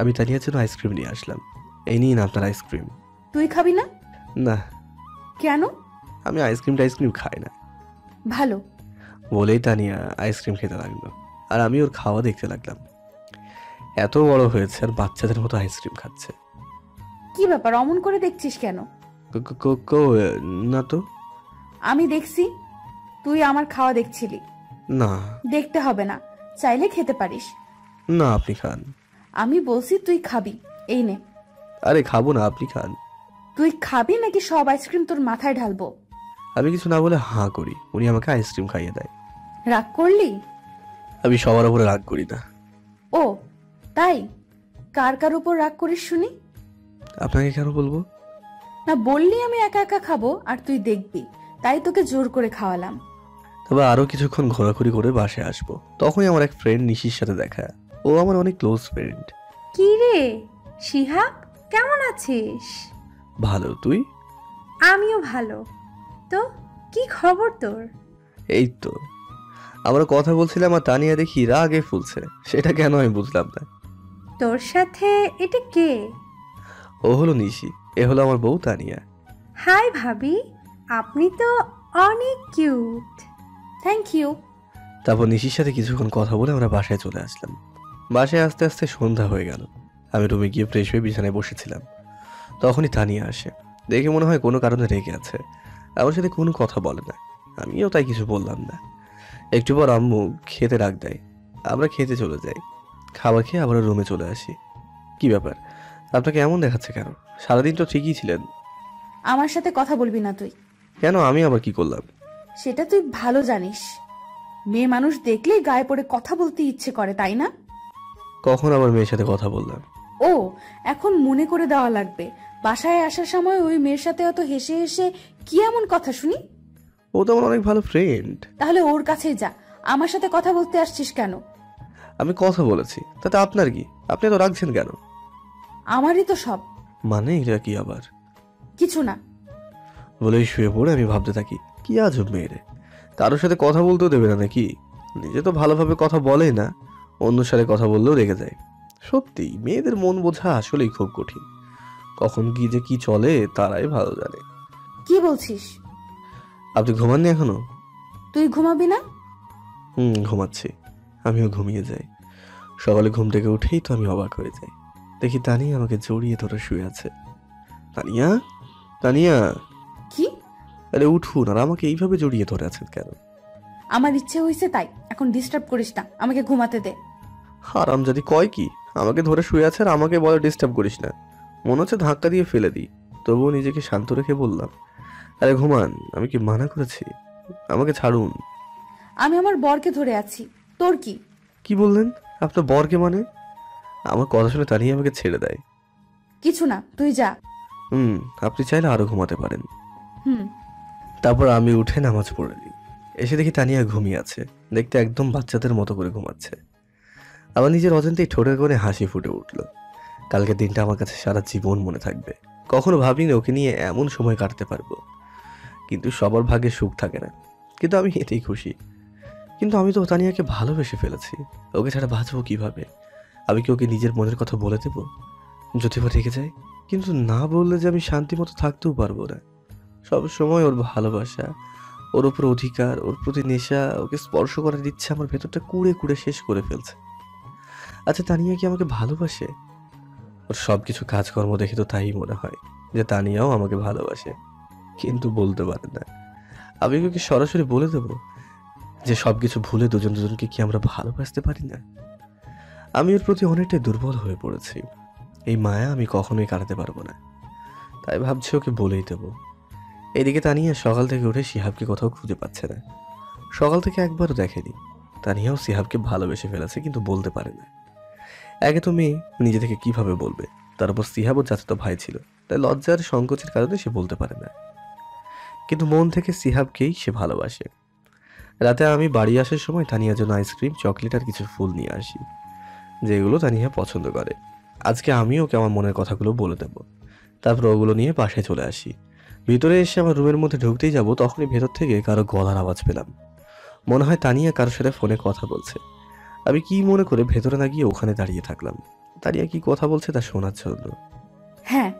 আমি তানিয়ার জন্য আইসক্রিম নিয়ে আসলাম। এই নিন আপনার আইসক্রিম। তুই খাবি না? না। কেন? আমি আইসক্রিম খাই না। ভালো বলেই তানিয়া আইসক্রিম খেতে লাগলো, আর আমি ওর খাওয়া দেখতে লাগলাম। এত বড় হয়েছে আর বাচ্চাদের মতো আইসক্রিম খাচ্ছে। কি ব্যাপার, অমন করে দেখছিস কেন? না তো। আমি দেখছি, তুই আমার খাওয়া দেখছিলি। না, দেখতে হবে না, চাইলে খেতে পারিস। না, আপনি খান। আমি বলছি তুই খাবি, এই নে। আরে খাবো না, আপনি খান। তুই খাবি নাকি সব আইসক্রিম তোর মাথায় ঢালবো? আমি কিছু না বলে হাঁ করি, উনি আমাকে আইসক্রিম খাইয়ে দেয়। রাগ করলি? আমি সবার উপরে রাগ করি না। ও তাই? কার কার উপর রাগ করিস শুনি? আপনাকে কেন বলবো? না বললি আমি একা একা খাবো আর তুই দেখবি, তাই তোকে জোর করে খাওয়ালাম। তবে আরো কিছুক্ষণ ঘোরাঘুরি করে বাসায় আসবো। তখনই আমার এক ফ্রেন্ড নিশির সাথে দেখা। ও আমার অনেক ক্লোজ ফ্রেন্ড। কি রে শিহাব, কেমন আছিস? ভালো, তুই? আমিও ভালো। তো কি খবর তোর? এই তো আমরা কথা বলছিলাম, আর তানিয়া দেখি রাগে ফুলছে। সেটা কেন আমি বুঝলাম না। তোর সাথে এটা কে? ও হলো নিশি, এ হলো আমার বউ তানিয়া। হাই ভাবি, আপনি তো অনেক কিউট। Thank you. তারপর নিশির সাথে কিছুক্ষণ কথা বলে আমরা বাসায় চলে আসলাম। বাসায় আস্তে আস্তে সন্ধ্যা হয়ে গেল। আমি রুমে গিয়ে ফ্রেশ হয়ে বিছানায় বসেছিলাম। তখনই তানিয়া আসে। দেখে মনে হয় কোনো কারণে রেগে আছে, আমার সাথে কোনো কথা বলে না। আমিও তাই কিছু বললাম না। একটু পর আম্মু খেতে ডাক দেয়, আমরা খেতে চলে যাই। খাবার খেয়ে আবার রুমে চলে আসি। কি ব্যাপার, আপনাকে এমন দেখাচ্ছে কেন? সারাদিন তো ঠিকই ছিলেন। আমার সাথে কথা বলবি না তুই। কেন, আমি আবার কি করলাম? সেটা তুই ভালো জানিস। মেয়ে মানুষ দেখলেই গায়ে পড়ে কথা বলতে ইচ্ছে করে, তাই না? কখন আবার মেয়ের সাথে কথা বললাম? ও এখন মনে করে দেওয়া লাগবে। বাসায় আসার সময় ওই মেয়ের সাথে অত হেসে হেসে কি এমন কথা শুনি? ও তো আমার অনেক ভালো ফ্রেন্ড। তাহলে ওর কাছেই যা, আমার সাথে কথা বলতে আসছিস কেন? আমি কথা বলেছি, তাতে আপনার কি? আপনি তো রাখছেন কেন? আমারই তো সব। মানে এটা কি আবার? কিছু না বলেই শুয়ে পড়ে আমি ভাবতে থাকি, কি আজব মেয়েরে, কারোর সাথে কথা বলতেও দেবে না নাকি? নিজে তো ভালোভাবে কথা বলে না, অন্য সাথে কথা বললেও রেগে যায়। সত্যি মেয়েদের মন বোঝা আসলেই খুব কঠিন। কখন কি যে কি চলে তারাই ভালো জানে। কি বলছিস? আপনি ঘুমাননি এখনো? তুই ঘুমাবি না? ঘুমাচ্ছি। আমিও ঘুমিয়ে যাই। সকালে ঘুম থেকে উঠেই তো আমি অবাক হয়ে যাই। দেখি তানিয়া আমাকে জড়িয়ে ধরে শুয়ে আছে। তানিয়া, তানিয়া, কি? আরে উঠুন, আর আমাকে এইভাবে জড়িয়ে ধরে আছেন কেন? আমার ইচ্ছে হয়েছে তাই, এখন ডিস্টার্ব করিস না, আমাকে ঘুমাতে দে। হারামজাদি কয় কি? আমাকে ধরে শুয়ে আছে আর আমাকে বলে ডিস্টার্ব করিস না। মনে হচ্ছে ধাক্কা দিয়ে ফেলে দিই। তবুও নিজেকে শান্ত রেখে বললাম, আরে ঘুমান, আমি কি মানা করেছি? আমাকে ছাড়ুন। আমি আমার বরকে ধরে আছি, তোর কি? কি বললেন? আপনার বরকে মানে? আমার কথা শুনে তানিয়া আমাকে ছেড়ে দেয়। কিছু না, তুই যা। আপনি চাইলে আরো ঘুমাতে পারেন। হুম। তারপর আমি উঠে নামাজ পড়ে দিই। এসে দেখি তানিয়া ঘুমিয়ে আছে, দেখতে একদম বাচ্চাদের মতো করে ঘুমাচ্ছে। আমার নিজের অজান্তেই ঠোঁটের করে হাসি ফুটে উঠল। কালকের দিনটা আমার কাছে সারা জীবন মনে থাকবে। কখনো ভাবিনি ওকে নিয়ে এমন সময় কাটাতে পারবো। কিন্তু সবার ভাগ্যে সুখ থাকে না, কিন্তু আমি এতেই খুশি। কিন্তু আমি তো তানিয়াকে ভালোবেসে ফেলেছি, ওকে ছাড়া বাঁচবো কিভাবে? আমি কি ওকে নিজের মনের কথা বলে দেব? যদি বা রেখে যায়? কিন্তু না বললে যে আমি শান্তি মতো থাকতেও পারবো না। সব সময় ওর ভালোবাসা, ওর উপর অধিকার, ওর প্রতি নেশা, ওকে স্পর্শ করার ইচ্ছা আমার ভেতরটা কুড়ে কুড়ে শেষ করে ফেলছে। আচ্ছা, তানিয়া কি আমাকে ভালোবাসে? ওর সব কিছু কাজকর্ম দেখে তো তাই মনে হয় যে তানিয়াও আমাকে ভালোবাসে, কিন্তু বলতে পারে না। আমি ওকে সরাসরি বলে দেব যে সবকিছু ভুলে দুজন দুজনকে কি আমরা ভালোবাসতে পারি না? আমি ওর প্রতি অনেকটাই দুর্বল হয়ে পড়েছি। এই মায়া আমি কখনোই কাটাতে পারবো না, তাই ভাবছি ওকে বলেই দেবো। এদিকে তানিয়া সকাল থেকে উঠে শিহাবকে কোথাও খুঁজে পাচ্ছে না। সকাল থেকে একবারও দেখেনি। তানিয়াও শিহাবকে ভালোবেসে ফেলেছে, কিন্তু বলতে পারে না। একে তো মেয়ে, নিজে থেকে কিভাবে বলবে? তার উপর শিহাবও চাচাতো ভাই ছিল, তাই লজ্জার সংকোচের কারণে সে বলতে পারে না। কিন্তু মন থেকে শিহাবকেই সে ভালোবাসে। রাতে আমি বাড়ি আসার সময় তানিয়ার জন্য আইসক্রিম, চকলেট আর কিছু ফুল নিয়ে আসি, যেগুলো তানিয়া পছন্দ করে। আজকে আমি ওকে আমার মনের কথাগুলো বলে দেব। তারপর ওগুলো নিয়ে বাসায় চলে আসি। ভিতরে এসে আমার রুমের মধ্যে ঢুকতেই যাব, তখনই ভেতর থেকে কারো গলার আওয়াজ পেলাম। মনে হয় তানিয়া কারোর সাথে ফোনে কথা বলছে। আমি কি মনে করে ভেতরে না গিয়ে ওখানে দাঁড়িয়ে থাকলাম, তানিয়া কি কথা বলছে তা শোনার জন্য। হ্যাঁ,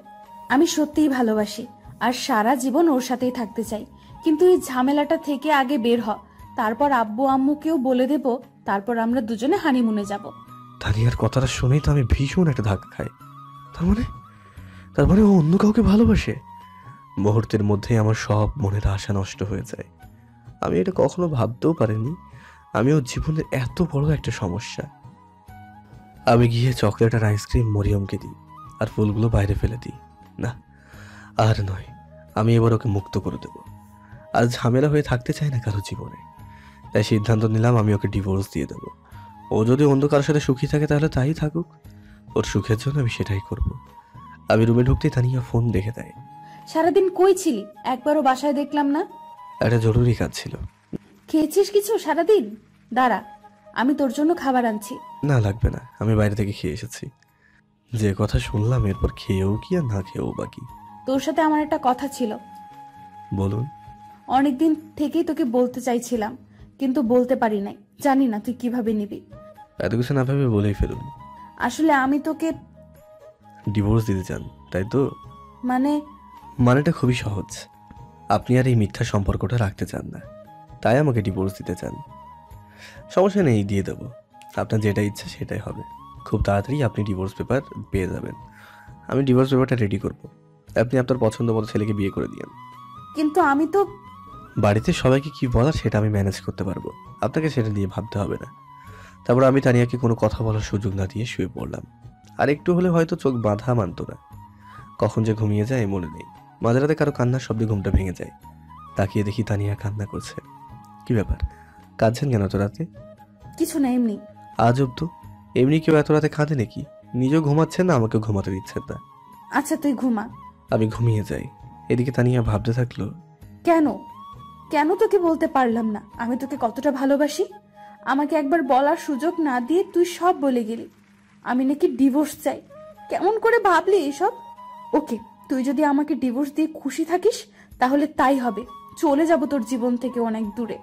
আমি সত্যিই ভালোবাসি আর সারা জীবন ওর সাথেই থাকতে চাই, কিন্তু এই ঝামেলাটা থেকে আগে বের হ, তারপর আব্বু আম্মুকেও বলে দেব, তারপর আমরা দুজনে হানিমুনে যাব। তানিয়ার কথাটা শুনেই তো আমি ভীষণ একটা ধাক্কা খাই। তার মানে ও অন্য কাউকে ভালোবাসে? মুহূর্তের মধ্যেই আমার সব মনের আশা নষ্ট হয়ে যায়। আমি এটা কখনো ভাবতেও পারিনি আমি ওর জীবনের এত বড় একটা সমস্যা। আমি গিয়ে চকলেট আর আইসক্রিম মরিয়মকে দিই, আর ফুলগুলো বাইরে ফেলে দিই। না, আর নয়, আমি এবার ওকে মুক্ত করে দেব। আর ঝামেলা হয়ে থাকতে চাই না কারো জীবনে, তাই সিদ্ধান্ত নিলাম আমি ওকে ডিভোর্স দিয়ে দেবো। ও যদি অন্য কারোর সাথে সুখী থাকে তাহলে তাই থাকুক, ওর সুখের জন্য আমি সেটাই করব। আমি রুমে ঢুকতেই তানিয়া ফোন দেখে দেয়। সারাদিন কই ছিলি? একবারও বাসায় দেখলাম না। একটা জরুরি কাজ ছিল। খেয়েছিস কিছু সারাদিন? দাঁড়া, আমি তোর জন্য খাবার আনছি। না লাগবে না, আমি বাইরে থেকে খেয়ে এসেছি। যে কথা শুনলাম এরপর খেয়েও কি আর না খেয়েও বাকি। তোর সাথে আমার একটা কথা ছিল। বলুন। অনেকদিন থেকেই তোকে বলতে চাইছিলাম, কিন্তু বলতে পারি নাই। জানি না তুই কিভাবে নিবি। এত কিছু না ভেবে বলেই ফেলুন। আসলে আমি তোকে ডিভোর্স দিতে চান, তাই তো? মানেটা খুবই সহজ। আপনি আর এই মিথ্যা সম্পর্কটা রাখতে চান না, তাই আমাকে ডিভোর্স দিতে চান। সমস্যা নেই, দিয়ে দেবো। আপনার যেটা ইচ্ছা সেটাই হবে। খুব তাড়াতাড়ি আপনি ডিভোর্স পেপার পেয়ে যাবেন। আমি ডিভোর্স পেপারটা রেডি করব। আপনি আপনার পছন্দ মতো ছেলেকে বিয়ে করে দিয়েন। কিন্তু আমি তো বাড়িতে সবাইকে কি বলার সেটা আমি ম্যানেজ করতে পারবো, আপনাকে সেটা নিয়ে ভাবতে হবে না। তারপর আমি তানিয়াকে কোনো কথা বলার সুযোগ না দিয়ে শুয়ে পড়লাম। আর একটু হলে হয়তো চোখ বাঁধা মানত না। কখন যে ঘুমিয়ে যায় মনে নেই। মাঝরাতে কারো কান্নার শব্দে ঘুমটা ভেঙে যায়। তাকিয়ে দেখি তানিয়া কান্না করছে। কি ব্যাপার, কাঁদছেন কেন এত রাতে? কিছু না, এমনি। আজব তো, এমনি কেউ এত রাতে কাঁদে নাকি? নিজেও ঘুমাচ্ছেন না, আমাকে ঘুমাতে দিচ্ছেন না। আচ্ছা তুই ঘুমা। আমি ঘুমিয়ে যাই। এদিকে তানিয়া ভাবতে থাকলো, কেন কেন তোকে বলতে পারলাম না আমি তোকে কতটা ভালোবাসি? আমাকে একবার বলার সুযোগ না দিয়ে তুই সব বলে গেলি। আমি নাকি ডিভোর্স চাই। কেমন করে ভাবলি এসব? ওকে, তুই যদি আমাকে ডিভোর্স দিয়ে খুশি থাকিস তাহলে তাই হবে। চলে যাব তোর জীবন থেকে অনেক দূরে।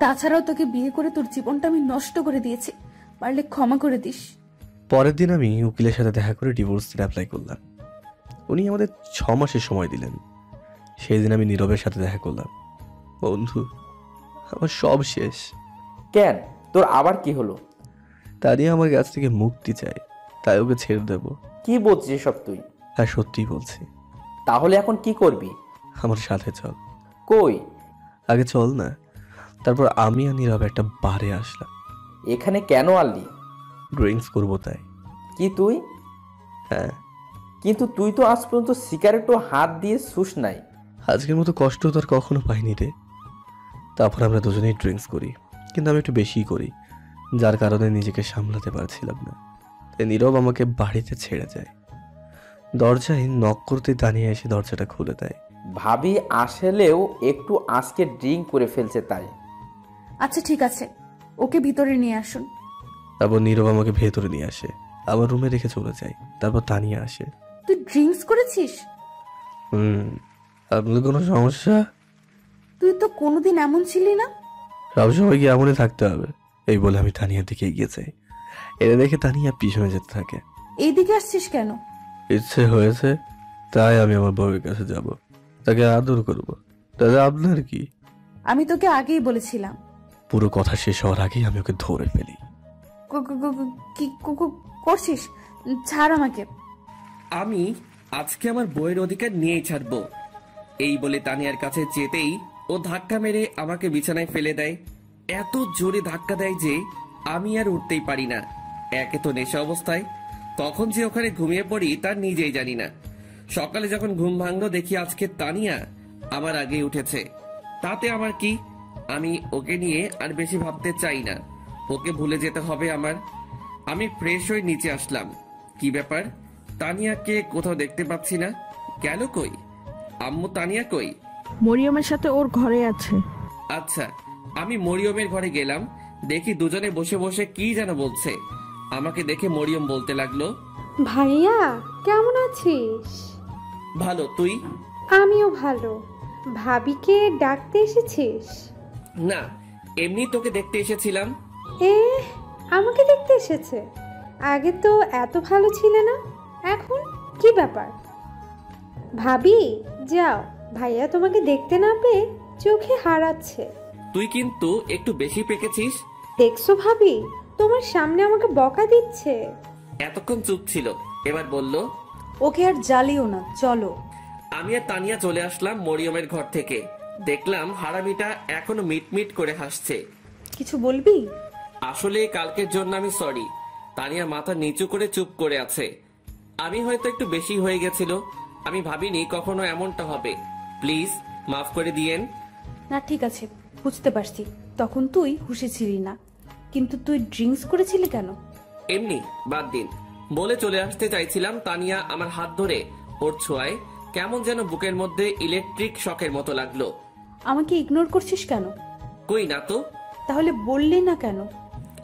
তাছাড়াও তোকে বিয়ে করে তোর জীবনটা আমি নষ্ট করে দিয়েছি, পারলে ক্ষমা করে দিস। পরের দিন আমি উকিলের সাথে দেখা করে ডিভোর্সের অ্যাপ্লাই করলাম। উনি আমাদের 6 মাসের সময় দিলেন। সেই দিন আমি নীরবের সাথে দেখা করলাম। বন্ধু, আমার সব শেষ। কেন, তোর আবার কি হলো? তানিয়া আমার কাছ থেকে মুক্তি চাই, তাই ওকে ছেড়ে দেবো। কি বলছিস সব তুই? হ্যাঁ, সত্যিই বলছি। তাহলে এখন কি করবি? আমার সাথে চল। কই? আগে চল না, তারপর আমি আর নীরব একটা বারে আসলাম। এখানে কেন আনলি? ড্রিঙ্কস করবো তাই। কি তুই? হ্যাঁ। কিন্তু তুই তো আজ পর্যন্ত সিগারেটও হাত দিয়ে শুস নাই। আজকের মতো কষ্ট তো আর কখনো পাইনি রে। তারপর আমরা দুজনেই ড্রিঙ্কস করি, কিন্তু আমি একটু বেশিই করি, যার কারণে নিজেকে সামলাতে পারছিলাম না। তাই নীরব আমাকে বাড়িতে ছেড়ে যায়। দরজায় নক করতে দাঁড়িয়ে এসে দরজাটা খুলে দেয়। ভাবি আসলেও একটু আজকে ড্রিঙ্ক করে ফেলছে তাই। আচ্ছা ঠিক আছে, ওকে ভিতরে নিয়ে আসুন। তারপর নীরব আমাকে ভেতরে নিয়ে আসে, আবার রুমে রেখে চলে যায়। তারপর তানিয়া আসে। তুই ড্রিঙ্কস করেছিস? আপনার কোনো সমস্যা? তুই তো কোনোদিন এমন ছিলি না। সবসময় কি এমনই থাকতে হবে? এই বলে আমি তানিয়ার দিকে এগিয়ে যাই। এটা দেখে তানিয়া পিছনে যেতে থাকে। এইদিকে আসছিস কেন? ইচ্ছে হয়েছে, তাই আমি আমার বউয়ের কাছে যাব, তাকে আদর করব। তাহলে আপনার কি? আমি তোকে আগেই বলেছিলাম। পুরো কথা শেষ হওয়ার আগেই আমি ওকে ধরে ফেলি। কি করছিস? ছাড় আমাকে। আমি আজকে আমার বইয়ের অধিকার নিয়েই ছাড়বো। এই বলে তানিয়ার কাছে যেতেই ও ধাক্কা মেরে আমাকে বিছানায় ফেলে দেয়। এত জোরে ধাক্কা দেয় যে আমি আর উঠতেই পারি না। একে তো নেশা অবস্থায়, কখন যে ওখানে ঘুমিয়ে পড়ি তার নিজেই জানি না। সকালে যখন ঘুম ভাঙলো দেখি আজকে তানিয়া আমার আগেই উঠেছে। তাতে আমার কি? আমি ওকে নিয়ে আর বেশি ভাবতে চাই না, ওকে ভুলে যেতে হবে আমার। আমি ফ্রেশ হয়ে নিচে আসলাম। কি ব্যাপার, তানিয়াকে কোথাও দেখতে পাচ্ছি না, গেল কই? আম্মু তানিয়া কই? মরিয়মের সাথে ওর ঘরে আছে। আচ্ছা, আমি মরিয়মের ঘরে গেলাম, দেখি দুজনে বসে বসে কি যেন বলছে। আমাকে দেখে মরিয়ম বলতে লাগলো, ভাইয়া কেমন আছিস? ভালো, তুই? আমিও ভালো। ভাবিকে ডাকতে এসেছিস? না, এমনি তোকে দেখতে এসেছিলাম। আমাকে দেখতে এসেছে? আগে তো এত ভালো ছিলে না, এখন কি ব্যাপার? ভাবি যাও, ভাইয়া তোমাকে দেখতে না পেয়ে চোখে হারাচ্ছে। তুই কিন্তু একটু বেশি পেকেছিস। দেখছো ভাবি, তোমার সামনে আমাকে বকা দিচ্ছে। এতক্ষণ চুপ ছিল, এবার বলল, ওকে আর জ্বালিও না, চলো। আমি আর তানিয়া চলে আসলাম মরিয়মের ঘর থেকে। দেখলাম হারামিটা এখনো মিটমিট করে হাসছে। কিছু বলবি? আসলে কালকের জন্য আমি সরি। তানিয়া মাথা নিচু করে চুপ করে আছে। আমি হয়তো একটু বেশি হয়ে গেছিল, আমি ভাবিনি কখনো এমনটা হবে। প্লিজ মাফ করে দিয়েন। না ঠিক আছে, বুঝতে পারছি তখন তুই হুঁশে ছিলি না, কিন্তু তুই ড্রিঙ্কস করেছিলি কেন? এমনি, বাদ দিন বলে চলে আসতে চাইছিলাম। তানিয়া আমার হাত ধরে ওর ছোঁয়ায় কেমন যেন বুকের মধ্যে ইলেকট্রিক শকের মতো লাগলো। আমাকে ইগনোর করছিস কেন? কই না তো। তাহলে বললি না কেন?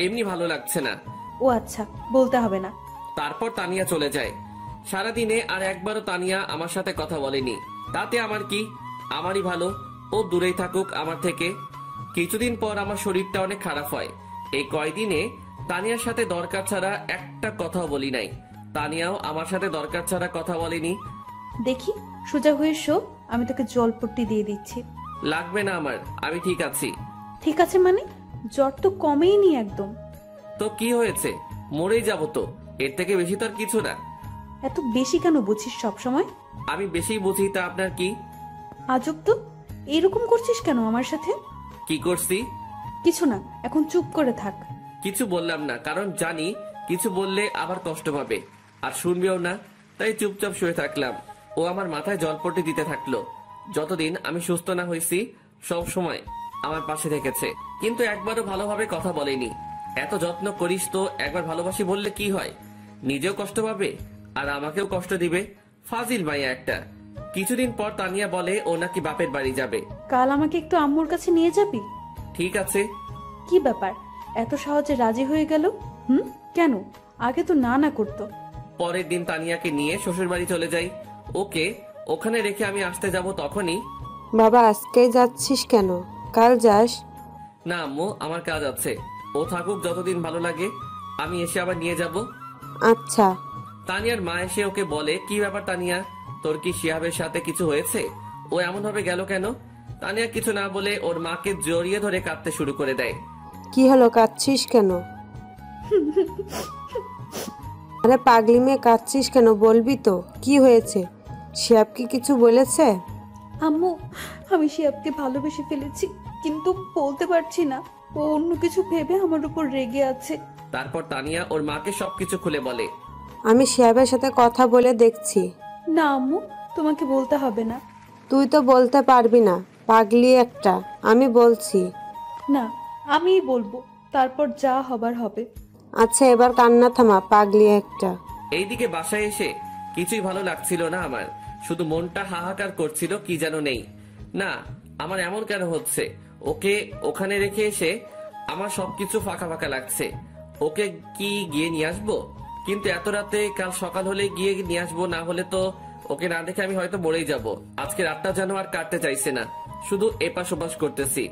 এমনি ভালো লাগছে না। ও আচ্ছা, বলতে হবে না। তারপর তানিয়া চলে যায়। সারাদিনে আর একবারও তানিয়া আমার সাথে কথা বলেনি। তাতে আমার কি, আমারই ভালো, ও দূরেই থাকুক আমার থেকে। কিছুদিন পর আমার শরীরটা অনেক খারাপ হয়। এই কয়দিনে তানিয়ার সাথে দরকার ছাড়া একটা কথাও বলি নাই। তানিয়াও আমার সাথে দরকার ছাড়া কথা বলেনি। দেখি সোজা হয়ে শো, আমি তোকে জলপট্টি দিয়ে দিচ্ছি। লাগবে না আমার, আমি ঠিক আছি। ঠিক আছে মানে? জ্বর তো কমেইনি একদম। তো কি হয়েছে, মরেই যাব তো, এর থেকে বেশি তো আর কিছু না। এত বেশি কেন বুঝিস সব সময়? আমি বেশি বুঝি তা আপনার কি? আজব তো, এরকম করছিস কেন আমার সাথে? কি করছি? কিছু না, এখন চুপ করে থাক। কিছু বললাম না, কারণ জানি কিছু বললে আবার কষ্ট পাবে, আর শুনবেও না, তাই চুপচাপ শুয়ে থাকলাম। ও আমার মাথায় জলপট্টি দিতে থাকলো। যতদিন আমি সুস্থ না হয়েছি সব সময় আমার পাশে থেকেছে, কিন্তু একবারও ভালোভাবে কথা বলেনি। এত যত্ন করিস তো একবার ভালোবাসি বললে কি হয়? নিজেও কষ্ট পাবে আর আমাকেও কষ্ট দিবে। ফাজিল মাইয়া একটা। কিছুদিন পর তানিয়া বলে ও নাকি বাপের বাড়ি যাবে। কাল আমাকে একটু আম্মুর কাছে নিয়ে যাবি? ঠিক আছে। কি ব্যাপার, এত সহজে রাজি হয়ে গেল? কেন, আগে তো না না করতো। পরের দিন তানিয়াকে নিয়ে শ্বশুর বাড়ি চলে যাই। ওকে ওখানে রেখে আমি আসতে যাব তখনই, বাবা আজকে যাচ্ছিস কেন, কাল যাস না। আম্মু আমার কাজ আছে, ও থাকুক যতদিন ভালো লাগে, আমি এসে আবার নিয়ে যাব। আচ্ছা। তানিয়ার মা এসে ওকে বলে, কি ব্যাপার তানিয়া, তোর কি শিহাবের সাথে কিছু হয়েছে? ও এমন ভাবে গেল কেন? তানিয়া কিছু না বলে ওর মাকে জড়িয়ে ধরে কাঁদতে শুরু করে দেয়। কি হলো, কাঁদছিস কেন? আরে পাগলি মেয়ে, কাঁদছিস কেন, বলবি তো কি হয়েছে? শিহাব কি কিছু বলেছে? আম্মু, আমি শিহাবকে ভালোবেসে ফেলেছি, কিন্তু বলতে পারছি না। ও অন্য কিছু ভেবে আমার উপর রেগে আছে। তারপর তানিয়া ওর মাকে সবকিছু খুলে বলে। আমি শিহাবের সাথে কথা বলে দেখছি। না আম্মু, তোমাকে বলতে হবে না। তুই তো বলতে পারবি না, পাগলি একটা। আমি বলছি। না, আমিই বলবো, তারপর যা হবার হবে। আচ্ছা, এবার কান্না থামা, পাগলি একটা। এইদিকে বাসায় এসে কিছুই ভালো লাগছিল না আমার, শুধু মনটা হাহাকার করছিল কি যেন নেই। না, আমার এমন কেন হচ্ছে? ওকে ওখানে রেখে এসে আমার সবকিছু ফাঁকা ফাঁকা লাগছে। ওকে কি গিয়ে নিয়ে আসবো? কিন্তু এত রাতে, কাল সকাল হলে গিয়ে নিয়ে আসবো, না হলে তো ওকে না দেখে আমি হয়তো মরেই যাব। আজকে রাতটা যেন আর কাটতে চাইছে না, শুধু এপাশ ওপাশ করতেছি।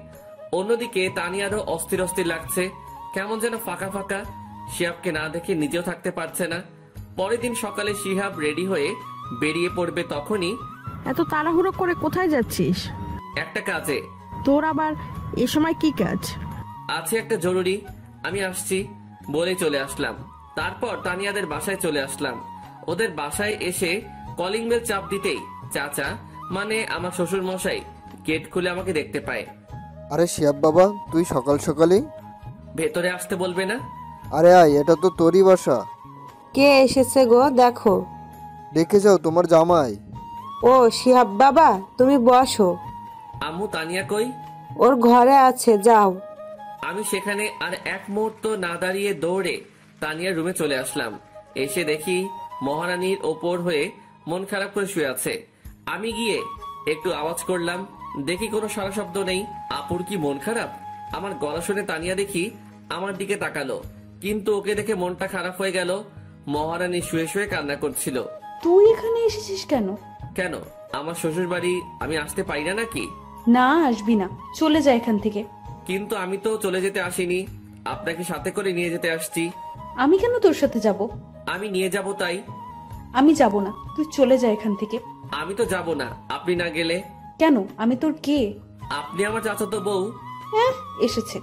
অন্যদিকে তানিয়ারও অস্থির অস্থির লাগছে, কেমন যেন ফাঁকা ফাঁকা। শিহাবকে না দেখে নিজেও থাকতে পারছে না। পরের দিন সকালে শিহাব রেডি হয়ে বেরিয়ে পড়বে, তখনই এত তাড়াহুড়ো করে কোথায় যাচ্ছিস? একটা কাজে। তোর আবার এ সময় কি কাজ? আছে একটা জরুরি, আমি আসছি বলে চলে আসলাম। তারপর তানিয়াদের বাসায় চলে আসলাম। ওদের বাসায় এসে কলিং বেল চাপ দিতেই চাচা, মানে আমার শ্বশুর মশাই, গেট খুলে আমাকে দেখতে পায়। আরে শিহাব বাবা, তুই সকাল সকালই ভেতরে আসতে বলবে না? আরে আয়, এটা তো তোরই বাসা। কে এসেছে গো? দেখো। দেখে যাও, তোমার জামাই। ও শিহাব বাবা, তুমি বসো। আম্মু, তানিয়া কই? ওর ঘরে আছে, যাও। আমি সেখানে আর এক মুহূর্ত না দাঁড়িয়ে দৌড়ে তানিয়ার রুমে চলে আসলাম। এসে দেখি মহারানীর ওপর হয়ে মন খারাপ করে শুয়ে আছে। আমি গিয়ে একটু আওয়াজ করলাম, দেখি কোনো সারা শব্দ নেই। আপুর কি মন খারাপ? আমার গলা শুনে তানিয়া দেখি আমার দিকে তাকালো, কিন্তু ওকে দেখে মনটা খারাপ হয়ে গেল। মহারানী শুয়ে শুয়ে কান্না করছিল। তুই এখানে এসেছিস কেন? কেন, আমার শ্বশুর বাড়ি আমি আসতে পারি না নাকি? না, আসবি না, চলে যা এখান থেকে। কিন্তু আমি তো চলে যেতে আসিনি, আপনাকে সাথে করে নিয়ে যেতে আসছি। আমি কেন তোর সাথে যাব? আমি নিয়ে যাব তাই। আমি যাব না, তুই চলে যা এখান থেকে। আমি তো যাব না আপনি না গেলে। কেন? আমি তোর কে? আপনি আমার চাচাতো বউ। এসেছে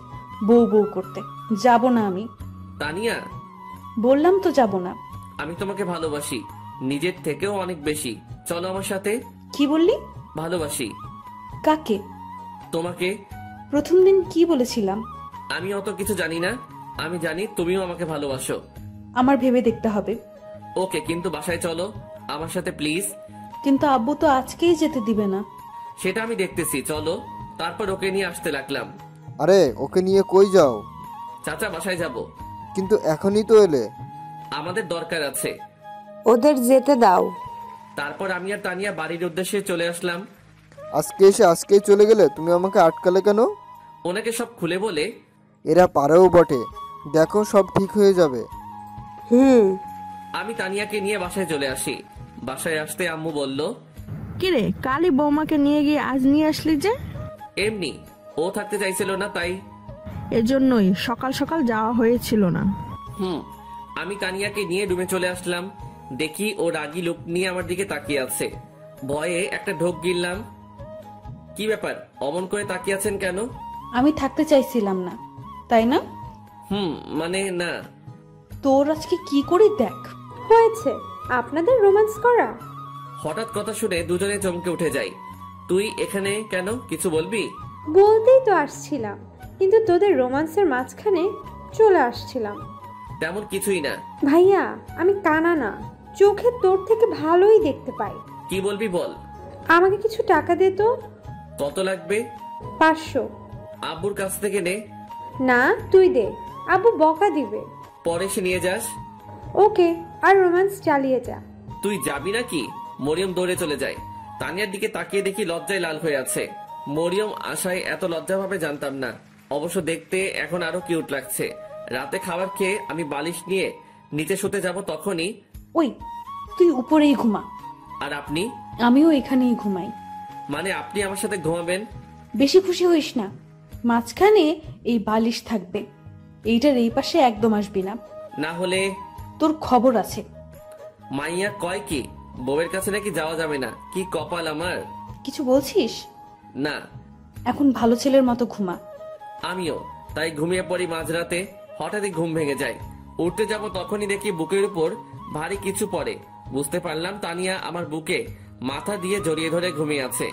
বউ বউ করতে। যাব না আমি। তানিয়া, বললাম তো যাব না। আমি তোমাকে ভালোবাসি, নিজের থেকেও অনেক বেশি। চলো আমার সাথে। কি বললি? ভালোবাসি। কাকে? তোমাকে। প্রথম দিন কি বলেছিলাম? আমি অত কিছু জানি না, আমি জানি তুমিও আমাকে ভালোবাসো। আমার ভেবে দেখতে হবে। ওকে, কিন্তু বাসায় চলো আমার সাথে প্লিজ। কিন্তু আব্বু তো আজকেই যেতে দিবে না। সেটা আমি দেখতেছি, চলো। তারপর ওকে নিয়ে আসতে লাগলাম। আরে ওকে নিয়ে কই যাও? চাচা, বাসায় যাব। কিন্তু এখনই তো এলে। আমাদের দরকার আছে। ওদের যেতে দাও। তারপর আমি আর তানিয়া বাড়ির উদ্দেশ্যে চলে আসলাম। আজকে এসে আজকেই চলে গেলে, তুমি আমাকে আটকালে কেন? ওনাকে সব খুলে বলে। এরা পারেও বটে, দেখো সব ঠিক হয়ে যাবে। আমি তানিয়াকে নিয়ে বাসায় চলে আসি। বাসায় আসতে আম্মু বলল, কিরে, কালি বৌমাকে নিয়ে গিয়ে আজ নিয়ে আসলি যে? এমনি, ও থাকতে চাইছিল না তাই। এজন্যই সকাল সকাল যাওয়া হয়েছিল না। আমি তানিয়াকে নিয়ে রুমে চলে আসলাম। দেখি ও রাগী লোক নিয়ে আমার দিকে তাকিয়ে আছে। ভয়ে একটা ঢোক গিললাম। কি ব্যাপার, অমন করে তাকিয়ে আছেন কেন? আমি থাকতে চাইছিলাম না, তাই না? মানে না। তোর আজকে কি করি দেখ। হয়েছে আপনাদের রোম্যান্স করা? হঠাৎ কথা শুনে দুজনে চমকে উঠে যাই। তুই এখানে কেন, কিছু বলবি? বলতেই তো আসছিলাম, কিন্তু তোদের রোম্যান্সের মাঝখানে চলে আসছিলাম। তেমন কিছুই না। ভাইয়া, আমি কানা না, চোখে তোর থেকে ভালোই দেখতে পাই। কি বলবি বল। আমাকে কিছু টাকা দে তো। কত লাগবে? 500। আব্বুর কাছ থেকে নে। না, তুই দে, আব্বু বকা দিবে। পরে সে নিয়ে যাস। ওকে, আর রোম্যান্স চালিয়ে যা। তুই যাবি নাকি? মরিয়ম দৌড়ে চলে যায়। তানিয়ার দিকে তাকিয়ে দেখি লজ্জায় লাল হয়ে আছে। মরিয়ম আশায় এত লজ্জা ভাবে জানতাম না। অবশ্য দেখতে এখন আরো কিউট লাগছে। রাতে খাবার খেয়ে আমি বালিশ নিয়ে নিচে শুতে যাব, তখনই ওই তুই উপরেই ঘুমা। আর আপনি? আমিও এখানেই ঘুমাই। মানে আপনি আমার সাথে ঘুমাবেন? বেশি খুশি হইস না, মাঝখানে এই বালিশ থাকবে, এইটার এই পাশে একদম আসবি না, না হলে তোর খবর আছে। মাইয়া কয় কি, বউয়ের কাছে নাকি যাওয়া যাবে না? কি কপাল আমার। কিছু বলছিস? না। এখন ভালো ছেলের মতো ঘুমা। আমিও তাই ঘুমিয়ে পড়ি। মাঝরাতে হঠাৎই ঘুম ভেঙে যায়। উঠতে যাব, তখনই দেখি বুকের উপর ভারী কিছু পড়ে। বুঝতে পারলাম তানিয়া আমার বুকে মাথা দিয়ে জড়িয়ে ধরে ঘুমিয়ে আছে।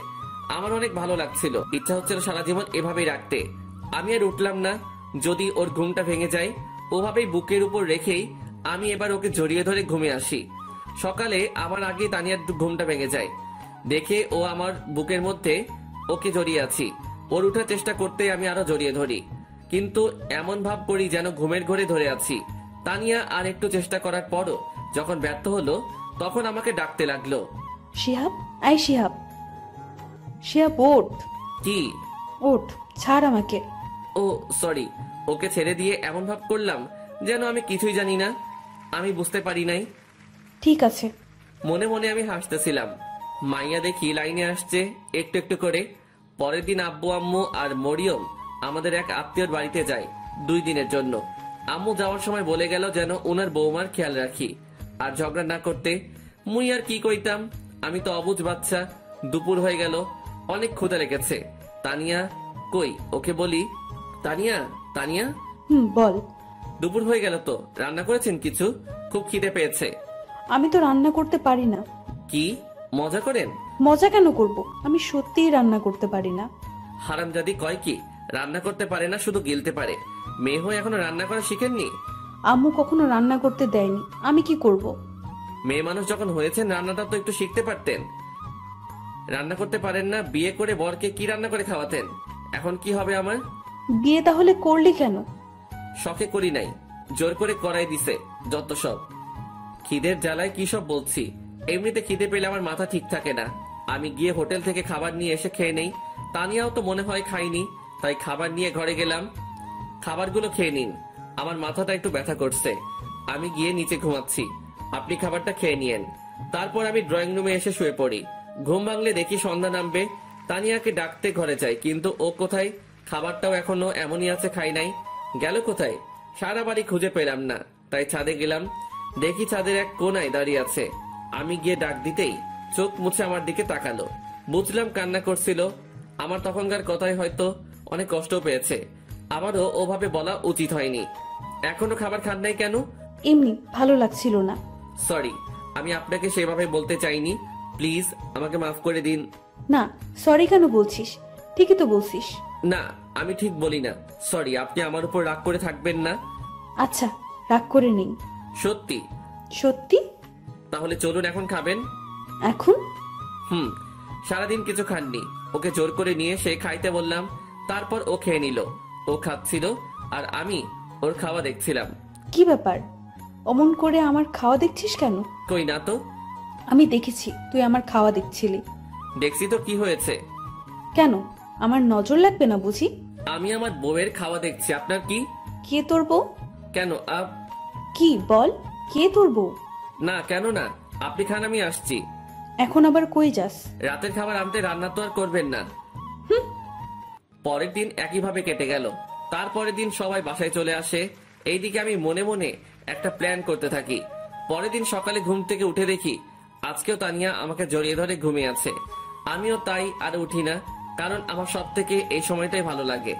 আমার অনেক ভালো লাগছিল, ইচ্ছা হচ্ছিল সারা জীবন এভাবেই রাখতে। আমি আর উঠলাম না, যদি ওর ঘুমটা ভেঙে যায়। ওভাবেই বুকের উপর রেখেই আমি এবার ওকে জড়িয়ে ধরে ঘুমিয়ে আসি। সকালে আমার আগে তানিয়ার ঘুমটা ভেঙে যায়, দেখে ও আমার বুকের মধ্যে ওকে জড়িয়ে আছি। ওর উঠার চেষ্টা করতে আমি আরো জড়িয়ে ধরি, কিন্তু এমন ভাব করি যেন ঘুমের ঘোরে ধরে আছি। তানিয়া আর একটু চেষ্টা করার পরও যখন ব্যর্থ হলো, তখন আমাকে ডাকতে লাগলো, শিহাব, আই শিহাব, শিহাব ওঠ। কি? ওঠ, ছাড় আমাকে। ও সরি। ওকে ছেড়ে দিয়ে এমন ভাব করলাম যেন আমি কিছুই জানি না, আমি বুঝতে পারি নাই। ঠিক আছে। মনে মনে আমি হাসতেছিলাম। মাইয়া দেখি লাইনে আসছে একটু একটু করে। পরের দিন আব্বু আম্মু আর মরিয়ম আমাদের এক আত্মীয়র বাড়িতে যায় 2 দিনের জন্য। আম্মু যাওয়ার সময় বলে গেল যেন ওনার বৌমার খেয়াল রাখি আর ঝগড়া না করতে। মুই আর কি কইতাম, আমি তো অবুঝ বাচ্চা। দুপুর হয়ে গেল, অনেক ক্ষুধা লেগেছে। তানিয়া কই? ওকে বলি, তানিয়া তানিয়া। বল। দুপুর হয়ে গেল তো, রান্না করেছেন কিছু? খুব খিদে পেয়েছে। আমি তো রান্না করতে পারি না। কি মজা করেন? মজা কেন করব? আমি সত্যিই রান্না করতে পারি না। হারামজাদি কয় কি রান্না করতে পারে না, শুধু গিলতে পারে। মেয়ে হয়ে এখনো রান্না করা শিখেননি? আম্মু কখনো রান্না করতে দেয়নি, আমি কি করব? মেয়ে মানুষ যখন হয়েছেন রান্নাটা তো একটু শিখতে পারতেন। রান্না করতে পারেন না, বিয়ে করে বরকে কি রান্না করে খাওয়াতেন? এখন কি হবে আমার? বিয়ে তাহলে করলি কেন? শখে করি নাই, জোর করে করাই দিছে যত সব। খিদের জ্বালায় কি সব বলছি। এমনিতে খিদে পেলে আমার মাথা ঠিক থাকে না। আমি গিয়ে হোটেল থেকে খাবার নিয়ে এসে খেয়ে নেই। তানিয়াও তো মনে হয় খাইনি, তাই খাবার নিয়ে ঘরে গেলাম। খাবারগুলো খেয়ে নিন, আমার মাথাটা একটু ব্যথা করছে। আমি গিয়ে নিচে ঘুমাচ্ছি, আপনি খাবারটা খেয়ে নিয়েন। তারপর আমি ড্রয়িং রুমে এসে শুয়ে পড়ি। ঘুম ভাঙলে দেখি সন্ধ্যা নামবে। তানিয়াকে ডাকতে ঘরে যাই, কিন্তু ও কোথায়? খাবারটাও এখনো এমনই আছে, খাই নাই। গেল কোথায়? সারা বাড়ি খুঁজে পেলাম না, তাই ছাদে গেলাম। দেখি ছাদের এক কোনায় দাঁড়িয়ে আছে। আমি গিয়ে ডাক দিতেই চোখ মুছে আমার দিকে তাকালো। বুঝলাম কান্না করছিল। আমার তখনকার কথায় হয়তো অনেক কষ্ট পেয়েছে। আমারও ওভাবে বলা উচিত হয়নি। এখনো খাবার খান নাই কেন? এমনি ভালো লাগছিল না। সরি, আমি আপনাকে সেভাবে বলতে চাইনি, প্লিজ আমাকে মাফ করে দিন। না, সরি কেন বলছিস? ঠিকই তো বলছিস। না, আমি ঠিক বলি না। সরি, আপনি আমার উপর রাগ করে থাকবেন না। আচ্ছা, রাগ করে নেই। সত্যি? সত্যি। তাহলে চলুন, এখন খাবেন। এখন? সারাদিন কিছু খাননি, ওকে জোর করে নিয়ে সে খাইতে বললাম। তারপর ও খেয়ে নিল। ও খাচ্ছিল আর আমি ওর খাওয়া দেখছিলাম। কি ব্যাপার, অমন করে আমার খাওয়া দেখছিস কেন? কই না তো। আমি দেখেছি তুই আমার খাওয়া দেখছিলি। দেখছি তো, কি হয়েছে? কেন, আমার নজর লাগবে না বুঝি? আমি আমার বউয়ের খাওয়া দেখছি, আপনার কি? কে তোর বউ? কেন কি বল, কে তোর বউ? না, কেন না, আপনি খান, আমি আসছি। এখন আবার কই যাস? রাতের খাবার আনতে, রান্না তো আর করবেন না। পরের দিন একইভাবে কেটে গেল। তারপরের দিন সবাই বাসায় চলে আসে। এইদিকে আমি মনে মনে একটা প্ল্যান করতে থাকি। পরের দিন সকালে ঘুম থেকে উঠে দেখি আজকেও তানিয়া আমাকে জড়িয়ে ধরে ঘুমিয়ে আছে। আমিও তাই আর উঠি না, কারণ আমার সব থেকে এই সময়টাই ভালো লাগে।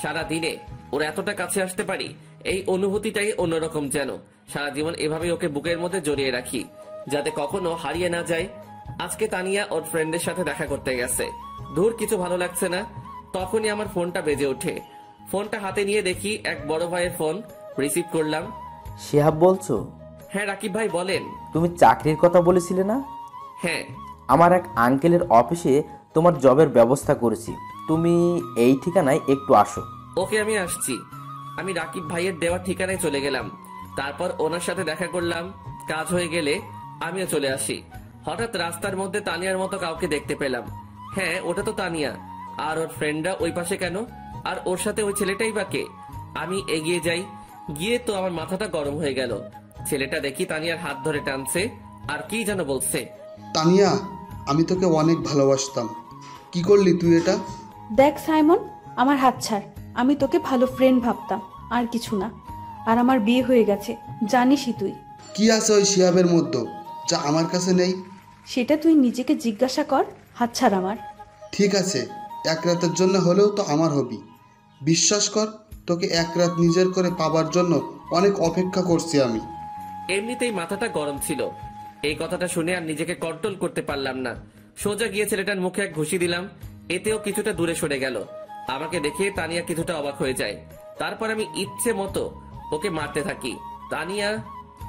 সারা দিনে ওর এতটা কাছে আসতে পারি, এই অনুভূতিটাই অন্যরকম। যেন সারা জীবন এভাবে ওকে বুকের মধ্যে জড়িয়ে রাখি, যাতে কখনো হারিয়ে না যায়। আজকে তানিয়া ওর ফ্রেন্ডের সাথে দেখা করতে গেছে। দূর কিছু ভালো লাগছে না। তখনই আমার ফোনটা বেজে ওঠে। ফোনটা হাতে নিয়ে দেখি এক বড় ভাইয়ের ফোন। রিসিভ করলাম। শিহাব বলছো? হ্যাঁ রাকিব ভাই, বলেন। তুমি চাকরির কথা বলেছিলে না? হ্যাঁ। আমার এক আঙ্কেলের অফিসে তোমার জবের ব্যবস্থা করেছি, তুমি এই ঠিকানায় একটু আসো। ওকে, আমি আসছি। আমি রাকিব ভাইয়ের দেওয়া ঠিকানায় চলে গেলাম। তারপর ওনার সাথে দেখা করলাম। কাজ হয়ে গেলে আমিও চলে আসি। হঠাৎ রাস্তার মধ্যে তানিয়ার মতো কাউকে দেখতে পেলাম। হ্যাঁ, ওটা তো তানিয়া। আর ওর ফ্রেন্ডরা ওই পাশে কেন? আর ওর সাথে ওই ছেলেটাই বা কে? আমি এগিয়ে যাই। গিয়ে তো আমার মাথাটা গরম হয়ে গেল। ছেলেটা দেখি তানিয়ার হাত ধরে টানছে আর কি যেন বলছে। তানিয়া, আমি তোকে অনেক ভালোবাসতাম, কি করলি তুই এটা? দেখ সাইমন, আমার হাত ছাড়। আমি তোকে ভালো ফ্রেন্ড ভাবতাম, আর কিছু না। আর আমার বিয়ে হয়ে গেছে, জানিসই তুই। কি আছে ওই শিহাবের মধ্যে যা আমার কাছে নেই? সেটা তুই নিজেকে জিজ্ঞাসা কর। হাত ছাড় আমার। ঠিক আছে, এক রাতের জন্য হলেও তো আমার হবি। বিশ্বাস কর, তোকে এক রাত নিজের করে পাবার জন্য অনেক অপেক্ষা করছি আমি। এমনিতেই মাথাটা গরম ছিল। এই কথাটা শুনে আর নিজেকে কন্ট্রোল করতে পারলাম না। সোজা গিয়ে ছেলেটার মুখে এক ঘুষি দিলাম। এতেও কিছুটা দূরে সরে গেল। আমাকে দেখে তানিয়া কিছুটা অবাক হয়ে যায়। তারপর আমি ইচ্ছে মতো ওকে মারতে থাকি। তানিয়া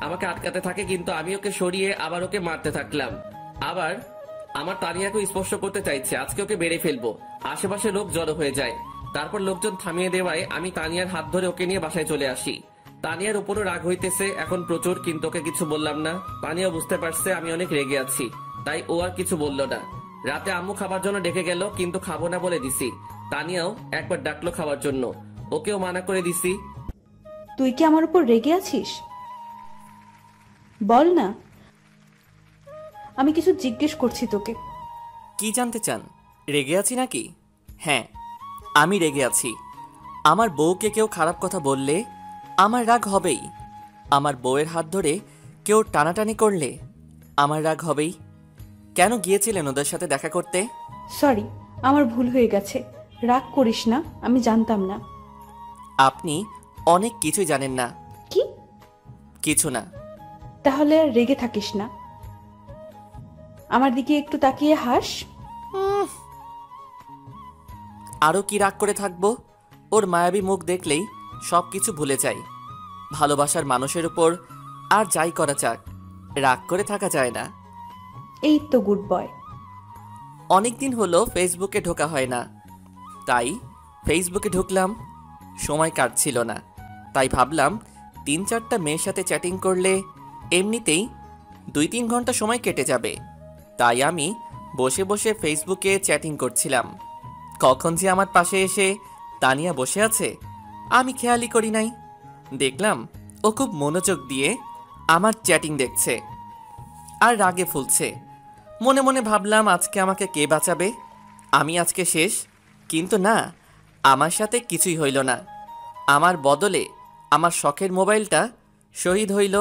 আমাকে আটকাতে থাকে, কিন্তু আমি ওকে সরিয়ে আবার ওকে মারতে থাকলাম। আবার আমার তানিয়াকে স্পর্শ করতে চাইছে, আজকে ওকে বেড়ে ফেলবো। আশেপাশে লোক জড়ো হয়ে যায়। তারপর লোকজন থামিয়ে দেওয়ায় আমি তানিয়ার হাত ধরে ওকে নিয়ে বাসায় চলে আসি। তানিয়ার উপরও রাগ হইতেছে এখন প্রচুর, কিন্তু ওকে কিছু বললাম না। তানিয়া বুঝতে পারছে আমি অনেক রেগে আছি, তাই ও আর কিছু বলল না। রাতে আম্মু খাবার জন্য ডেকে গেল, কিন্তু খাবো না বলে দিছি। তানিয়াও একবার ডাকলো খাওয়ার জন্য, ওকেও মানা করে দিছি। তুই কি আমার উপর রেগে আছিস? বল না, আমি কিছু জিজ্ঞেস করছি তোকে। কি জানতে চান? রেগে আছি নাকি? হ্যাঁ, আমি রেগে আছি। আমার বউকে কেউ খারাপ কথা বললে আমার রাগ হবেই। আমার বউয়ের হাত ধরে কেউ টানাটানি করলে আমার রাগ হবেই। কেন গিয়েছিলেন ওদের সাথে দেখা করতে? সরি, আমার ভুল হয়ে গেছে, রাগ করিস না, আমি জানতাম না। আপনি অনেক কিছুই জানেন না। কি? কিছু না। তাহলে আর রেগে থাকিস না, আমার দিকে একটু তাকিয়ে হাস। আরও কি রাগ করে থাকবো? ওর মায়াবী মুখ দেখলেই সব কিছু ভুলে যাই। ভালোবাসার মানুষের উপর আর যাই করা যাক, রাগ করে থাকা যায় না। এই তো গুড বয়। অনেকদিন হলো ফেসবুকে ঢোকা হয় না, তাই ফেসবুকে ঢুকলাম। সময় কাটছিল না, তাই ভাবলাম 3-4টা মেয়ের সাথে চ্যাটিং করলে এমনিতেই 2-3 ঘন্টা সময় কেটে যাবে। তাই আমি বসে বসে ফেসবুকে চ্যাটিং করছিলাম। কখন যে আমার পাশে এসে তানিয়া বসে আছে আমি খেয়ালই করি নাই। দেখলাম ও খুব মনোযোগ দিয়ে আমার চ্যাটিং দেখছে আর রাগে ফুলছে। মনে মনে ভাবলাম আজকে আমাকে কে বাঁচাবে, আমি আজকে শেষ। কিন্তু না, আমার সাথে কিছুই হইল না। আমার বদলে আমার শখের মোবাইলটা শহীদ হইল।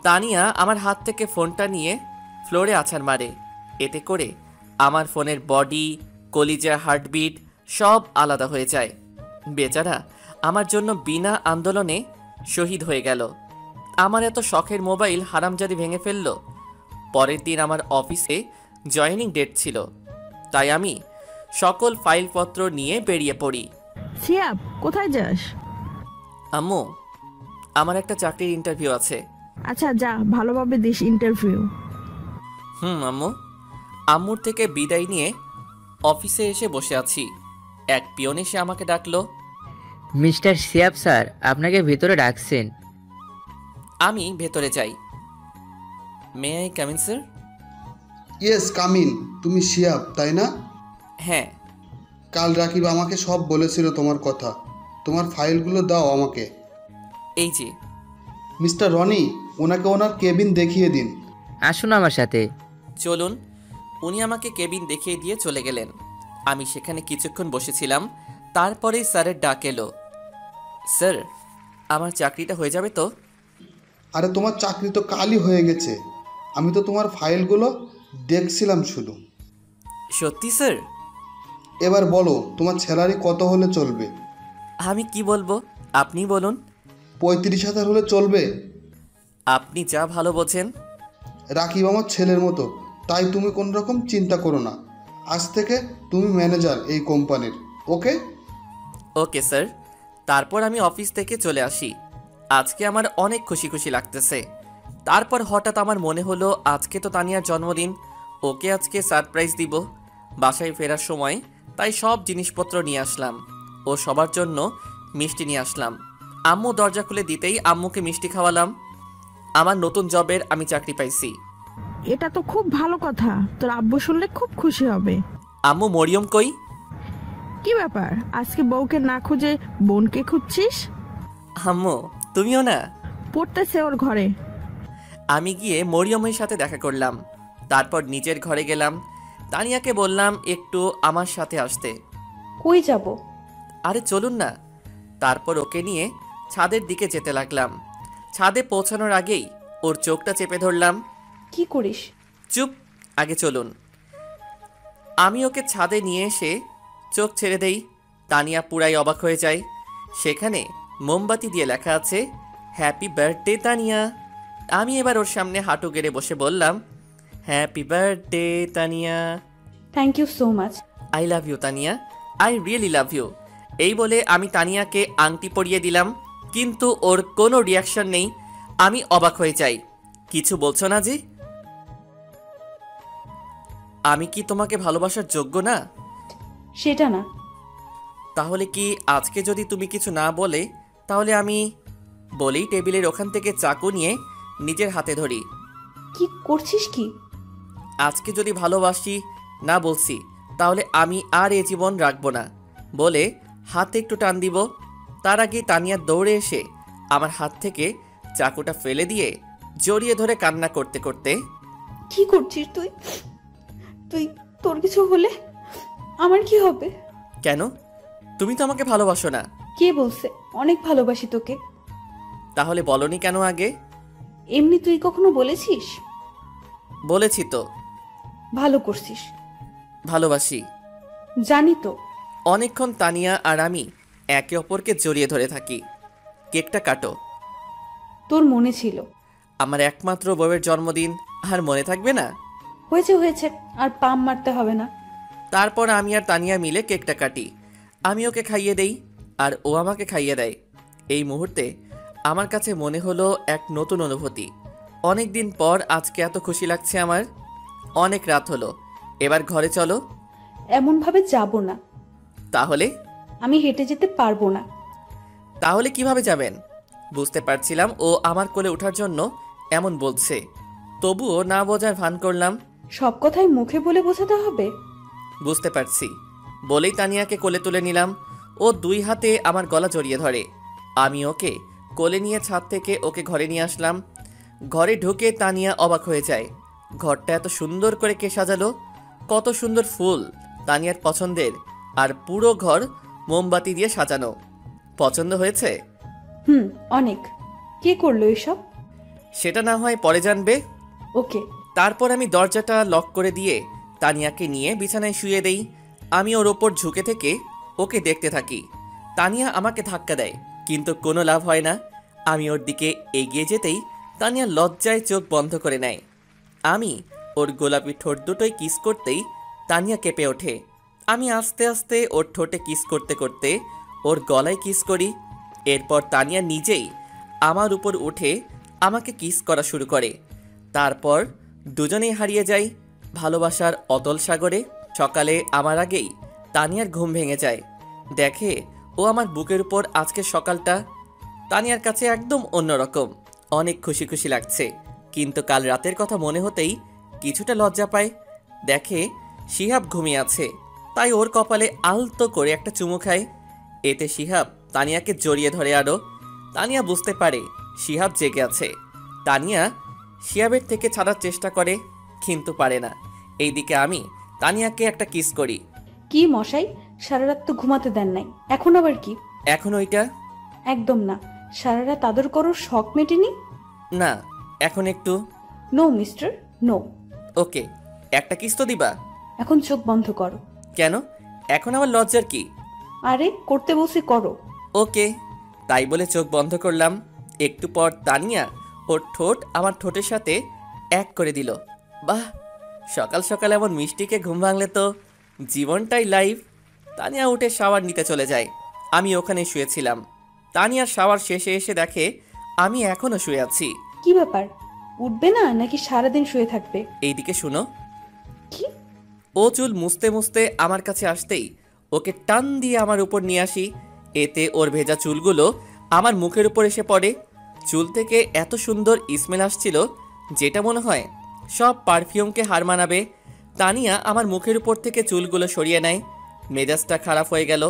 তানিয়া আমার হাত থেকে ফোনটা নিয়ে ফ্লোরে আছাড় মারে। এতে করে আমার ফোনের বডি, কলিজা, হার্টবিট সব আলাদা হয়ে যায়। বেচারা আমার জন্য বিনা আন্দোলনে শহীদ হয়ে গেল। আমার এত শখের মোবাইল হারামজাদি ভেঙে ফেলল। পরের দিন আমার অফিসে জয়েনিং ডেট ছিল, তাই আমি সকল ফাইলপত্র নিয়ে বেরিয়ে পড়ি। সিয়াব, কোথায় যাস? আম্মু, আমার একটা চাকরির ইন্টারভিউ আছে। আচ্ছা যা, ভালোভাবে দিস ইন্টারভিউ। আম্মু। আম্মুর থেকে বিদায় নিয়ে অফিসে এসে বসে আছি। এক পিয়ন এসে আমাকে ডাকলো। মিস্টার সিয়াব স্যার আপনাকে ভেতরে ডাকছেন। আমি ভেতরে যাই। May I come in sir? Yes, come in. তুমি শিয়াব, তাই না? হ্যাঁ। কাল রাকিব আমাকে সব বলেছিল তোমার কথা। তোমার ফাইলগুলো দাও আমাকে। এই যে। মিস্টার রনি, ওনাকে ওনার কেবিন দেখিয়ে দিন। আসুন আমার সাথে। চলুন। উনি আমাকে কেবিন দেখিয়ে দিয়ে চলে গেলেন। আমি সেখানে কিছুক্ষণ বসেছিলাম, তারপরেই স্যারের ডাক এলো। স্যার, আমার চাকরিটা হয়ে যাবে তো? আরে তোমার চাকরি তো কালই হয়ে গেছে। আমি তো তোমার ফাইলগুলো দেখছিলাম শুধু। সত্যি স্যার? এবার বলো, তোমার স্যালারি কত হলে চলবে? আমি কি বলবো, আপনি বলুন। 35,000 হলে চলবে? আপনি যা ভালো বোঝেন। রাকিব আমার ছেলের মতো, তাই তুমি কোনো রকম চিন্তা করো না। আজ থেকে তুমি ম্যানেজার এই কোম্পানির। ওকে? Okay sir. তারপর আমি অফিস থেকে চলে আসি। আজকে আমার অনেক খুশি খুশি লাগতেছে। তারপর হঠাৎ আমার মনে হলো আজকে তো তানিয়ার জন্মদিন, ওকে আজকে সারপ্রাইজ দিব। বাসায় ফেরার সময় তাই সব জিনিসপত্র নিয়ে আসলাম ও সবার জন্য মিষ্টি নিয়ে আসলাম। আম্মু দরজা খুলে দিতেই আম্মুকে মিষ্টি খাওয়ালাম। আমার নতুন জবের আমি চাকরি পাইছি। এটা তো খুব ভালো কথা, তোর আব্বু শুনলে খুব খুশি হবে। আম্মু, মরিয়ম কই? কি ব্যাপার, আজকে বউকে না খুঁজে বোনকে খুঁজছিস? আম্মু, তুমিও না? পড়তেছে ওর ঘরে। আমি গিয়ে মরিয়মের সাথে দেখা করলাম। তারপর নিজের ঘরে গেলাম। তানিয়াকে বললাম একটু আমার সাথে আসতে। কই যাব? আরে চলুন না। তারপর ওকে নিয়ে ছাদের দিকে যেতে লাগলাম। ছাদে পৌঁছানোর আগেই ওর চোখটা চেপে ধরলাম। কি করিস? চুপ, আগে চলুন। আমি ওকে ছাদে নিয়ে এসে চোখ ছেড়ে দেই। তানিয়া পুরাই অবাক হয়ে যায়। সেখানে মোমবাতি দিয়ে লেখা আছে হ্যাপি বার্থডে তানিয়া। আমি এবার ওর সামনে হাঁটু গেড়ে বসে বললাম happy birthday Tania. Thank you so much. I love you Tania, I really love you. এই বলে আমি তানিয়াকে আংটি পরিয়ে দিলাম, কিন্তু ওর কোনো রিয়াকশন নেই। আমি অবাক হয়ে যাই। কিছু বলছো না জি? আমি কি তোমাকে ভালোবাসার যোগ্য না? সেটা না। তাহলে কি আজকে যদি তুমি কিছু না বলে, তাহলে আমি বলেই টেবিলের ওখান থেকে চাকু নিয়ে নিজের হাতে ধরি। কি করছিস কি? আজকে যদি ভালোবাসি না বলছি, তাহলে আমি আর এ জীবন রাখবো না বলে হাতে একটু টান দিব। তার আগে তানিয়া দৌড়ে এসে আমার হাত থেকে চাকুটা ফেলে দিয়ে জড়িয়ে ধরে কান্না করতে করতে, কি করছিস তুই? তুই তোর কিছু হলে আমার কি হবে? কেন? তুমি তো আমাকে ভালোবাসো না। কে বলছে? অনেক ভালোবাসি তোকে। তাহলে বলনি কেন আগে? এমনি তুই কখনো বলেছিস? বলেছি তো। ভালো করছিস। ভালোবাসি জানি তো। অনেকক্ষণ তানিয়া আর আমি একে অপরকে জড়িয়ে ধরে থাকি। কেকটা কাটো। তোর মনে ছিল? আমার একমাত্র বউয়ের জন্মদিন, আর মনে থাকবে না? হয়েছে হয়েছে, আর পাম মারতে হবে না। তারপর আমি আর তানিয়া মিলে কেকটা কাটি। আমি ওকে খাইয়ে দেই আর ও আমাকে খাইয়ে দেয়। এই মুহূর্তে আমার কাছে মনে হলো এক নতুন অনুভূতি। অনেক দিন পর আজকে এত খুশি লাগছে আমার। অনেক রাত হলো, এবার ঘরে চলো। এমনভাবে যাব না। তাহলে? আমি হেঁটে যেতে পারবো না। তাহলে কিভাবে যাবেন? বুঝতে পারছিলাম ও আমার কোলে ওঠার জন্য এমন বলছে, তবুও না বোঝার ভান করলাম। সব কথাই মুখে বলে বোঝাতে হবে? বুঝতে পারছি বলেই তানিয়াকে কোলে তুলে নিলাম। ও দুই হাতে আমার গলা জড়িয়ে ধরে। আমি ওকে কোলে নিয়ে ছাদ থেকে ওকে ঘরে নিয়ে আসলাম। ঘরে ঢুকে তানিয়া অবাক হয়ে যায়। ঘরটা এত সুন্দর করে কে সাজালো! কত সুন্দর ফুল, তানিয়ার পছন্দের, আর পুরো ঘর মোমবাতি দিয়ে সাজানো। পছন্দ হয়েছে? অনেক। কে করলো এসব? সেটা না হয় পরে জানবে। ওকে। তারপর আমি দরজাটা লক করে দিয়ে তানিয়াকে নিয়ে বিছানায় শুয়ে দেই। আমি ওর ওপর ঝুঁকে থেকে ওকে দেখতে থাকি। তানিয়া আমাকে ধাক্কা দেয়, কিন্তু কোনো লাভ হয় না। আমি ওর দিকে এগিয়ে যেতেই তানিয়া লজ্জায় চোখ বন্ধ করে নেয়। আমি ওর গোলাপি ঠোঁট দুটোই কিস করতেই তানিয়া কেঁপে ওঠে। আমি আস্তে আস্তে ওর ঠোঁটে কিস করতে করতে ওর গলায় কিস করি। এরপর তানিয়া নিজেই আমার উপর উঠে আমাকে কিস করা শুরু করে। তারপর দুজনেই হারিয়ে যাই ভালোবাসার অতল সাগরে। সকালে আমার আগেই তানিয়ার ঘুম ভেঙে যায়। দেখে ও আমার বুকের উপর। আজকের সকালটা তানিয়ার কাছে একদম অন্যরকম। অনেক খুশি খুশি লাগছে, কিন্তু কাল রাতের কথা মনে হতেই কিছুটা লজ্জা পায়। দেখে শিহাব ঘুমিয়ে আছে, তাই ওর কপালে আলতো করে একটা চুমু খায়। এতে শিহাব তানিয়াকে জড়িয়ে ধরে আরো। তানিয়া বুঝতে পারে শিহাব জেগে আছে। তানিয়া শিহাবের থেকে ছাড়ার চেষ্টা করে, কিন্তু পারে না। এইদিকে আমি তানিয়াকে একটা কিস করি। কি মশাই, সারা রাত তো ঘুমাতে দেন নাই, এখন আবার কি? এখন ওইটা? একদম না, সারা রাত আদর করার শখ মেটেনি? না, এখন একটু। No mister, no. ওকে, একটা কিস তো দিবা? এখন চোখ বন্ধ করো। কেন? এখন আবার লজ্জার কি? আরে করতে বসে করো। ওকে, তাই বলে চোখ বন্ধ করলাম। একটু পর তানিয়া ওর ঠোঁট আমার ঠোঁটের সাথে এক করে দিল। বাহ, সকাল সকাল এমন মিষ্টিকে ঘুম ভাঙলে তো জীবনটাই লাইভ। তানিয়া উঠে শাওয়ার নিতে চলে যায়। আমি ওখানে শুয়েছিলাম। তানিয়ার শাওয়ার শেষে এসে দেখে আমি এখনো শুয়ে আছি। কি ব্যাপার, উঠবে না নাকি সারাদিন শুয়ে থাকবে? এইদিকে শুনো। কি? ও চুল মুছতে মুছতে আমার কাছে আসতেই ওকে টান দিয়ে আমার উপর নিয়ে আসি। এতে ওর ভেজা চুলগুলো আমার মুখের উপর এসে পড়ে। চুল থেকে এত সুন্দর স্মেল আসছিল, যেটা মনে হয় সব পারফিউমকে হার মানাবে। তানিয়া আমার মুখের উপর থেকে চুলগুলো সরিয়ে নেয়। মেজাজটা খারাপ হয়ে গেল।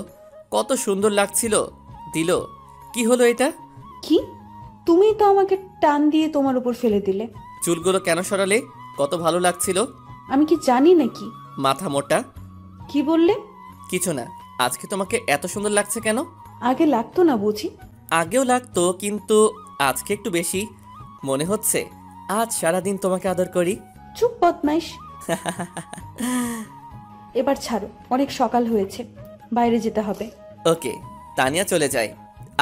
কত সুন্দর লাগছিল। দিল কি হলো এটা? কি? তুমি তো আমাকে টান দিয়ে তোমার উপর ফেলে দিলে। চুলগুলো কেন সরালে? কত ভালো লাগছিল। আমি কি জানি নাকি? মাথা মোটা। কি বললে? কিছু না। আজকে তোমাকে এত সুন্দর লাগছে কেন? আগে লাগতো না বুঝি? আগেও লাগতো, কিন্তু আজকে একটু বেশি। মনে হচ্ছে আজ সারাদিন তোমাকে আদর করি। চুপ বদমাইশ। এবার ছাড়ো, অনেক সকাল হয়েছে, বাইরে যেতে হবে। ওকে। তানিয়া চলে যায়।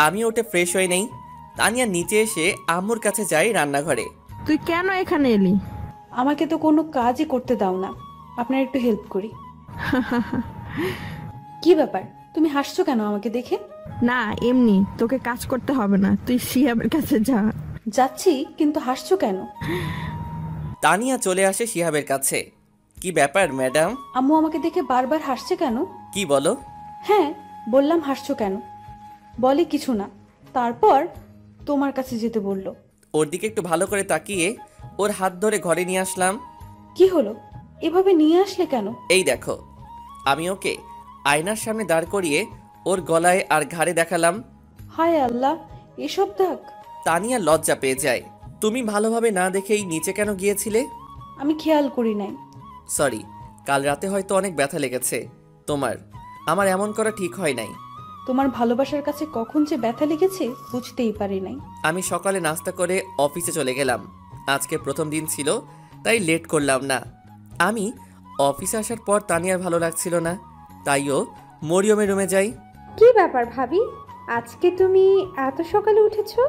আমি ওঠে ফ্রেশ হয়ে নেই। তানিয়া নিচে এসে আম্মুর কাছে যাই রান্নাঘরে। তুই কেন এখানে এলি? আমাকে তো কোনো কাজই করতে দাও না, আপনার একটু হেল্প করি। কি ব্যাপার, তুমি হাসছো কেন আমাকে দেখে? না এমনি, তোকে কাজ করতে হবে না, তুই শিহাবের কাছে যা। যাচ্ছি, কিন্তু হাসছো কেন? তানিয়া চলে আসে শিহাবের কাছে। কি ব্যাপার ম্যাডাম? আম্মু আমাকে দেখে বারবার হাসছে কেন? কি বলো? হ্যাঁ বললাম, হাসছো কেন? বলে কিছু না, তারপর তোমার কাছে যেতে বললো। ওর দিকে একটু ভালো করে তাকিয়ে ওর হাত ধরে ঘরে নিয়ে আসলাম। কি হলো, এভাবে নিয়ে আসলে কেন? এই দেখো, আমি ওকে আয়নার সামনে দাঁড় করিয়ে ওর গলায় আর ঘাড়ে দেখালাম। হায় আল্লাহ, এসব দাগ! তানিয়া লজ্জা পেয়ে যায়। তুমি ভালোভাবে না দেখেই নিচে কেন গিয়েছিলে? আমি খেয়াল করি নাই। সরি, কাল রাতে হয়তো অনেক ব্যথা লেগেছে তোমার। আমার এমন করা ঠিক হয় নাই। তোমার ভালোবাসার কাছে কখন যে ব্যথা লেগেছে বুঝতেই পারি নাই। আমি সকালে নাস্তা করে অফিসে চলে গেলাম। আজকে প্রথম দিন ছিল, তাই লেট করলাম না। আমি অফিসে আসার পর তানিয়ার ভালো লাগছিল না, তাইও মরিয়মের রুমে যাই। কি ব্যাপার ভাবি, আজকে তুমি এত সকালে উঠেছো?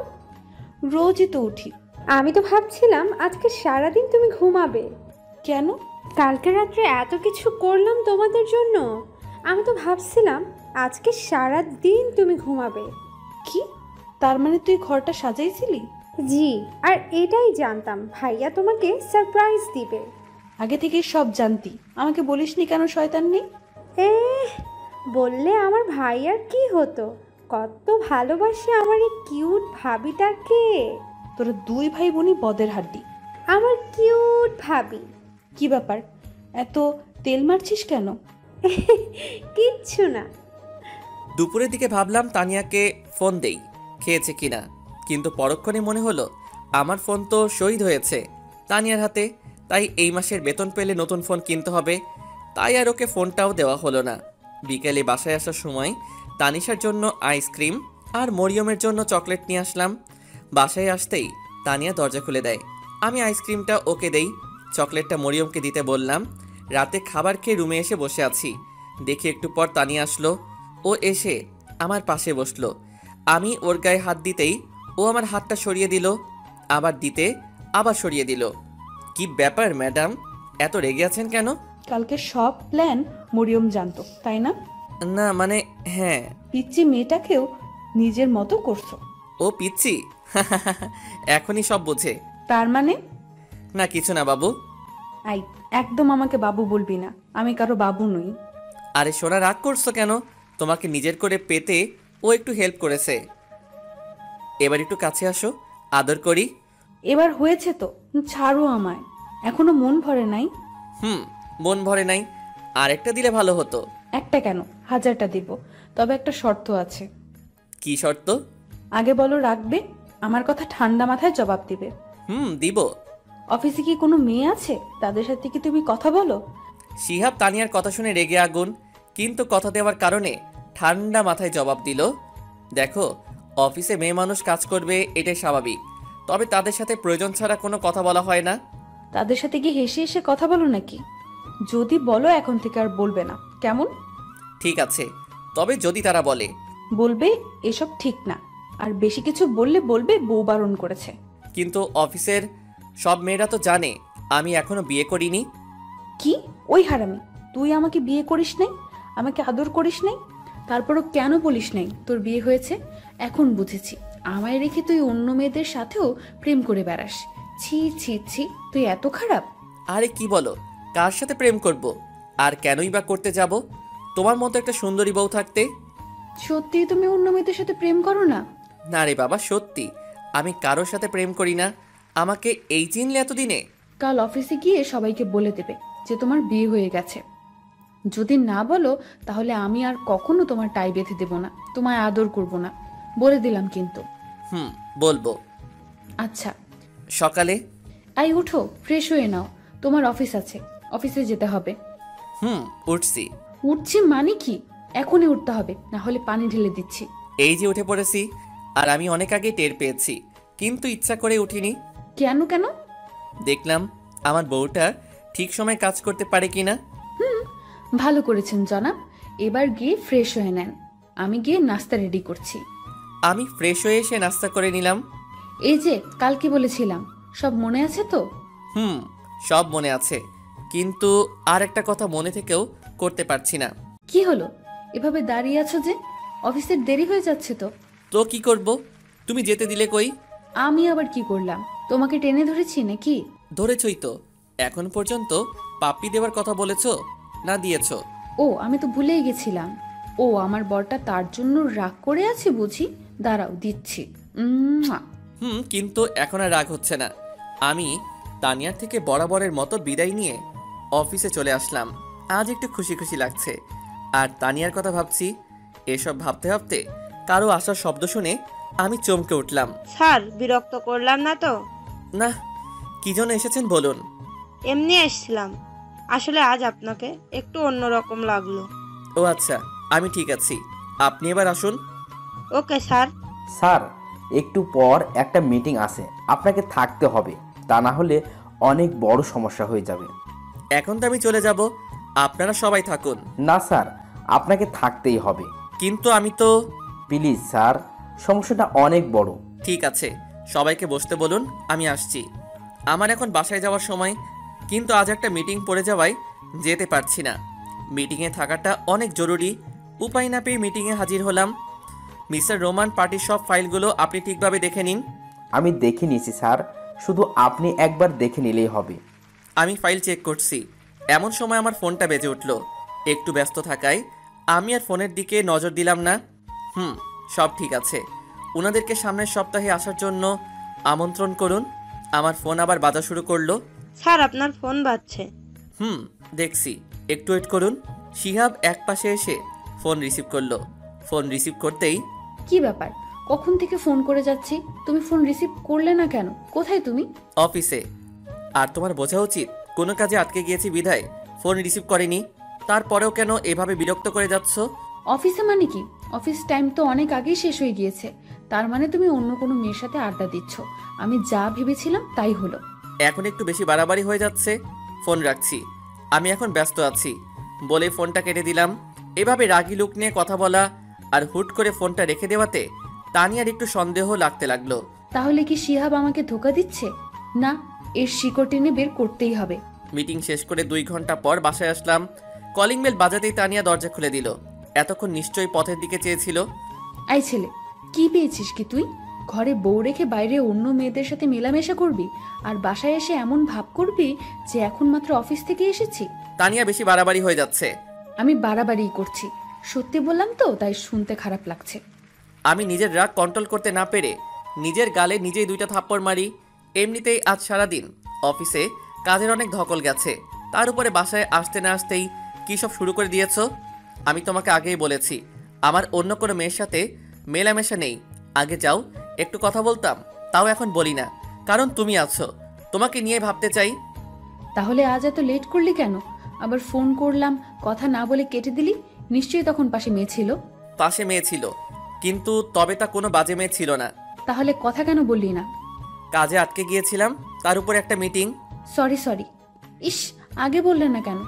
রোজই তো উঠি। আমি তো ভাবছিলাম আজকে সারাদিন তুমি ঘুমাবে। কেন? কালকে রাত্রে এত কিছু করলাম তোমাদের জন্য, আমি তো ভাবছিলাম আজকে সারা দিন তুমি ঘুমাবে। কি, তার মানে তুই ঘরটা সাজাইছিলি? জি, আর এটাই জানতাম ভাইয়া তোমাকে সারপ্রাইজ দিবে। আগে থেকে সব জানতি, আমাকে বলিসনি কেন শয়তান নেই? বললে আমার ভাইয়ার কি হতো, কত ভালোবাসে আমার এই কিউট ভাবিটাকে। তোরা দুই ভাই বোনই বদের হাড্ডি। আমার কিউট ভাবি। কি ব্যাপার, এত তেল মারছিস কেন? কিচ্ছু না। দুপুরের দিকে ভাবলাম তানিয়াকে ফোন দেই, খেয়েছে কিনা, কিন্তু পরক্ষণে মনে হলো আমার ফোন তো শহীদ হয়েছে তানিয়ার হাতে, তাই এই মাসের বেতন পেলে নতুন ফোন কিনতে হবে, তাই আর ওকে ফোনটাও দেওয়া হলো না। বিকেলে বাসায় আসার সময় তানিশার জন্য আইসক্রিম আর মরিয়মের জন্য চকলেট নিয়ে আসলাম। বাসায় আসতেই তানিয়া দরজা খুলে দেয়। আমি আইসক্রিমটা ওকে দেই, চকলেটটা মরিয়মকে দিতে বললাম। রাতে খাবার খেয়ে রুমে এসে বসে আছি, দেখি একটু পর তানিয়া আসলো। ও এসে আমার পাশে বসলো। আমি ওর গায়ে হাত দিতেই ও আমার হাতটা সরিয়ে দিল, আবার দিতে আবার সরিয়ে দিল। কি ব্যাপার ম্যাডাম, এত রেগে আছেন কেন? কালকে সব প্ল্যান মরিয়ম জানতো, তাই না? না মানে হ্যাঁ। পিচ্চি মেয়েটাকেও নিজের মতো করছো। ও পিচ্চি? এখনই সব বোঝে। তার মানে? না কিছু না বাবু। আই, একদম আমাকে বাবু বলবি না, আমি কারো বাবু নই। আরে সোনা, রাগ করছো কেন? তোমাকে নিজের করে পেতে ও একটু হেল্প করেছে। এবার একটু কাছে আসো, আদর করি। এবার হয়েছে তো, ছাড়ো আমায়। এখনো মন ভরে নাই? মন ভরে নাই, আরেকটা দিলে ভালো হতো। একটা কেন, 1000টা দিব, তবে একটা শর্ত আছে। কি শর্ত? আগে বলো রাখবে, আমার কথা ঠান্ডা মাথায় জবাব দিবে। দিব। অফিসে কি কোনো মেয়ে আছে, তাদের সাথে কি তুমি কথা বলো? শিহাব তানিয়ার কথা শুনে রেগে আগুন, কিন্তু কথা দেওয়ার কারণে ঠান্ডা মাথায় জবাব দিল। দেখো, অফিসে মেয়ে মানুষ কাজ করবে, এটাই স্বাভাবিক, তবে তাদের সাথে প্রয়োজন ছাড়া কোনো কথা বলা হয় না। তাদের সাথে কি হেসে হেসে কথা বলো নাকি? যদি বলো এখন থেকে আর বলবে না, কেমন? ঠিক আছে, তবে যদি তারা বলে? বলবে এসব ঠিক না, আর বেশি কিছু বললে বলবে বউ বারণ করেছে। কিন্তু অফিসের সব মেয়েরা তো জানে আমি এখনো বিয়ে করিনি। কি? ওই হারামি, তুই আমাকে বিয়ে করিস নাই, আমাকে আদর করিস নাই, তারপরও কেন বলিস নাই তোর বিয়ে হয়েছে? এখন বুঝেছি, আমায় রেখে তুই অন্য মেয়েদের সাথেও প্রেম করে বেড়াস। ছি ছি ছি, তুই এত খারাপ। আরে কি বলো, কার সাথে প্রেম করব? আর কেনই বা করতে যাব তোমার মতো একটা সুন্দরী বউ থাকতে? সত্যি তুমি অন্য মেয়েদের সাথে প্রেম করো না? না রে বাবা, সত্যি আমি কারোর সাথে প্রেম করি না। আমাকে এই চিনলে এতদিনে? কাল অফিসে গিয়ে সবাইকে বলে দেবে যে তোমার বিয়ে হয়ে গেছে। যদি না বলো তাহলে আমি আর কখনো তোমার টাই বেঁধে দেব না, তোমায় আদর করব না, বলে দিলাম কিন্তু। বলবো। আচ্ছা। সকালে? আই উঠো, ফ্রেশ হয়ে নাও, তোমার অফিস আছে, অফিসে যেতে হবে। উঠছি। উঠছি মানে কি? এখনই উঠতে হবে, না হলে পানি ঢেলে দিচ্ছি। এই যে উঠে পড়েছি, আর আমি অনেক আগে টের পেয়েছি, কিন্তু ইচ্ছা করে উঠিনি। কেন কেন? দেখলাম আমার বউটা ঠিক সময় কাজ করতে পারে কিনা। ভালো করেছেন জনাব, এবার গিয়ে ফ্রেশ হয়ে নেন, আমি গিয়ে নাস্তা রেডি করছি। আমি ফ্রেশ হয়ে এসে নাস্তা করে নিলাম। এই যে কালকে বলেছিলাম, সব মনে আছে তো? সব মনে আছে, কিন্তু আর একটা কথা মনে থেকেও করতে পারছি না। কি হলো, এভাবে দাঁড়িয়ে আছো যে? অফিসের দেরি হয়ে যাচ্ছে তো। তো কি করব, তুমি যেতে দিলে কই? আমি আবার কি করলাম? তোমাকে টেনে ধরেছি নাকি? ধরেছই তো। এখন পর্যন্ত পাপ্পি দেওয়ার কথা বলেছো না দিয়েছো? ও, আমি তো ভুলেই গেছিলাম। ও, আমার বরটা তার জন্য রাগ করে আছে বুঝি। দাঁড়াও, দিচ্ছি। কিন্তু এখন আর রাগ হচ্ছে না। আমি তানিয়ার থেকে বরাবরের মতো বিদায় নিয়ে অফিসে চলে আসলাম। আজ একটু খুশি খুশি লাগছে। আর তানিয়ার কথা ভাবছি। এসব ভাবতে ভাবতে কারো আসার শব্দ শুনে আমি চমকে উঠলাম। স্যার, বিরক্ত করলাম না তো? না, কি জন্য এসেছেন বলুন। এমনি এসেছিলাম। আসলে আজ আপনাকে একটু অন্যরকম লাগলো। ও আচ্ছা, আমি ঠিক আছি, আপনি এবার আসুন। Okay sir. স্যার, একটু পর একটা মিটিং আছে, আপনাকে থাকতে হবে, তা না হলে অনেক বড় সমস্যা হয়ে যাবে। এখন তো আমি চলে যাব, আপনারা সবাই থাকুন। না স্যার, আপনাকে থাকতেই হবে। কিন্তু আমি তো। প্লিজ স্যার, সমস্যাটা অনেক বড়। ঠিক আছে, সবাইকে বসতে বলুন, আমি আসছি। আমার এখন বাসায় যাওয়ার সময়, কিন্তু আজ একটা মিটিং পড়ে যাওয়ায় যেতে পারছি না। মিটিংয়ে থাকাটা অনেক জরুরি। উপায় না পেয়ে মিটিংয়ে হাজির হলাম। মিস্টার রোমান, পার্টির সব ফাইলগুলো আপনি ঠিকভাবে দেখে নিন। আমি দেখে নিয়েছি স্যার, শুধু আপনি একবার দেখে নিলেই হবে। আমি ফাইল চেক করছি, এমন সময় আমার ফোনটা বেজে উঠল। একটু ব্যস্ত থাকায় আমি আর ফোনের দিকে নজর দিলাম না। সব ঠিক আছে। ওনাদেরকে সামনের সপ্তাহে আসার জন্য আমন্ত্রণ করুন। আমার ফোন আবার বাজা শুরু করলো। স্যার, আপনার ফোন বাজছে। দেখছি, একটু ওয়েট করুন। শিহাব এক পাশে এসে ফোন রিসিভ করলো। ফোন রিসিভ করতেই, কি ব্যাপার? কখন থেকে ফোন করে যাচ্ছি, তুমি ফোন রিসিভ করলে না কেন? কোথায় তুমি? অফিসে। আর তোমার বোঝা উচিত, কোনো কাজে আটকে গিয়েছি বিধায় ফোন রিসিভ করেনি। তারপরেও কেন এভাবে বিরক্ত করে যাচ্ছ? অফিসে মানে কি? অফিস টাইম তো অনেক আগেই শেষ হয়ে গিয়েছে। তার মানে তুমি অন্য কোনো মেয়ের সাথে আড্ডা দিচ্ছ। আমি যা ভেবেছিলাম তাই হলো। এখন একটু বেশি বাড়াবাড়ি হয়ে যাচ্ছে। ফোন রাখছি, আমি এখন ব্যস্ত আছি বলে ফোনটা কেটে দিলাম। এভাবে রাগী লুক নিয়ে কথা বলা আর হুট করে ফোনটা রেখে দেওয়াতে তানিয়ার একটু সন্দেহ লাগতে লাগলো। তাহলে কি শিহাব আমাকে ধোকা দিচ্ছে? না, এর শিকড় টেনে বের করতেই হবে। মিটিং শেষ করে 2 ঘন্টা পর বাসায় আসলাম। কলিং বেল বাজাতেই তানিয়া দরজা খুলে দিল। এতক্ষণ নিশ্চয়ই পথের দিকে চেয়েছিল। এই ছেলে, কি পেয়েছিস কি তুই? ঘরে বউ রেখে বাইরে অন্য মেয়েদের সাথে মেলামেশা করবি, আর বাসায় এসে এমন ভাব করবি যে এখন মাত্র অফিস থেকে এসেছি। তানিয়া বেশি বাড়াবাড়ি হয়ে যাচ্ছে। আমি বাড়াবাড়িই করছি, সত্যি বললাম তো, তাই শুনতে খারাপ লাগছে। আমি নিজের রাগ কন্ট্রোল করতে না পেরে নিজের গালে নিজেই 2টা থাপ্পড় মারি। এমনিতেই আজ সারাদিন অফিসে কাজের অনেক ধকল গেছে, তার উপরে বাসায় আসতে না আসতেই কী সব শুরু করে দিয়েছ। আমি তোমাকে আগেই বলেছি আমার অন্য কোনো মেয়ের সাথে মেলামেশা নেই। আগে যাও, একটু কথা বলতাম, তাও এখন বলি না, কারণ তুমি আছো, তোমাকে নিয়ে ভাবতে চাই। তাহলে আজ এত লেট করলি কেন? আবার ফোন করলাম, কথা না বলে কেটে দিলি। নিশ্চয়ই তখন পাশে মেয়ে ছিল। পাশে মেয়ে ছিল, কিন্তু তবে তা কোনো বাজে মেয়ে ছিল না। তাহলে কথা কেন বললি না? কাজে আটকে গিয়েছিলাম, তার উপর একটা মিটিং। সরি। ইস, আগে বললে না কেন?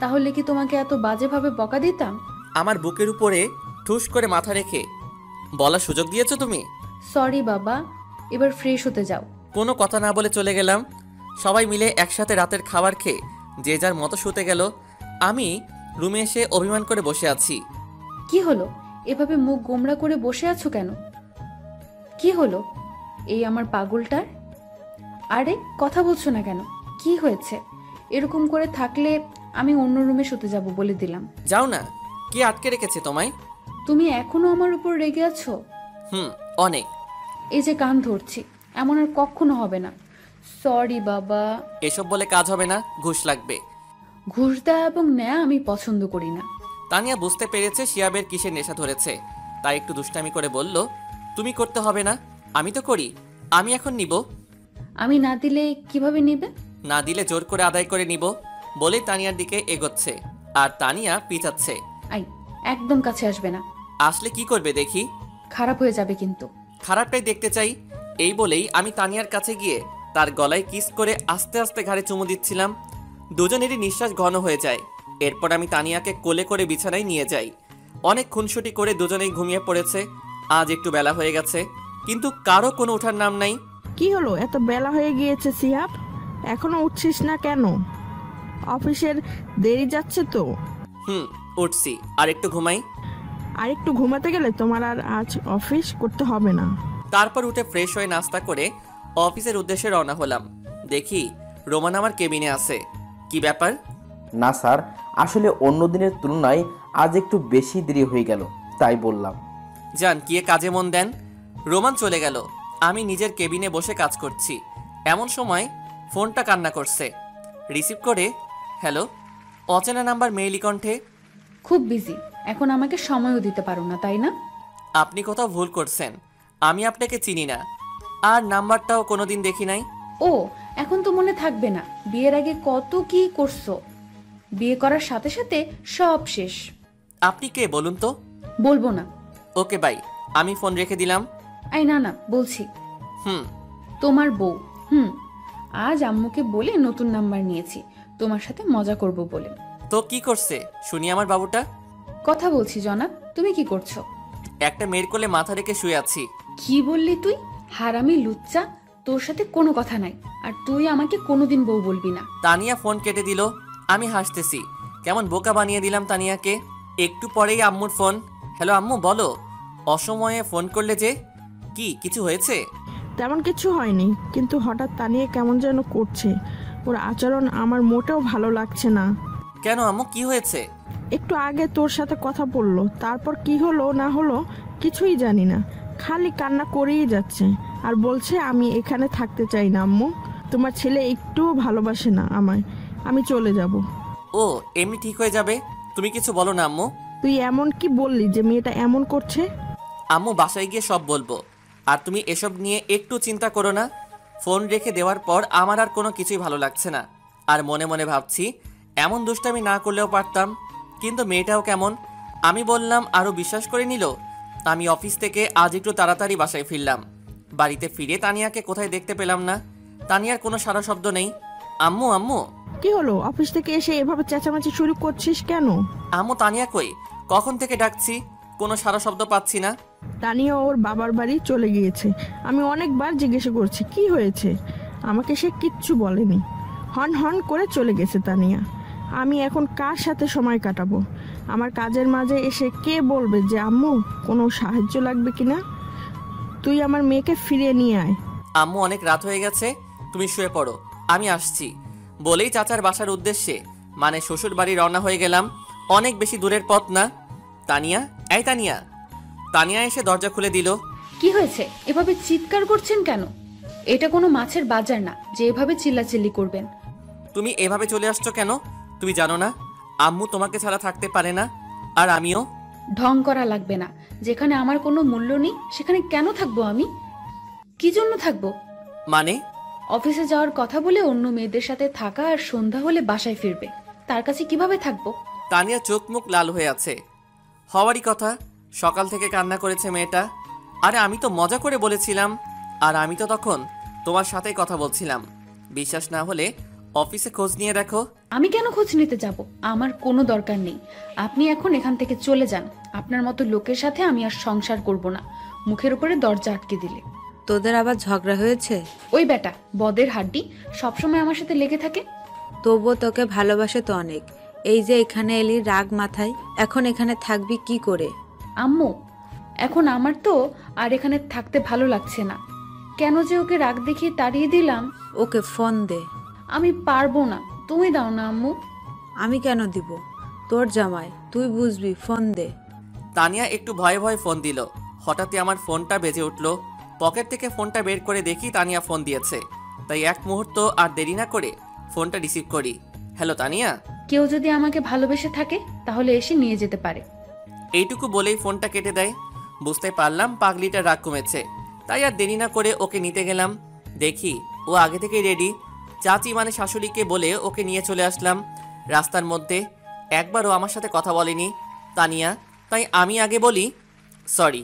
তাহলে কি তোমাকে এত বাজেভাবে বকা দিতাম? আমার বুকের উপরে ঠুস করে মাথা রেখে বলার সুযোগ দিয়েছো তুমি। সরি বাবা, এবার ফ্রেশ হতে যাও। কোনো কথা না বলে চলে গেলাম। সবাই মিলে একসাথে রাতের খাবার খেয়ে যে যার মতো শুতে গেল। আমি রুমে এসে অভিমান করে বসে আছি। কি হলো? এভাবে মুখ গোমড়া করে বসে আছো কেন? কি হলো এই আমার পাগলটার? আরে কথা বলছো না কেন? কি হয়েছে? এরকম করে থাকলে আমি অন্য রুমে শুতে যাব বলে দিলাম। যাও না, কি আটকে রেখেছে তোমায়? তুমি এখনো আমার উপর রেগে আছো? অনেক। এই যে কান ধরছি, এমন আর কখনো হবে না। সরি বাবা। এসব বলে কাজ হবে না, ঘুষ লাগবে। ঘুষ দেওয়া এবং নেয়া আমি পছন্দ করি না। তানিয়া বুঝতে পেরেছে শিয়াবের কিসের নেশা ধরেছে, তাই একটু দুষ্টামি করে বলল, তুমি করতে হবে না, আমি তো করি, আমি এখন নিব। আমি না দিলে কিভাবে নিবে? না দিলে জোর করে আদায় করে নিব বলেই তানিয়ার দিকে এগোচ্ছে, আর তানিয়া পিছাচ্ছে। আই, একদম কাছে আসবে না। আসলে কি করবে দেখি? খারাপ হয়ে যাবে কিন্তু। খারাপটাই দেখতে চাই। এই বলেই আমি তানিয়ার কাছে গিয়ে তার গলায় কিস করে আস্তে আস্তে ঘাড়ে চুমু দিচ্ছিলাম। দুজনেরই নিঃশ্বাস ঘন হয়ে যায়। এরপর আমি তানিয়াকে কোলে করে বিছানায় নিয়ে যাই। অনেক খুনসুটি করে দুজনেই ঘুমিয়ে পড়েছে। আজ একটু বেলা হয়ে গেছে, কিন্তু কারো কোনো ওঠার নাম নাই। কি হলো, এত বেলা হয়ে গিয়েছে শিহাব, এখনো উঠছিস না কেন? অফিসের দেরি যাচ্ছে তো। উঠছি, আর একটু ঘুমাই। আর একটু ঘুমাতে গেলে তোমার আর আজ অফিস করতে হবে না। তারপর উঠে ফ্রেশ হয়ে নাস্তা করে অফিসের উদ্দেশ্যে রওনা হলাম। দেখি রোমান আমার কেবিনে আছে। কি ব্যাপার? না স্যার, আসলে অন্য দিনের তুলনায় আজ একটু বেশি দেরি হয়ে গেল, তাই বললাম। যান, গিয়ে কাজে মন দেন। রোমান চলে গেল। আমি নিজের কেবিনে বসে কাজ করছি। এমন সময় ফোনটা কান্না করছে। রিসিভ করে, হ্যালো। অচেনা নাম্বার মেইলি কণ্ঠে। খুব বিজি, এখন আমাকে সময়ও দিতে পারো না, তাই না? আপনি কোথাও ভুল করছেন, আমি আপনাকে চিনি না, আর নাম্বারটাও কোনোদিন দেখি নাই। ও, এখন তো মনে থাকবে না। বিয়ের আগে কত কি করছো, বিয়ে করার সাথে সাথে সব শেষ। আপনি কে বলুন তো? বলবো না। ওকে বাই, আমি ফোন রেখে দিলাম। আই না না, বলছি। তোমার বউ। আজ আম্মুকে বলে নতুন নাম্বার নিয়েছি, তোমার সাথে মজা করব বলে। তো কি করছে শুনি আমার বাবুটা? কথা বলছি জনাব, তুমি কি করছো? একটা মেয়ের কোলে মাথা রেখে শুয়ে আছি। কি বললি তুই? হারামি লুচ্চা, তোর সাথে কোনো কথা নাই, আর তুই আমাকে কোনোদিন বউ বলবি না। তানিয়া ফোন কেটে দিল। আমি হাসতেছি, কেমন বোকা বানিয়ে দিলাম তানিয়াকে। একটু পরেই আম্মুর ফোন। হ্যালো আম্মু, বলো। অসময়ে ফোন করলে যে? কি কিছু হয়েছে? তেমন কিছু হয়নি, কিন্তু হঠাৎ তানিয়া কেমন যেন করছে। ওর আচরণ আমার মোটেও ভালো লাগছে না। কেন আম্মু, কি হয়েছে? একটু আগে তোর সাথে কথা বললো, তারপর কি হলো না হলো কিছুই জানি না, খালি কান্না করেই যাচ্ছে আর বলছে আমি এখানে থাকতে চাই না আম্মু, তোমার ছেলে একটুও ভালোবাসে না আমায়, আমি চলে যাব। ও এমনি ঠিক হয়ে যাবে, তুমি কিছু বলো না আম্মু। তুই এমন কি বললি যে মেয়েটা এমন করছে? আম্মু বাসায় গিয়ে সব বলবো, আর তুমি এসব নিয়ে একটু চিন্তা করো না। ফোন রেখে দেওয়ার পর আমার আর কোনো কিছুই ভালো লাগছে না, আর মনে মনে ভাবছি এমন দুষ্টামি না করলেও পারতাম, কিন্তু মেয়েটাও কেমন। আমি বললাম, আরও বিশ্বাস করে নিল। আমি অফিস থেকে আজ একটু তাড়াতাড়ি বাসায় ফিরলাম। বাড়িতে ফিরে তানিয়াকে কোথায় দেখতে পেলাম না। তানিয়ার কোনো সারা শব্দ নেই। আম্মু আম্মু। কি হলো? অফিস থেকে এসে এভাবে চেঁচামেচি শুরু করছিস কেন? আম্মু, তানিয়া কই? কখন থেকে ডাকছি, কোনো সারা শব্দ পাচ্ছি না। তানিয়া ওর বাবার বাড়ি চলে গিয়েছে। আমি অনেকবার জিজ্ঞেস করছি কি হয়েছে, আমাকে সে কিচ্ছু বলেনি। হন হন করে চলে গেছে তানিয়া। আমি এখন কার সাথে সময় কাটাবো? আমার কাজের মাঝে এসে কে বলবে যে আম্মু কোনো সাহায্য লাগবে কিনা? তুই আমার মেয়েকে ফিরিয়ে নিয়ে আয়। আম্মু, অনেক রাত হয়ে গেছে, তুমি শুয়ে পড়ো, আমি আসছি। বলেই চাচার বাসার উদ্দেশ্যে, মানে শ্বশুর বাড়ি রওনা হয়ে গেলাম। অনেক বেশি দূরের পথ না। তানিয়া, এই তানিয়া। তানিয়া এসে দরজা খুলে দিল। কি হয়েছে? এভাবে চিৎকার করছেন কেন? এটা কোনো মাছের বাজার না যে এভাবে চিল্লাচিল্লি করবেন। তুমি এভাবে চলে আসছো কেন? তুমি জানো না আম্মু তোমাকে ছাড়া থাকতে পারে না, আর আমিও। ঢং করা লাগবে না। যেখানে আমার কোনো মূল্য নেই সেখানে কেন থাকবো আমি? কি জন্য থাকবো? মানে? অফিসে যাওয়ার কথা বলে অন্য মেয়েদের সাথে থাকা, আর সন্ধ্যা হলে বাসায় ফিরবে, তার কাছে কিভাবে থাকবো? তানিয়া চোখ মুখ লাল হয়ে আছে। হওয়ারই কথা, সকাল থেকে কান্না করেছে মেয়েটা। আরে আমি তো মজা করে বলেছিলাম, আর আমি তো তখন তোমার সাথেই কথা বলছিলাম। বিশ্বাস না হলে অফিসে খোঁজ নিয়ে দেখো। আমি কেন খোঁজ নিতে যাব? আমার কোনো দরকার নেই। আপনি এখন এখান থেকে চলে যান। আপনার মতো লোকের সাথে আমি আর সংসার করব না। মুখের উপরে দরজা আটকে দিলে। তোদের আবার ঝগড়া হয়েছে? ওই বেটা বদের হাড্ডি সবসময় আমার সাথে লেগে থাকে। তবুও তোকে ভালোবাসে তো অনেক। এই যে এখানে এলি রাগ মাথায়, এখন এখানে থাকবি কি করে? আম্মু, এখন আমার তো আর এখানে থাকতে ভালো লাগছে না। কেন যে ওকে রাগ দেখিয়ে তাড়িয়ে দিলাম। ওকে ফোন দে। আমি পারবো না, তুমি দাও না আম্মু। আমি কেন দিব? তোর জামাই, তুই বুঝবি, ফোন দে। তানিয়া একটু ভয়ে ভয়ে ফোন দিল। হঠাৎই আমার ফোনটা বেজে উঠল। পকেট থেকে ফোনটা বের করে দেখি তানিয়া ফোন দিয়েছে। তাই এক মুহূর্ত আর দেরি না করে ফোনটা রিসিভ করি। হ্যালো তানিয়া। কেউ যদি আমাকে ভালোবেসে থাকে তাহলে এসে নিয়ে যেতে পারে। এইটুকু বলেই ফোনটা কেটে দেয়। বুঝতে পারলাম পাগলিটা রাগ কমেছে, তাই আর দেরি না করে ওকে নিতে গেলাম। দেখি ও আগে থেকেই রেডি। চাচি মানে শাশুড়িকে বলে ওকে নিয়ে চলে আসলাম। রাস্তার মধ্যে একবারও আমার সাথে কথা বলেনি তানিয়া, তাই আমি আগে বলি, সরি।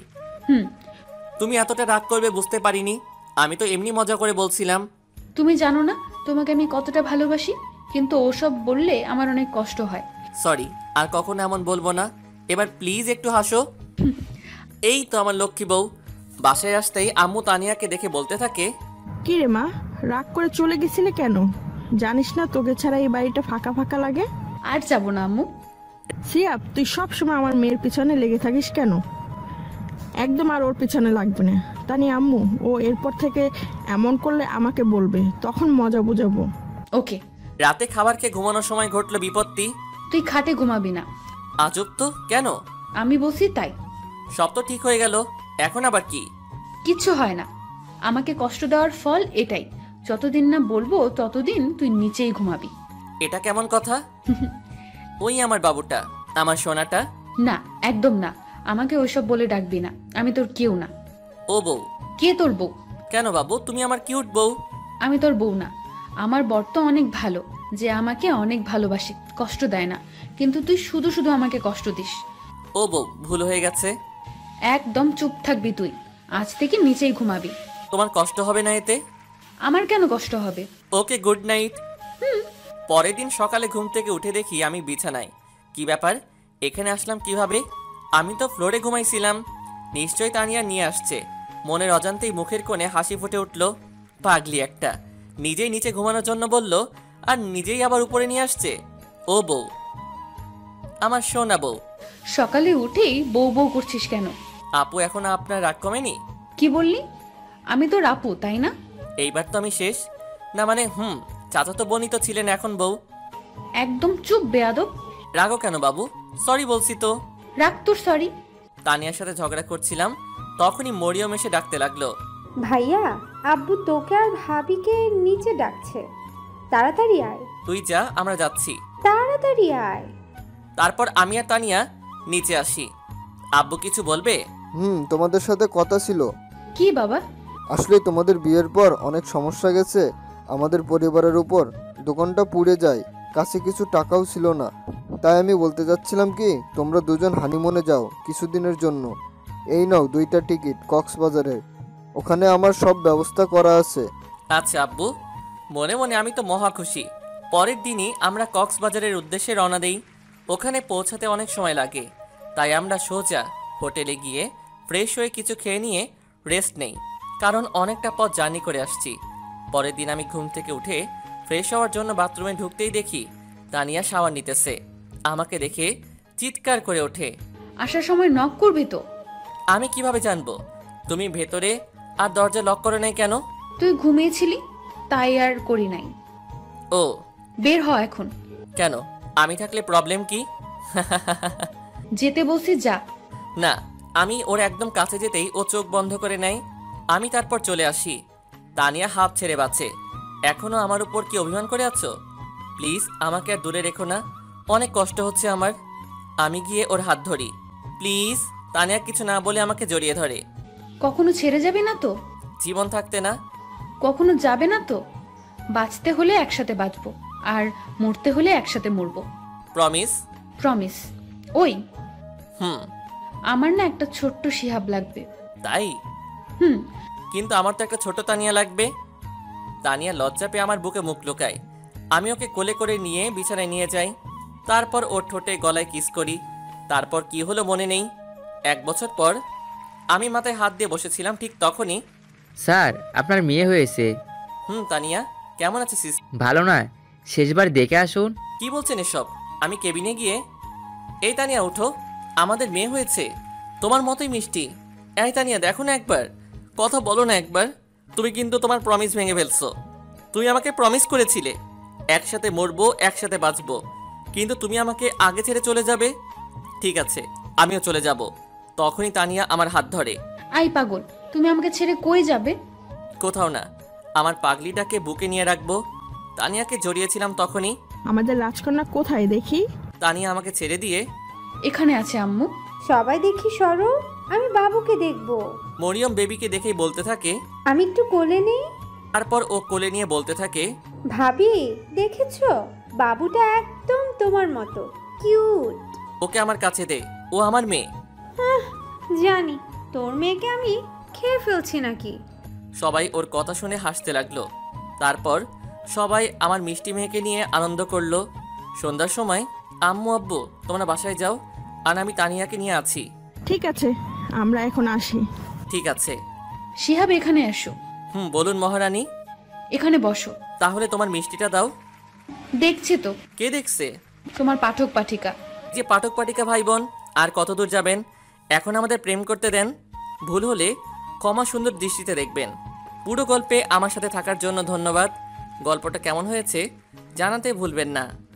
তুমি এতটা রাগ করবে বুঝতে পারিনি, আমি তো এমনি মজা করে বলছিলাম। তুমি জানো না তোমাকে আমি কতটা ভালোবাসি, কিন্তু ওসব বললে আমার অনেক কষ্ট হয়। সরি, আর কখনো এমন বলবো না। এবার প্লিজ একটু হাসো। এই তো আমার লক্ষ্মী বউ। বাসায় আসতেই আম্মু তানিয়াকে দেখে বলতে থাকে, কি রে মা, রাগ করে চলে গেছিলে কেন? জানিস না তোকে ছাড়া এই বাড়িটা ফাঁকা ফাঁকা লাগে? আর যাবো না আম্মু। সিয়াব, তুই সব সময় আমার মেয়ের পিছনে লেগে থাকিস কেন? একদম আর ওর পিছনে লাগবে না। তানিয়া আম্মু, ও এরপর থেকে এমন করলে আমাকে বলবে, তখন মজা বুঝাবো। ওকে। রাতে খাবার খেয়ে ঘুমানোর সময় ঘটলো বিপত্তি। তুই খাটে ঘুমাবি না। আজব তো, কেন? আমি বলছি তাই। সব তো ঠিক হয়ে গেল, এখন আবার কি? কিচ্ছু হয় না। আমাকে কষ্ট দেওয়ার ফল এটাই। যতদিন না বলবো ততদিন তুই নিচেই ঘুমাবি। এটা কেমন কথা? ওই আমার বাবুটা, আমার সোনাটা। না, একদম না। আমাকে ওইসব বলে ডাকবি না। আমি তোর কেউ না। ও বউ? কে তোর বউ? কেন বাবু, তুমি আমার কিউট বউ। আমি তোর বউ না। আমার বর তো অনেক ভালো, যে আমাকে অনেক ভালোবাসে, কষ্ট দেয় না। কিন্তু তুই শুধু শুধু আমাকে কষ্ট দিস। ও বউ, ভুল হয়ে গেছে। একদম চুপ থাকবি তুই। আজ থেকে নিচেই ঘুমাবি। তোমার কষ্ট হবে না এতে? আমার কেন কষ্ট হবে? ওকে, গুড নাইট। পরের দিন সকালে ঘুম থেকে উঠে দেখি আমি বিছানায়। কি ব্যাপার, এখানে আসলাম কিভাবে? আমি তো ফ্লোরে ঘুমাইছিলাম। নিশ্চয়ই তানিয়া নিয়ে আসছে। মনের অজান্তেই মুখের কোণে হাসি ফুটে উঠল। পাগলি একটা, নিজেই নিচে ঘুমানোর জন্য বলল, আর নিজেই আবার উপরে নিয়ে আসছে। ও বউ, আমার সোনা বউ। সকালে উঠেই বউ বউ করছিস কেন? আপু, এখন আপনার রাগ কমেনি? কি বললি? আমি তোর আপু, তাই না? এইবার তো আমি শেষ। না মানে চাচাতো বোনই তো ছিলেন, এখন বউ। একদম চুপ বেয়াদব। রাগো কেন বাবু? সরি বলছি তো। রাগ তোর সরি। তানিয়ার সাথে ঝগড়া করছিলাম, তখনই মরিয়ম এসে ডাকতে লাগলো। ভাইয়া, আব্বু তোকে আর ভাবিকে নিচে ডাকছে, তাড়াতাড়ি আয়। তুই যা, আমরা যাচ্ছি। তাড়াতাড়ি আয়। তারপর আমি আর তানিয়া নিচে আসি। আব্বু কিছু বলবে? তোমাদের সাথে কথা ছিল। কি বাবা? আসলে তোমাদের বিয়ের পর অনেক সমস্যা গেছে আমাদের পরিবারের উপর। দোকানটা পুড়ে যায়, কাছে কিছু টাকাও ছিল না। তাই আমি বলতে যাচ্ছিলাম কি, তোমরা দুজন হানিমুনে যাও কিছুদিনের জন্য। এই নাও 2টা টিকিট কক্সবাজারের। ওখানে আমার সব ব্যবস্থা করা আছে। আচ্ছা আব্বু। মনে মনে আমি তো মহা খুশি। পরের দিনই আমরা কক্সবাজারের উদ্দেশ্যে রওনা দেই। ওখানে পৌঁছাতে অনেক সময় লাগে, তাই আমরা সোজা হোটেলে গিয়ে ফ্রেশ হয়ে কিছু খেয়ে নিয়ে রেস্ট নেই, কারণ অনেকটা পথ জার্নি করে আসছি। পরের দিন আমি ঘুম থেকে উঠে ফ্রেশ হওয়ার জন্য বাথরুমে ঢুকতেই দেখি তানিয়া শাওয়ার নিতেছে। আমাকে দেখে চিৎকার করে ওঠে, আসার সময় নক করবি তো? আমি কিভাবে জানবো? তুমি ভেতরে আর দরজা লক করে নাই কেন? তুই ঘুমিয়েছিলি, তাই আর করি নাই। ও, বের হ এখন। কেন, আমি থাকলে প্রবলেম কি? যেতে বলছি যা। না, আমি ওর একদম কাছে যেতেই ও চোখ বন্ধ করে নেয়। আমি তারপর চলে আসি। তানিয়া হাফ ছেড়ে বাঁচে। এখনো আমার উপর কি অভিমান করে আছো? প্লিজ আমাকে আর দূরে রেখো না, অনেক কষ্ট হচ্ছে আমার। আমি গিয়ে ওর হাত ধরি। প্লিজ। তানিয়া কিছু না বলে আমাকে জড়িয়ে ধরে। কখনো ছেড়ে যাবে না তো? জীবন থাকতে না। কখনো যাবে না তো? বাঁচতে হলে একসাথে বাঁচবো, আর মরতে হলে একসাথে মরবো। প্রমিস? প্রমিস। ওই আমার না একটা ছোট্ট শিহাব লাগবে। তাই? কিন্তু আমার তো একটা ছোট তানিয়া লাগবে। তানিয়া লজ্জা পেয়ে আমার বুকে মুখ লুকায়। আমি ওকে কোলে করে নিয়ে বিছানায় নিয়ে যাই। তারপর ওর ঠোঁটে গলায় কিস করি। তারপর কি হলো মনে নেই। 1 বছর পর আমি মাথায় হাত দিয়ে বসেছিলাম, ঠিক তখনই। স্যার, আপনার মেয়ে হয়েছে। তানিয়া কেমন আছিস? ভালো না, শেষবার দেখে আসুন। কি বলছেন এসব? আমি কেবিনে গিয়ে, এই তানিয়া উঠো, আমাদের মেয়ে হয়েছে, তোমার মতোই মিষ্টি। এই তানিয়া দেখো না একবার, কথা বলো না একবার। তুমি কিন্তু তোমার প্রমিস ভেঙে ফেলছো। তুমি আমাকে প্রমিস করেছিলে একসাথে মরবো, একসাথে বাঁচবো, কিন্তু তুমি আমাকে আগে ছেড়ে চলে যাবে। ঠিক আছে, আমিও চলে যাব। তখনই তানিয়া আমার হাত ধরে। আই পাগল, তুমি আমাকে ছেড়ে কই যাবে? কোথাও না, আমার পাগলিটাকে বুকে নিয়ে রাখবো। তানিয়াকে জড়িয়েছিলাম তখনই। আমাদের রাজকন্যা কোথায় দেখি? তানিয়া আমাকে ছেড়ে দিয়ে, এখানে আছে আম্মু। সবাই দেখি সরো, আমি বাবুকে দেখবো। মরিয়ম বেবিকে দেখেই বলতে থাকে, আমি একটু কোলে নেই। তারপর ও কোলে নিয়ে বলতে থাকে, ভাবি দেখেছো, বাবুটা একদম তোমার মতো কিউট। ওকে আমার কাছে দে, ও আমার মেয়ে। জানি তোর মেয়েকে আমি খেয়ে ফেলছি নাকি। সবাই ওর কথা শুনে হাসতে লাগলো। তারপর সবাই আমার মিষ্টি মেয়েকে নিয়ে আনন্দ করলো। সন্ধ্যার সময় আম্মু আব্বু তোমরা বাসায় যাও, আর আমি তানিয়াকে নিয়ে আছি। ঠিক আছে, আমরা এখন আসি। ঠিক আছে। শিহাব এখানে এসো। বলুন মহারানী। এখানে বসো। তাহলে তোমার মিষ্টিটা দাও। দেখছি তো। কে দেখছে? তোমার পাঠক পাঠিকা। যে পাঠক পাঠিকা ভাই বোন, আর কত দূর যাবেন? এখন আমাদের প্রেম করতে দেন। ভুল হলে ক্ষমা সুন্দর দৃষ্টিতে দেখবেন। পুরো গল্পে আমার সাথে থাকার জন্য ধন্যবাদ। গল্পটা কেমন হয়েছে জানাতে ভুলবেন না।